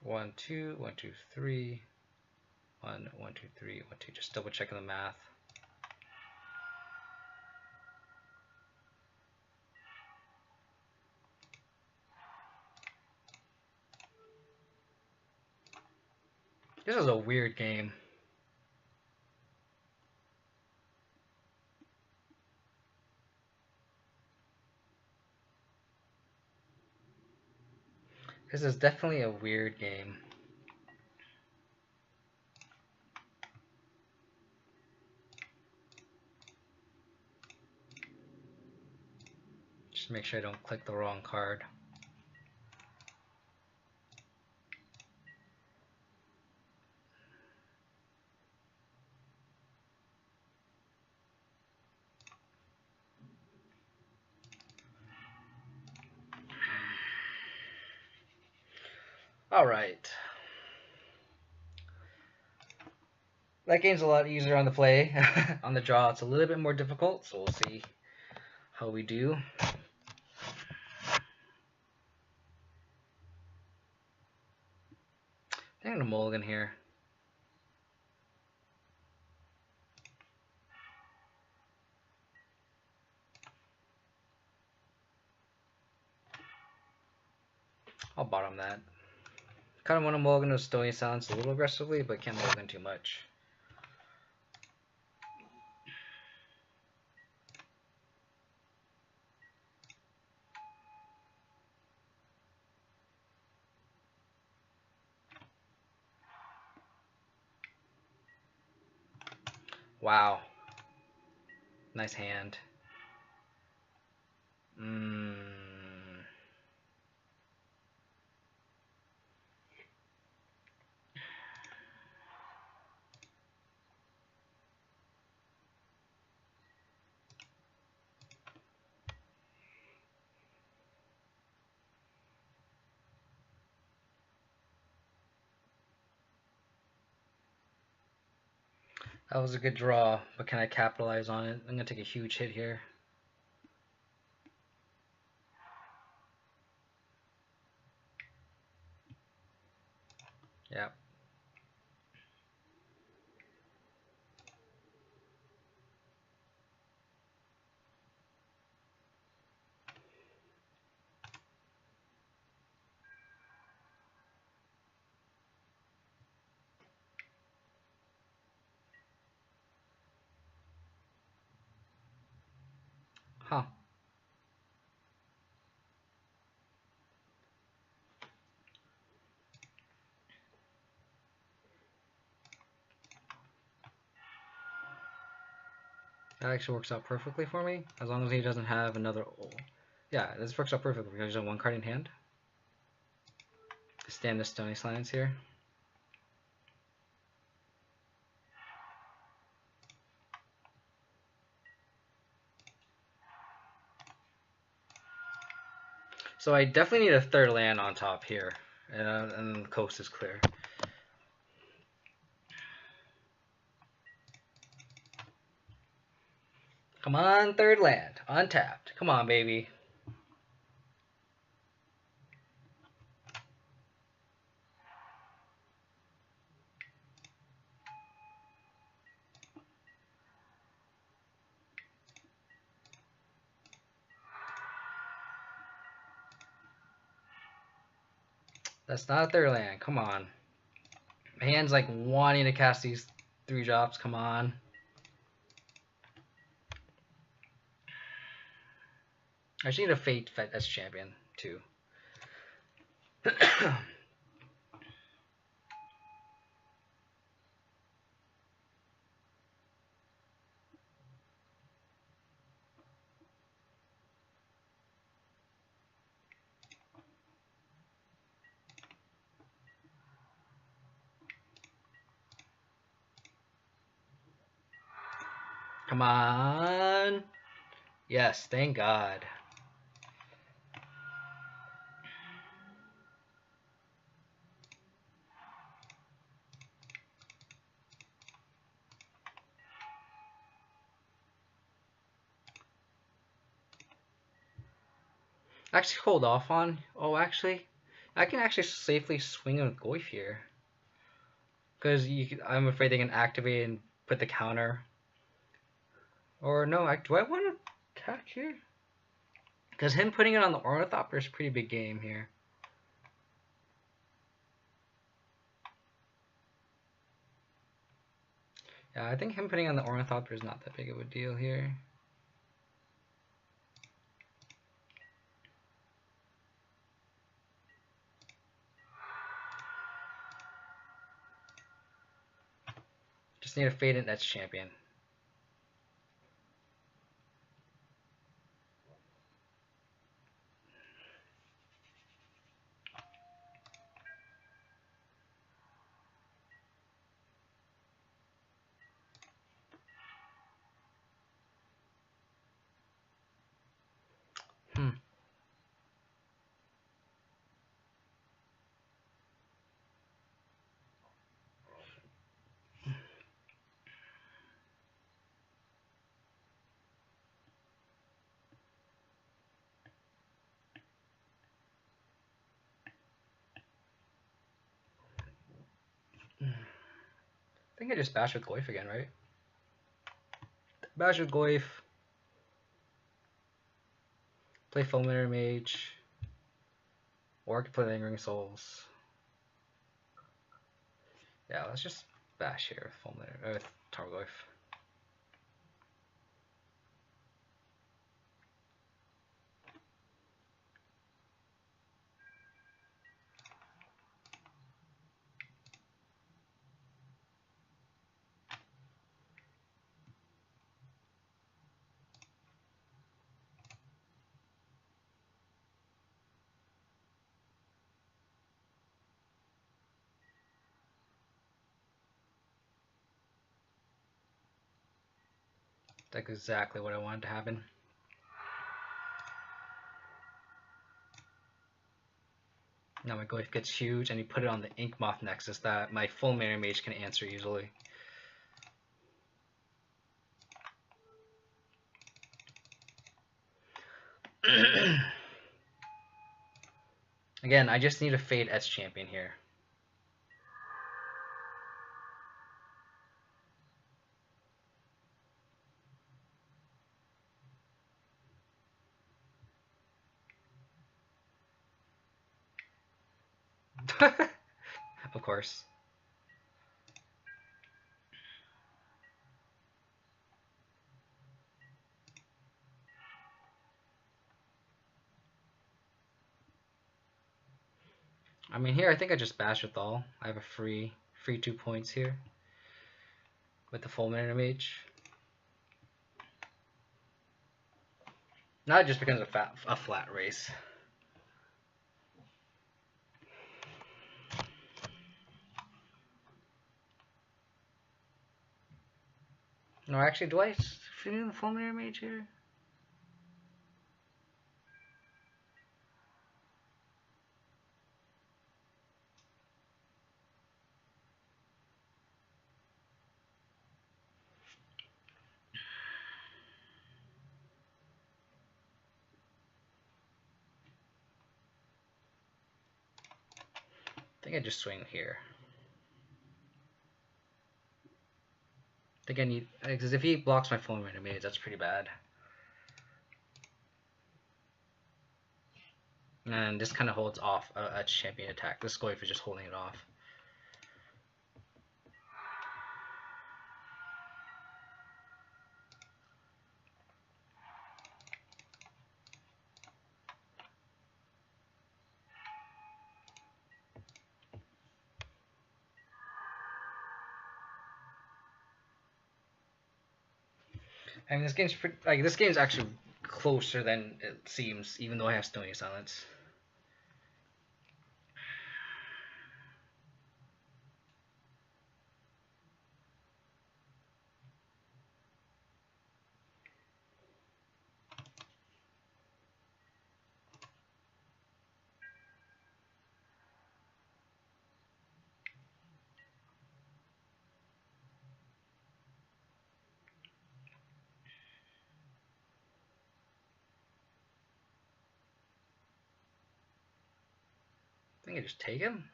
One, two, 1, 2, 3. 1, 1, 2, 3, 1, 2. Just double checking the math. This is a weird game. This is definitely a weird game. Just make sure I don't click the wrong card. Alright. That game's a lot easier on the play. On the draw, it's a little bit more difficult, so we'll see how we do. I think I'm gonna mulligan here. I'll bottom that. Kind of want to mulligan with Stony Silence a little aggressively, but can't mulligan too much. Wow. Nice hand. That was a good draw, but can I capitalize on it? I'm gonna take a huge hit here. Yeah. Huh. That actually works out perfectly for me, as long as he doesn't have another... Oh. Yeah, this works out perfectly because there's one card in hand. Stand the Stony Slants here. So I definitely need a third land on top here, and the coast is clear. Come on, third land, untapped. Come on, baby. That's not a third land. Come on. My hand's like wanting to cast these 3-drops. Come on. I just need a Fate as champion too. Come on. Yes, thank God. Actually, hold off on. Oh, actually, I can actually safely swing a Goyf here. Because I'm afraid they can activate and put the counter. Or no, do I want to attack here? Because him putting it on the Ornithopter is a pretty big game here. Yeah, I think him putting on the Ornithopter is not that big of a deal here. Just need a Faded that's champion. I think I just bash with Goyf again, right? Bash with Goyf. Play Fulminator Mage. Or I could play Lingering Souls. Yeah, let's just bash here with Fulminator, with Targoyf. That's exactly what I wanted to happen. Now my Goyf gets huge, and he put it on the Ink Moth Nexus that my Fulminator Mage can answer easily. Again, I just need a Fade as champion here. Of course. I mean, here I think I just bash with all. I have a free 2 points here with the Fulminator Mage. Now it just becomes a flat race. No, actually, do I fit in the Fulminator Mage here? I think I just swing here. I think I need, because if he blocks my Fulminator Mage, that's pretty bad. And this kind of holds off a champion attack. This Goyf is just holding it off. I mean, this game's pretty, like, this game's actually closer than it seems, even though I have Stony Silence. I think I just take him.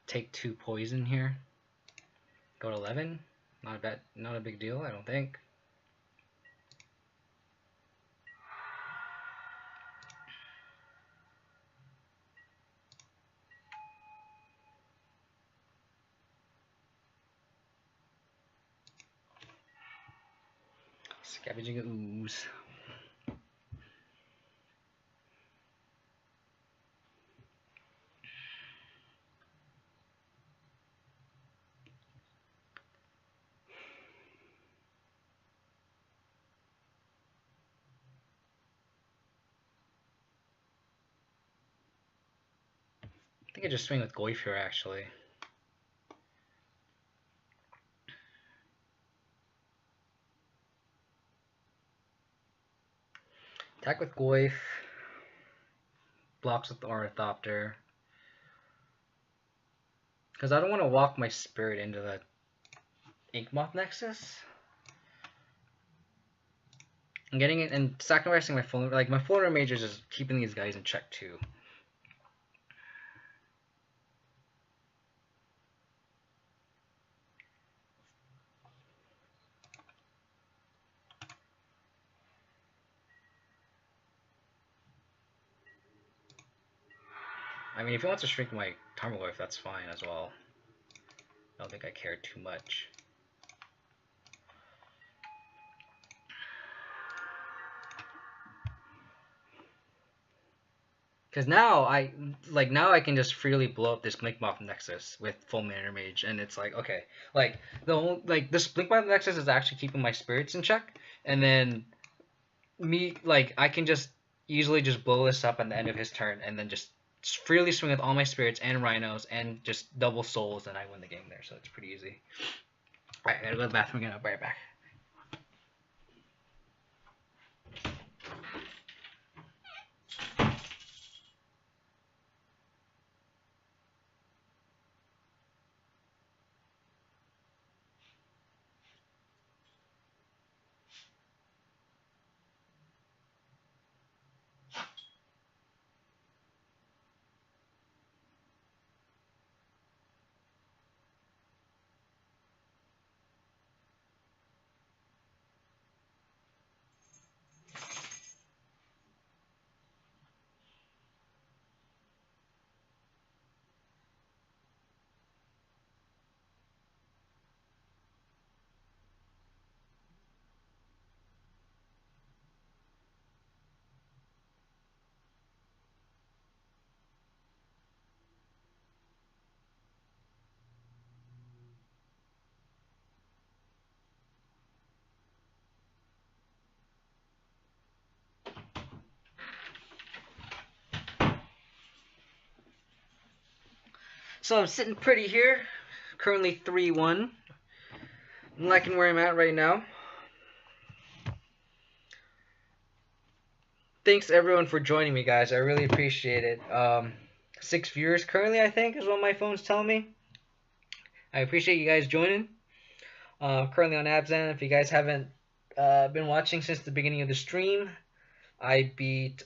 Take 2 poison here. Go to 11. Not a big deal, I don't think. Scavenging Ooze. I think I just swing with Goyf here, actually. Attack with Goyf. Blocks with the Ornithopter. Because I don't want to walk my Spirit into the Inkmoth Nexus. I'm getting it and sacrificing my Fulminator. Like, my Fulminator Mage is just keeping these guys in check too. I mean, if he wants to shrink my Tarmogoyf, that's fine as well. I don't think I care too much. Because now I can just freely blow up this Blinkmoth Nexus with Fulminator Mage, and it's like, okay, like this Blinkmoth Nexus is actually keeping my spirits in check, and then I can just easily just blow this up at the end of his turn, and then just freely swing with all my spirits and rhinos and just double souls, and I win the game there. So it's pretty easy. Alright, I gotta go to the bathroom again. I'll be right back. So I'm sitting pretty here. Currently 3-1. I'm liking where I'm at right now. Thanks everyone for joining me, guys. I really appreciate it. 6 viewers currently, I think, is what my phone's telling me. I appreciate you guys joining. Currently on Abzan. If you guys haven't been watching since the beginning of the stream, I beat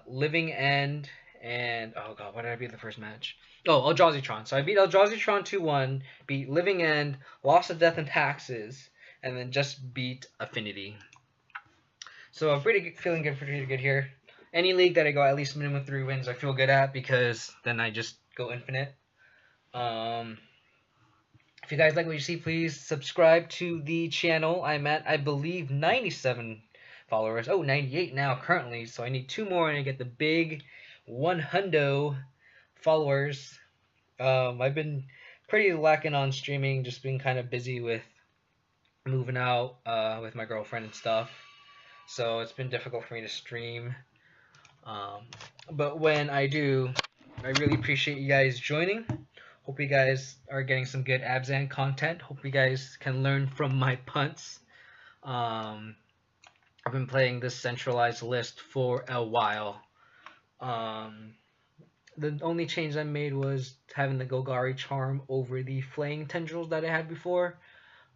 Living End and oh god, what did I beat the first match? Oh, Eldrazi-tron. So I beat Eldrazi-tron 2-1, beat Living End, lost to Death and Taxes, and then just beat Affinity. So I'm feeling pretty good here. Any league that I go at least minimum 3 wins, I feel good at because then I just go infinite. If you guys like what you see, please subscribe to the channel. I'm at, I believe, 97 followers. Oh, 98 now currently. So I need 2 more and I get the big 100 followers. I've been pretty lacking on streaming, just been kind of busy with moving out with my girlfriend and stuff. So it's been difficult for me to stream. But when I do, I really appreciate you guys joining. Hope you guys are getting some good Abzan content. Hope you guys can learn from my punts. I've been playing this centralized list for a while. The only change I made was having the Golgari charm over the Flaying Tendrils that I had before.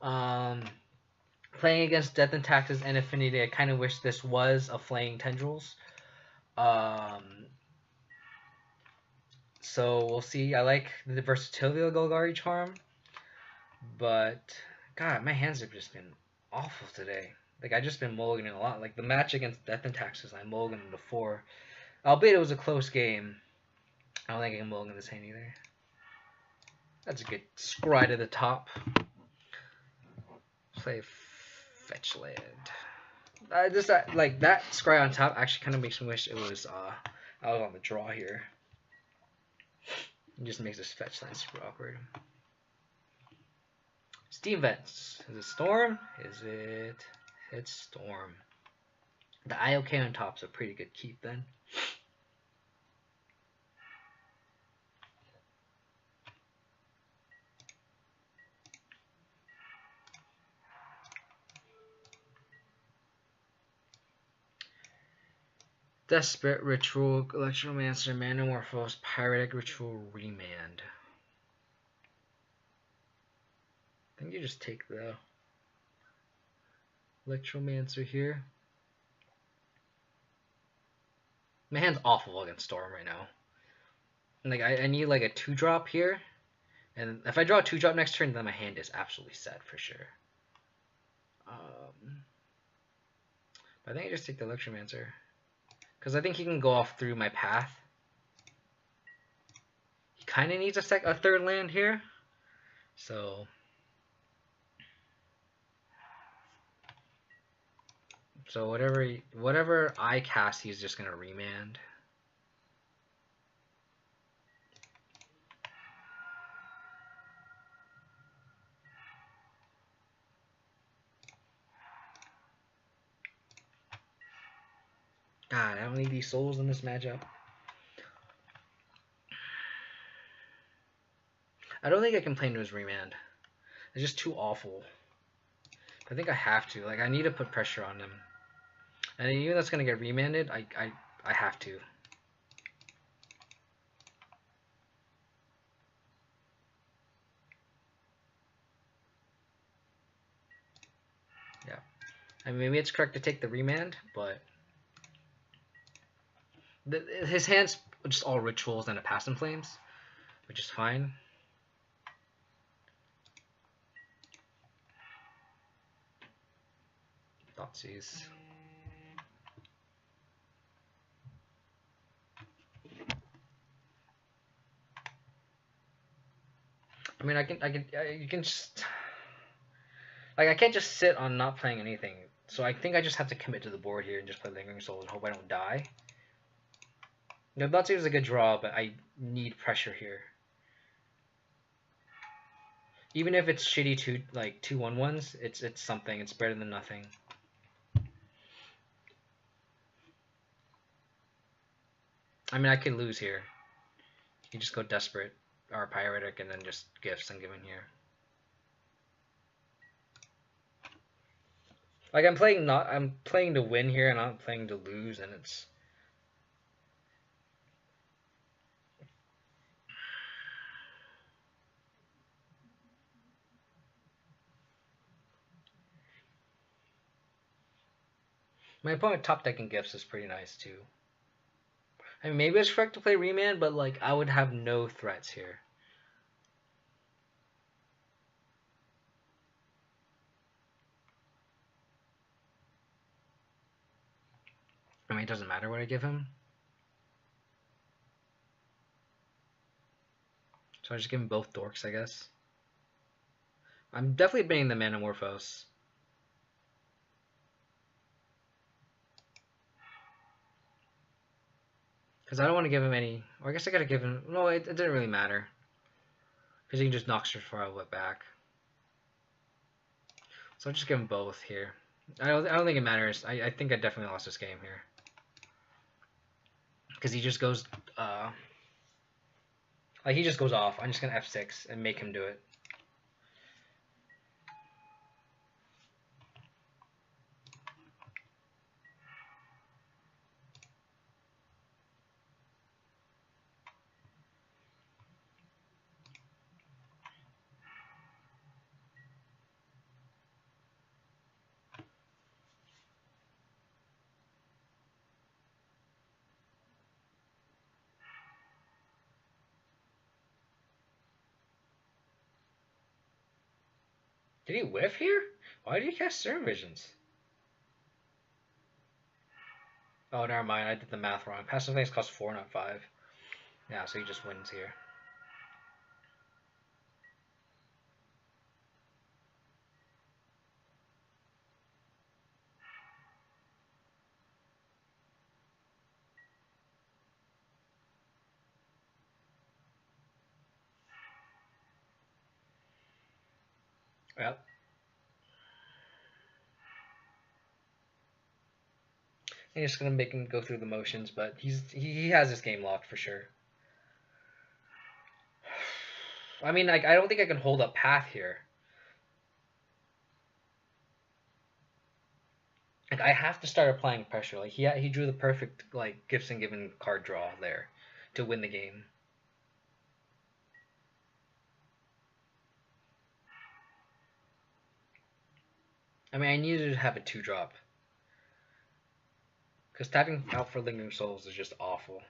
Playing against Death and Taxes and Affinity, I kind of wish this was a Flaying Tendrils. So we'll see. I like the versatility of the Golgari charm, but God, my hands have just been awful today. Like I just been mulliganing a lot. Like the match against Death and Taxes, I mulliganed before. Albeit it was a close game. I don't think I can mulligan this hand either. That's a good scry to the top. Play fetch land. Like that scry on top actually kind of makes me wish it was I was on the draw here. It just makes this fetch land super awkward. Steam Vents. Is it Storm? It's Storm. The IOK on top's a pretty good keep then. Desperate Ritual, Electromancer, Manamorphose, Pyretic Ritual, Remand. I think you just take the Electromancer here. My hand's awful against Storm right now. Like I need like a 2-drop here. And if I draw a 2-drop next turn, then my hand is absolutely set for sure. But I think I just take the Electromancer. Because I think he can go off through my path. He kind of needs a 3rd land here. So whatever I cast, he's just going to remand. God, I don't need these souls in this matchup. I don't think I can play into his remand. It's just too awful. I think I have to. Like, I need to put pressure on him. And even though it's going to get remanded, I have to. Yeah. I mean, maybe it's correct to take the remand, but his hand's just all rituals and a Past in Flames, which is fine. Thoughtseize. I mean, you can just, like, I can't just sit on not playing anything. So I think I just have to commit to the board here and just play Lingering Soul and hope I don't die. No, Thoughtseize is a good draw, but I need pressure here. Even if it's shitty 2/1/1s, it's something. It's better than nothing. I mean, I could lose here. You just go desperate. or Pyretic, and then just gifts and given here. Like I'm playing to win here, and I'm playing to lose, and it's. My opponent top decking gifts is pretty nice too. I mean, maybe it's correct to play Remand, but like I would have no threats here. I mean, it doesn't matter what I give him. So I just give him both dorks, I guess. I'm definitely banning the Manamorphose. Because I don't want to give him any. Or I guess I gotta give him. No, it didn't really matter. Because he can just knock Strafara back. So I'll just give him both here. I don't think it matters. I think I definitely lost this game here. Because he just goes. Like he just goes off. I'm just gonna F6 and make him do it. Did he whiff here? Why did he cast Stern Visions? Oh, never mind. I did the math wrong. Passive things cost 4, not 5. Yeah, so he just wins here. Yep. I'm just gonna make him go through the motions, but he has this game locked for sure. I mean, like I don't think I can hold up path here. Like I have to start applying pressure. Like he drew the perfect like gifts and given card draw there to win the game. I mean, I needed to have a 2-drop. Because tapping out for Lingering Souls is just awful.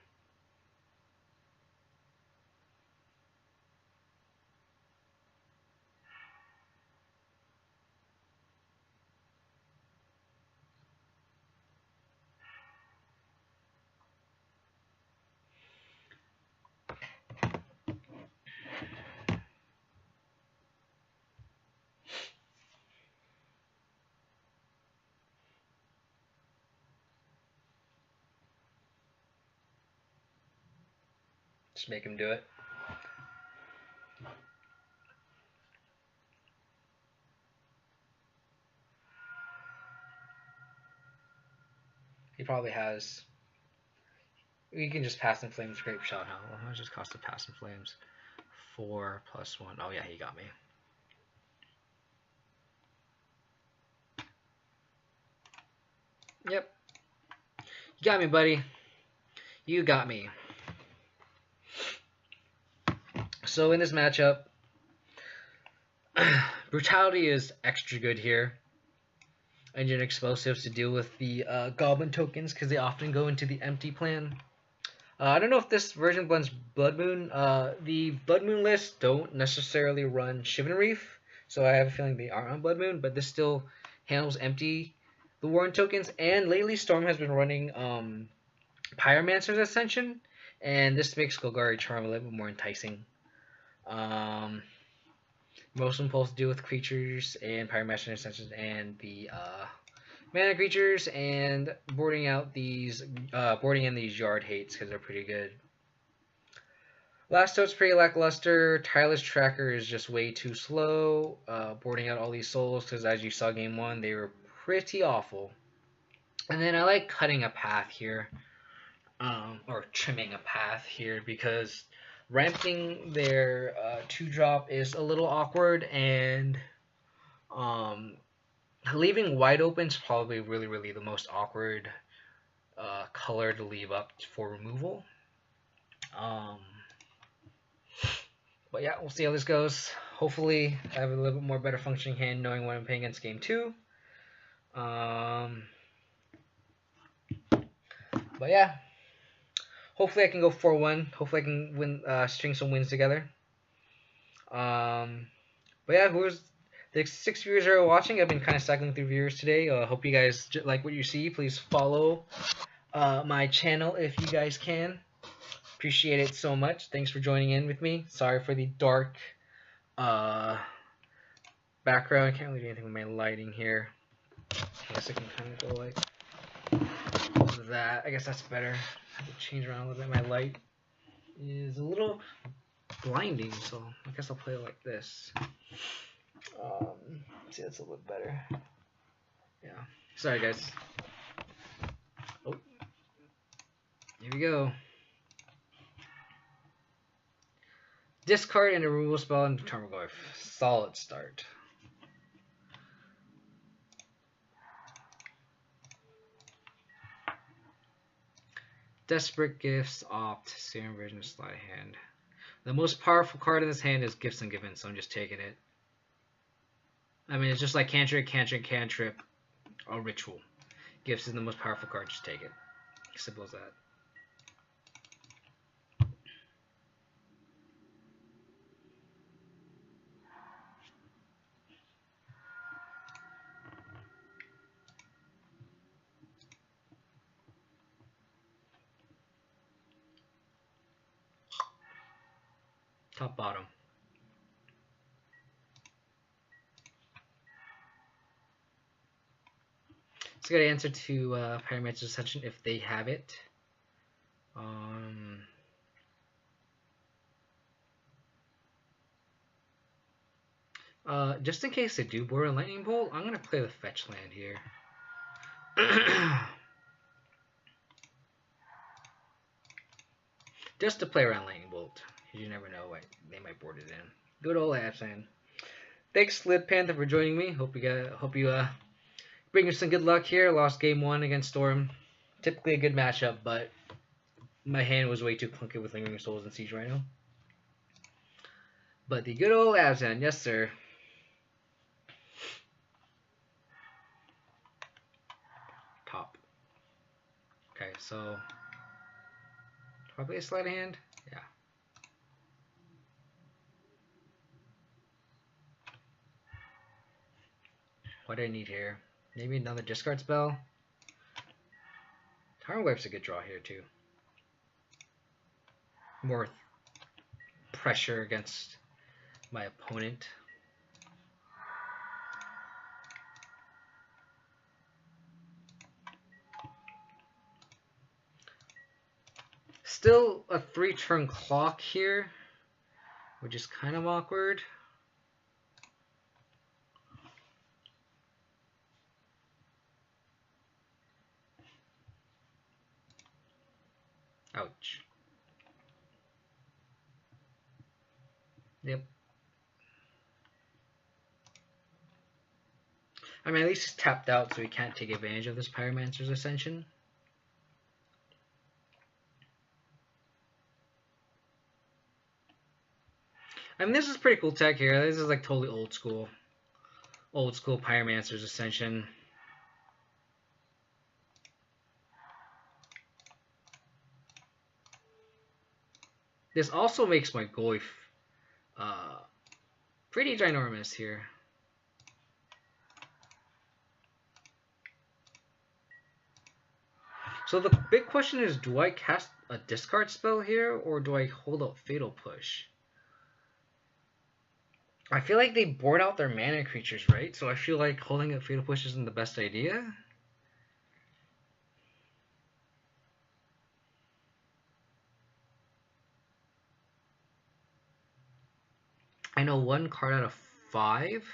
Just make him do it. He probably has. We can just pass in flames, grape shot. How much does it cost to pass in flames? 4 + 1. Oh yeah, he got me. Yep. You got me, buddy. You got me. So in this matchup, Brutality is extra good here. Engine Explosives to deal with the Goblin tokens because they often go into the empty plan. I don't know if this version blends Blood Moon. The Blood Moon lists don't necessarily run Shivan Reef, so I have a feeling they aren't on Blood Moon, but this still handles empty the Warren tokens. And lately Storm has been running Pyromancer's Ascension, and this makes Golgari Charm a little bit more enticing. Most Impulse to deal with creatures and Pyromancer's Ascension and the mana creatures, and boarding in these Yard Hates because they're pretty good. Last Toad's pretty lackluster. Tireless Tracker is just way too slow. Boarding out all these souls because as you saw game 1, they were pretty awful. And then I like cutting a path here, or trimming a path here because ramping their 2-drop is a little awkward, and leaving wide open is probably really the most awkward color to leave up for removal. Um, but yeah, we'll see how this goes. Hopefully, I have a little bit more better functioning hand knowing what I'm playing against game 2. But yeah, hopefully I can go 4-1. Hopefully I can win, string some wins together. But yeah, who's the 6 viewers that are watching? I've been kind of cycling through viewers today. Hope you guys like what you see. Please follow my channel if you guys can. Appreciate it so much. Thanks for joining in with me. Sorry for the dark background. I can't really do anything with my lighting here. I guess I can kind of go like that. I guess that's better. I have to change around a little bit. My light is a little blinding, so I guess I'll play it like this. See, that's a little better. Yeah. Sorry, guys. Oh, here we go. Discard and a removal spell and Tarmogoyf. Solid start. Desperate Gifts, Opt, Serum Version, Slide Hand. The most powerful card in this hand is Gifts Ungiven, so I'm just taking it. I mean, it's just like Cantrip, or Ritual. Gifts is the most powerful card, just take it. Simple as that. Top, bottom. Let's get an answer to Pyromancer's Ascension if they have it. Just in case they do board a Lightning Bolt, I'm going to play the fetch land here. Just to play around Lightning Bolt. You never know what they might board it in. Good old Abzan. Thanks, Lid Panther, for joining me. Hope you bring us some good luck here. Lost game 1 against Storm. Typically a good matchup, but my hand was way too clunky with Lingering Souls and Siege Rhino. But the good old Abzan, yes sir. Top. Okay, so probably a sleight of hand. Yeah. What do I need here? Maybe another discard spell. Tarmogoyf's a good draw here too. More pressure against my opponent. Still a 3-turn clock here, which is kind of awkward. Ouch. Yep. I mean, at least he's tapped out, so he can't take advantage of this Pyromancer's Ascension. I mean, this is pretty cool tech here. This is like totally old school Pyromancer's Ascension. This also makes my Goyf pretty ginormous here. So the big question is, do I cast a discard spell here, or do I hold out Fatal Push? I feel like they board out their mana creatures, right? So I feel like holding out Fatal Push isn't the best idea. I know one card out of 5.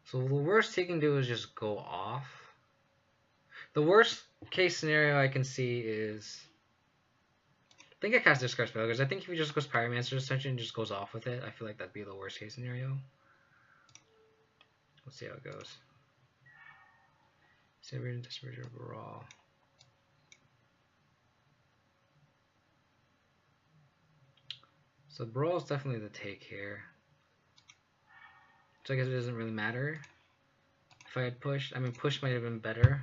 So the worst he can do is just go off. The worst case scenario I can see is, I think I cast Discard Spell, because I think if he just goes Pyromancer Ascension and just goes off with it, I feel like that'd be the worst case scenario. Let's see how it goes. Saber, Desperate Brawl. So Brawl is definitely the take here. So I guess it doesn't really matter if I had pushed. I mean, push might have been better.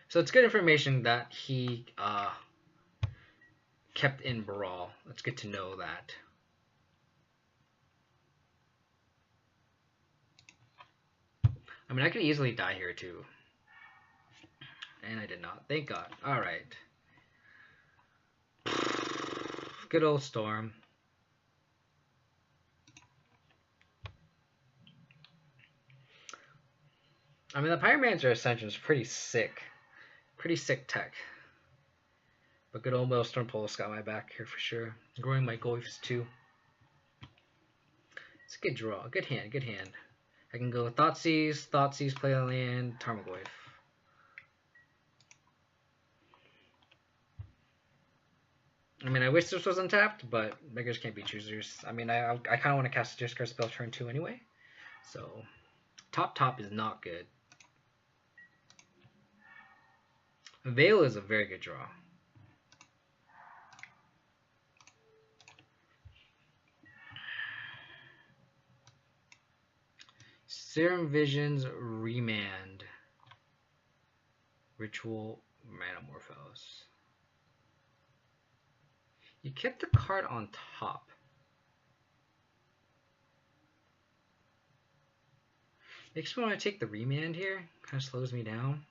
So it's good information that he kept in Brawl. It's good to know that. I mean, I could easily die here too. And I did not. Thank God. Alright. Good old Storm. I mean, the Pyromancer Ascension is pretty sick. Pretty sick tech. But good old Maelstrom Pulse got my back here for sure. Growing my Goifs too. It's a good draw. A good hand. Good hand. I can go Thoughtseize, play a land, Tarmogoyf. I mean, I wish this was untapped, but beggars can't be choosers. I mean, I kind of want to cast a Discard Spell turn 2 anyway. So, top is not good. Veil is a very good draw. Serum Visions, Remand. Ritual, Metamorphose. You kept the card on top. Makes me want to take the Remand here. Kind of slows me down.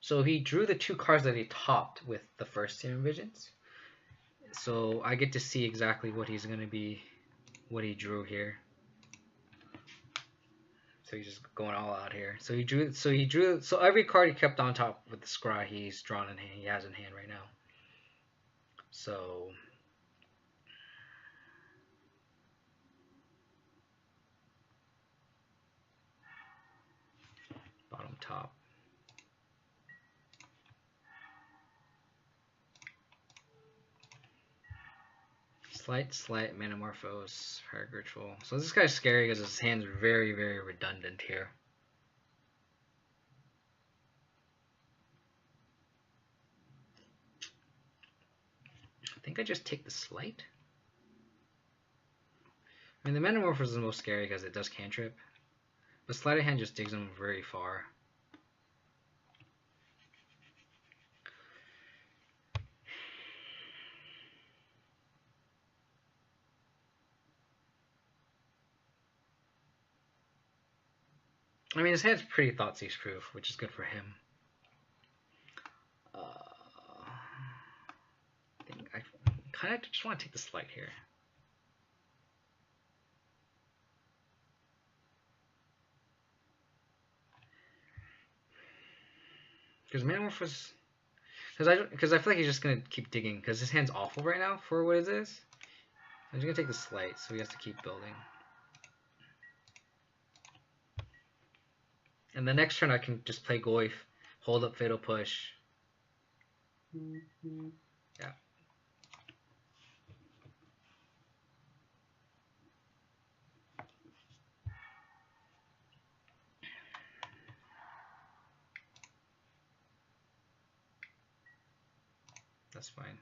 So he drew the 2 cards that he topped with the first Serum Visions. So I get to see exactly what he's going to be, what he drew here. So he's just going all out here. So every card he kept on top with the scry he's drawn in hand, he has in hand right now. So bottom top. Slight Metamorphose, Hierarch Ritual. So this guy's scary because his hand's very, very redundant here. I think I just take the Slight. I mean, the Metamorphose is the most scary because it does cantrip. The Sleight of Hand just digs him very far. I mean, his hand's pretty Thoughtseize proof, which is good for him. I kind of just want to take the Slight here. Because Metamorphose, because I feel like he's just gonna keep digging because his hand's awful right now for what it is. I'm just gonna take the Slight, so he has to keep building. And the next turn I can just play Goif, hold up Fatal Push. Yeah. That's fine.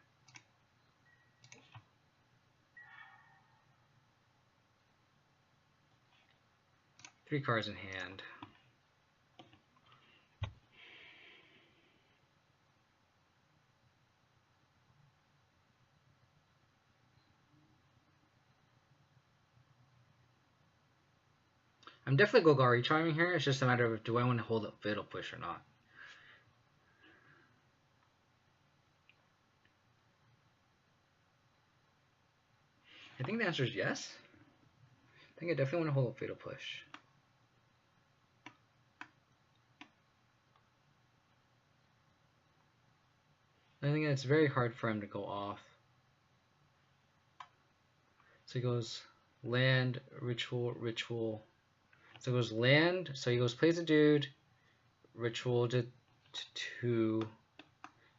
Three cards in hand. I'm definitely Golgari Charming here. It's just a matter of do I want to hold up Fatal Push or not. I think the answer is yes. I think I definitely want to hold up Fatal Push. I think it's very hard for him to go off. So he goes land, ritual, ritual. So he goes land, so he goes plays a dude, ritual to 2,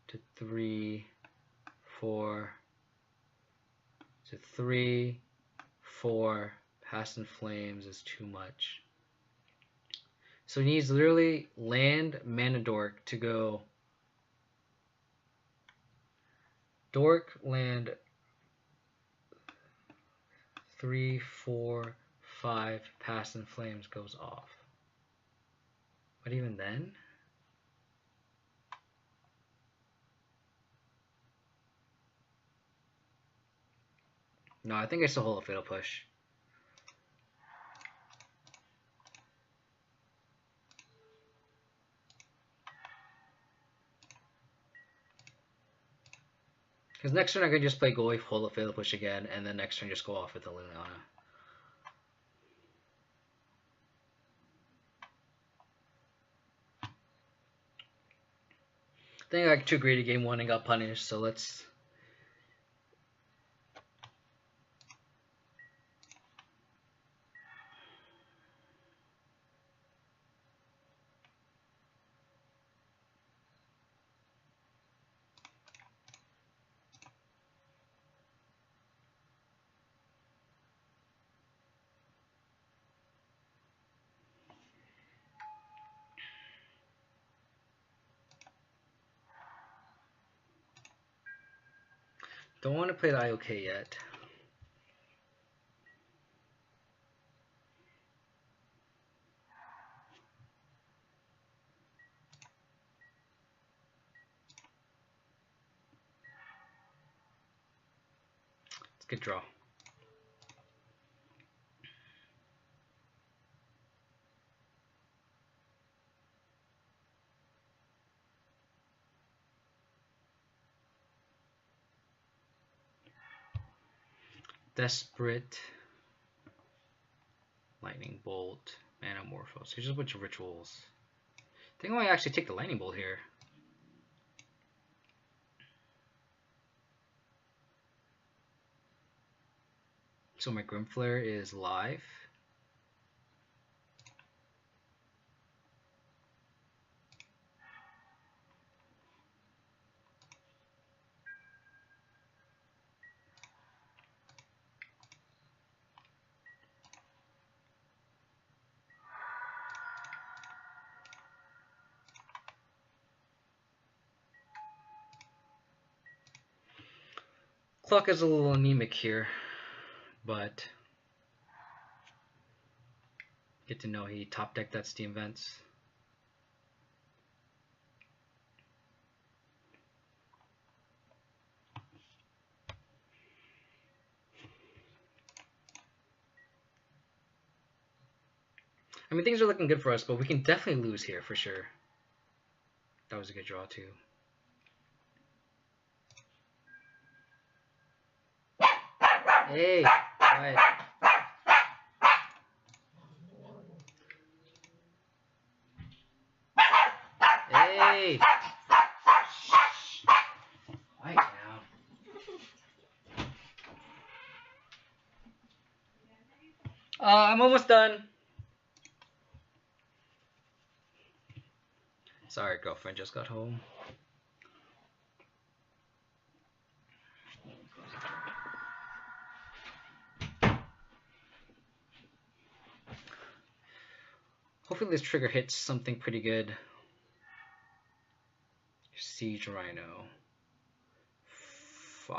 to 3, 4, to 3, 4, Past in Flames is too much. So he needs literally land, mana dork to go dork, land, 3, 4, 5, Past in Flames goes off. But even then? No, I think I still hold a Fatal Push. Because next turn I can just play Goif, hold a Fatal Push again, and then next turn just go off with the Liliana. I think I got too greedy game 1 and got punished, so let's... Don't want to play the IOK yet. It's a good draw. Desperate, Lightning Bolt, Manamorphose. Here's just a bunch of rituals. I think I might actually take the Lightning Bolt here. So my Grimflare is live. Clock is a little anemic here, but get to know he top decked that Steam Vents. I mean, things are looking good for us, but we can definitely lose here for sure. That was a good draw too. Hey, quiet. Hey! Quiet now. I'm almost done. Sorry, girlfriend just got home. Hopefully this trigger hits something pretty good. Siege Rhino. 5.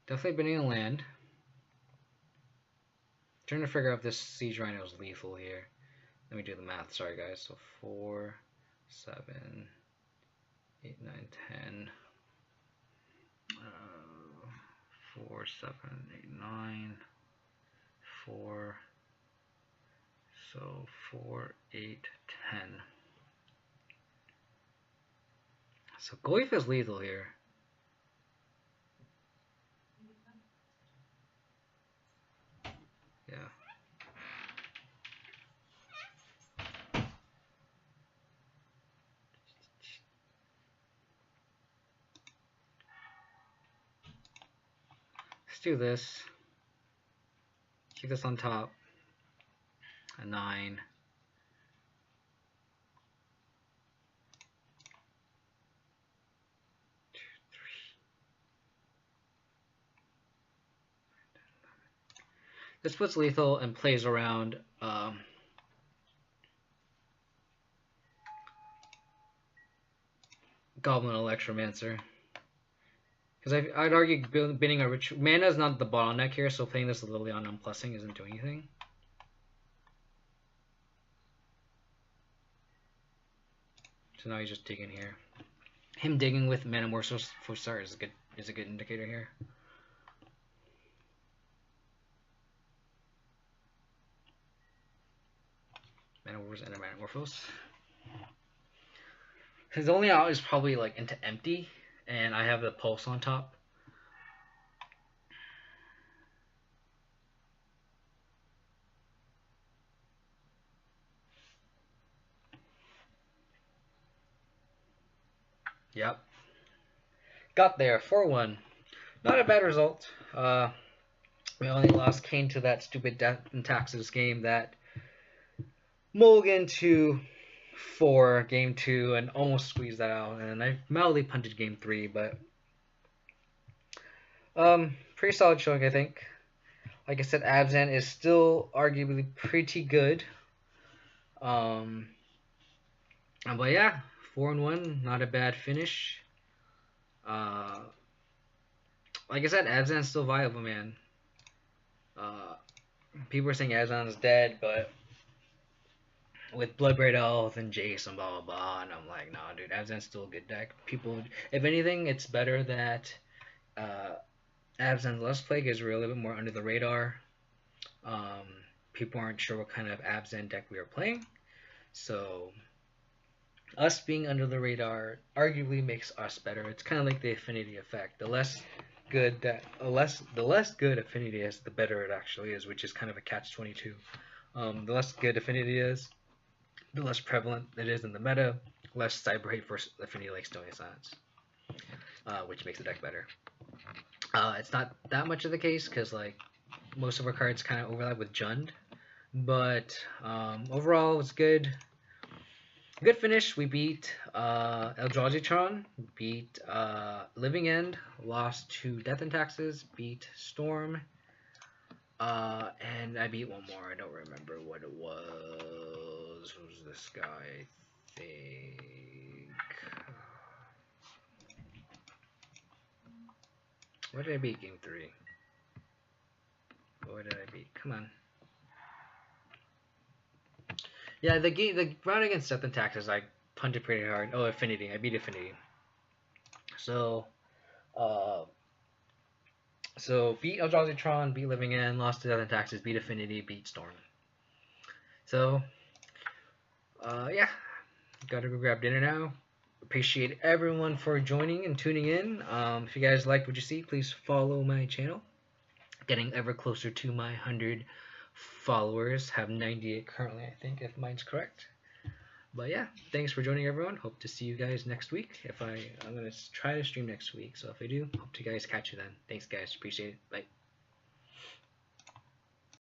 Definitely been in a land. Trying to figure out if this Siege Rhino is lethal here. Let me do the math. Sorry guys. So 4, 7, 8, 9, 10. 4, 7, 8, 9. 4. So 4, 8, 10. So Goif is lethal here. Yeah. Let's do this. Keep this on top. A 9. This puts lethal and plays around Goblin Electromancer. Because I'd argue bidding a rich mana is not the bottleneck here, so playing this Lily on unplussing isn't doing anything. So now he's just digging here. Him digging with Manamorphose for start is a good indicator here. Manamorphose and a Manamorphose. His only out is probably like into empty, and I have the pulse on top. Yep. Got there, 4-1. Not a bad result. We only lost Kane to that stupid Death and Taxes game that mulligan to 4 game 2 and almost squeezed that out. And I mildly punted game 3, but pretty solid showing, I think. Like I said, Abzan is still arguably pretty good. But yeah, 4-1, not a bad finish. Like I said, Abzan's still viable, man. People are saying Abzan is dead, but with Bloodbraid Elf and Jace and blah blah blah, and I'm like, nah, dude, Abzan's still a good deck. People, if anything, it's better that Abzan's Lust Plague is really a little bit more under the radar. People aren't sure what kind of Abzan deck we are playing, so us being under the radar arguably makes us better. It's kind of like the affinity effect. The less good affinity is, the better it actually is, which is kind of a catch-22. The less good affinity is, the less prevalent it is in the meta, less cyber hate for affinity like Stony Silence, which makes the deck better. It's not that much of the case because like most of our cards kind of overlap with Jund, but overall it's good. Good finish. We beat Eldrazi, beat Living End, lost to Death and Taxes, beat Storm, and I beat one more. I don't remember what it was. What was this guy? I think. What did I beat game 3? What did I beat? Come on. Yeah, the round against Death and Taxes, I punted pretty hard. Oh, Affinity. I beat Affinity. So beat Eldrazi, beat Living End, lost to Death and Taxes, beat Affinity, beat Storm. So, yeah. Gotta go grab dinner now. Appreciate everyone for joining and tuning in. If you guys liked what you see, please follow my channel. Getting ever closer to my 100 followers. Have 98 currently, I think, if mine's correct. But yeah, thanks for joining, everyone. Hope to see you guys next week. I'm gonna try to stream next week, so if I do, hope to guys catch you then. Thanks, guys. Appreciate it. Bye.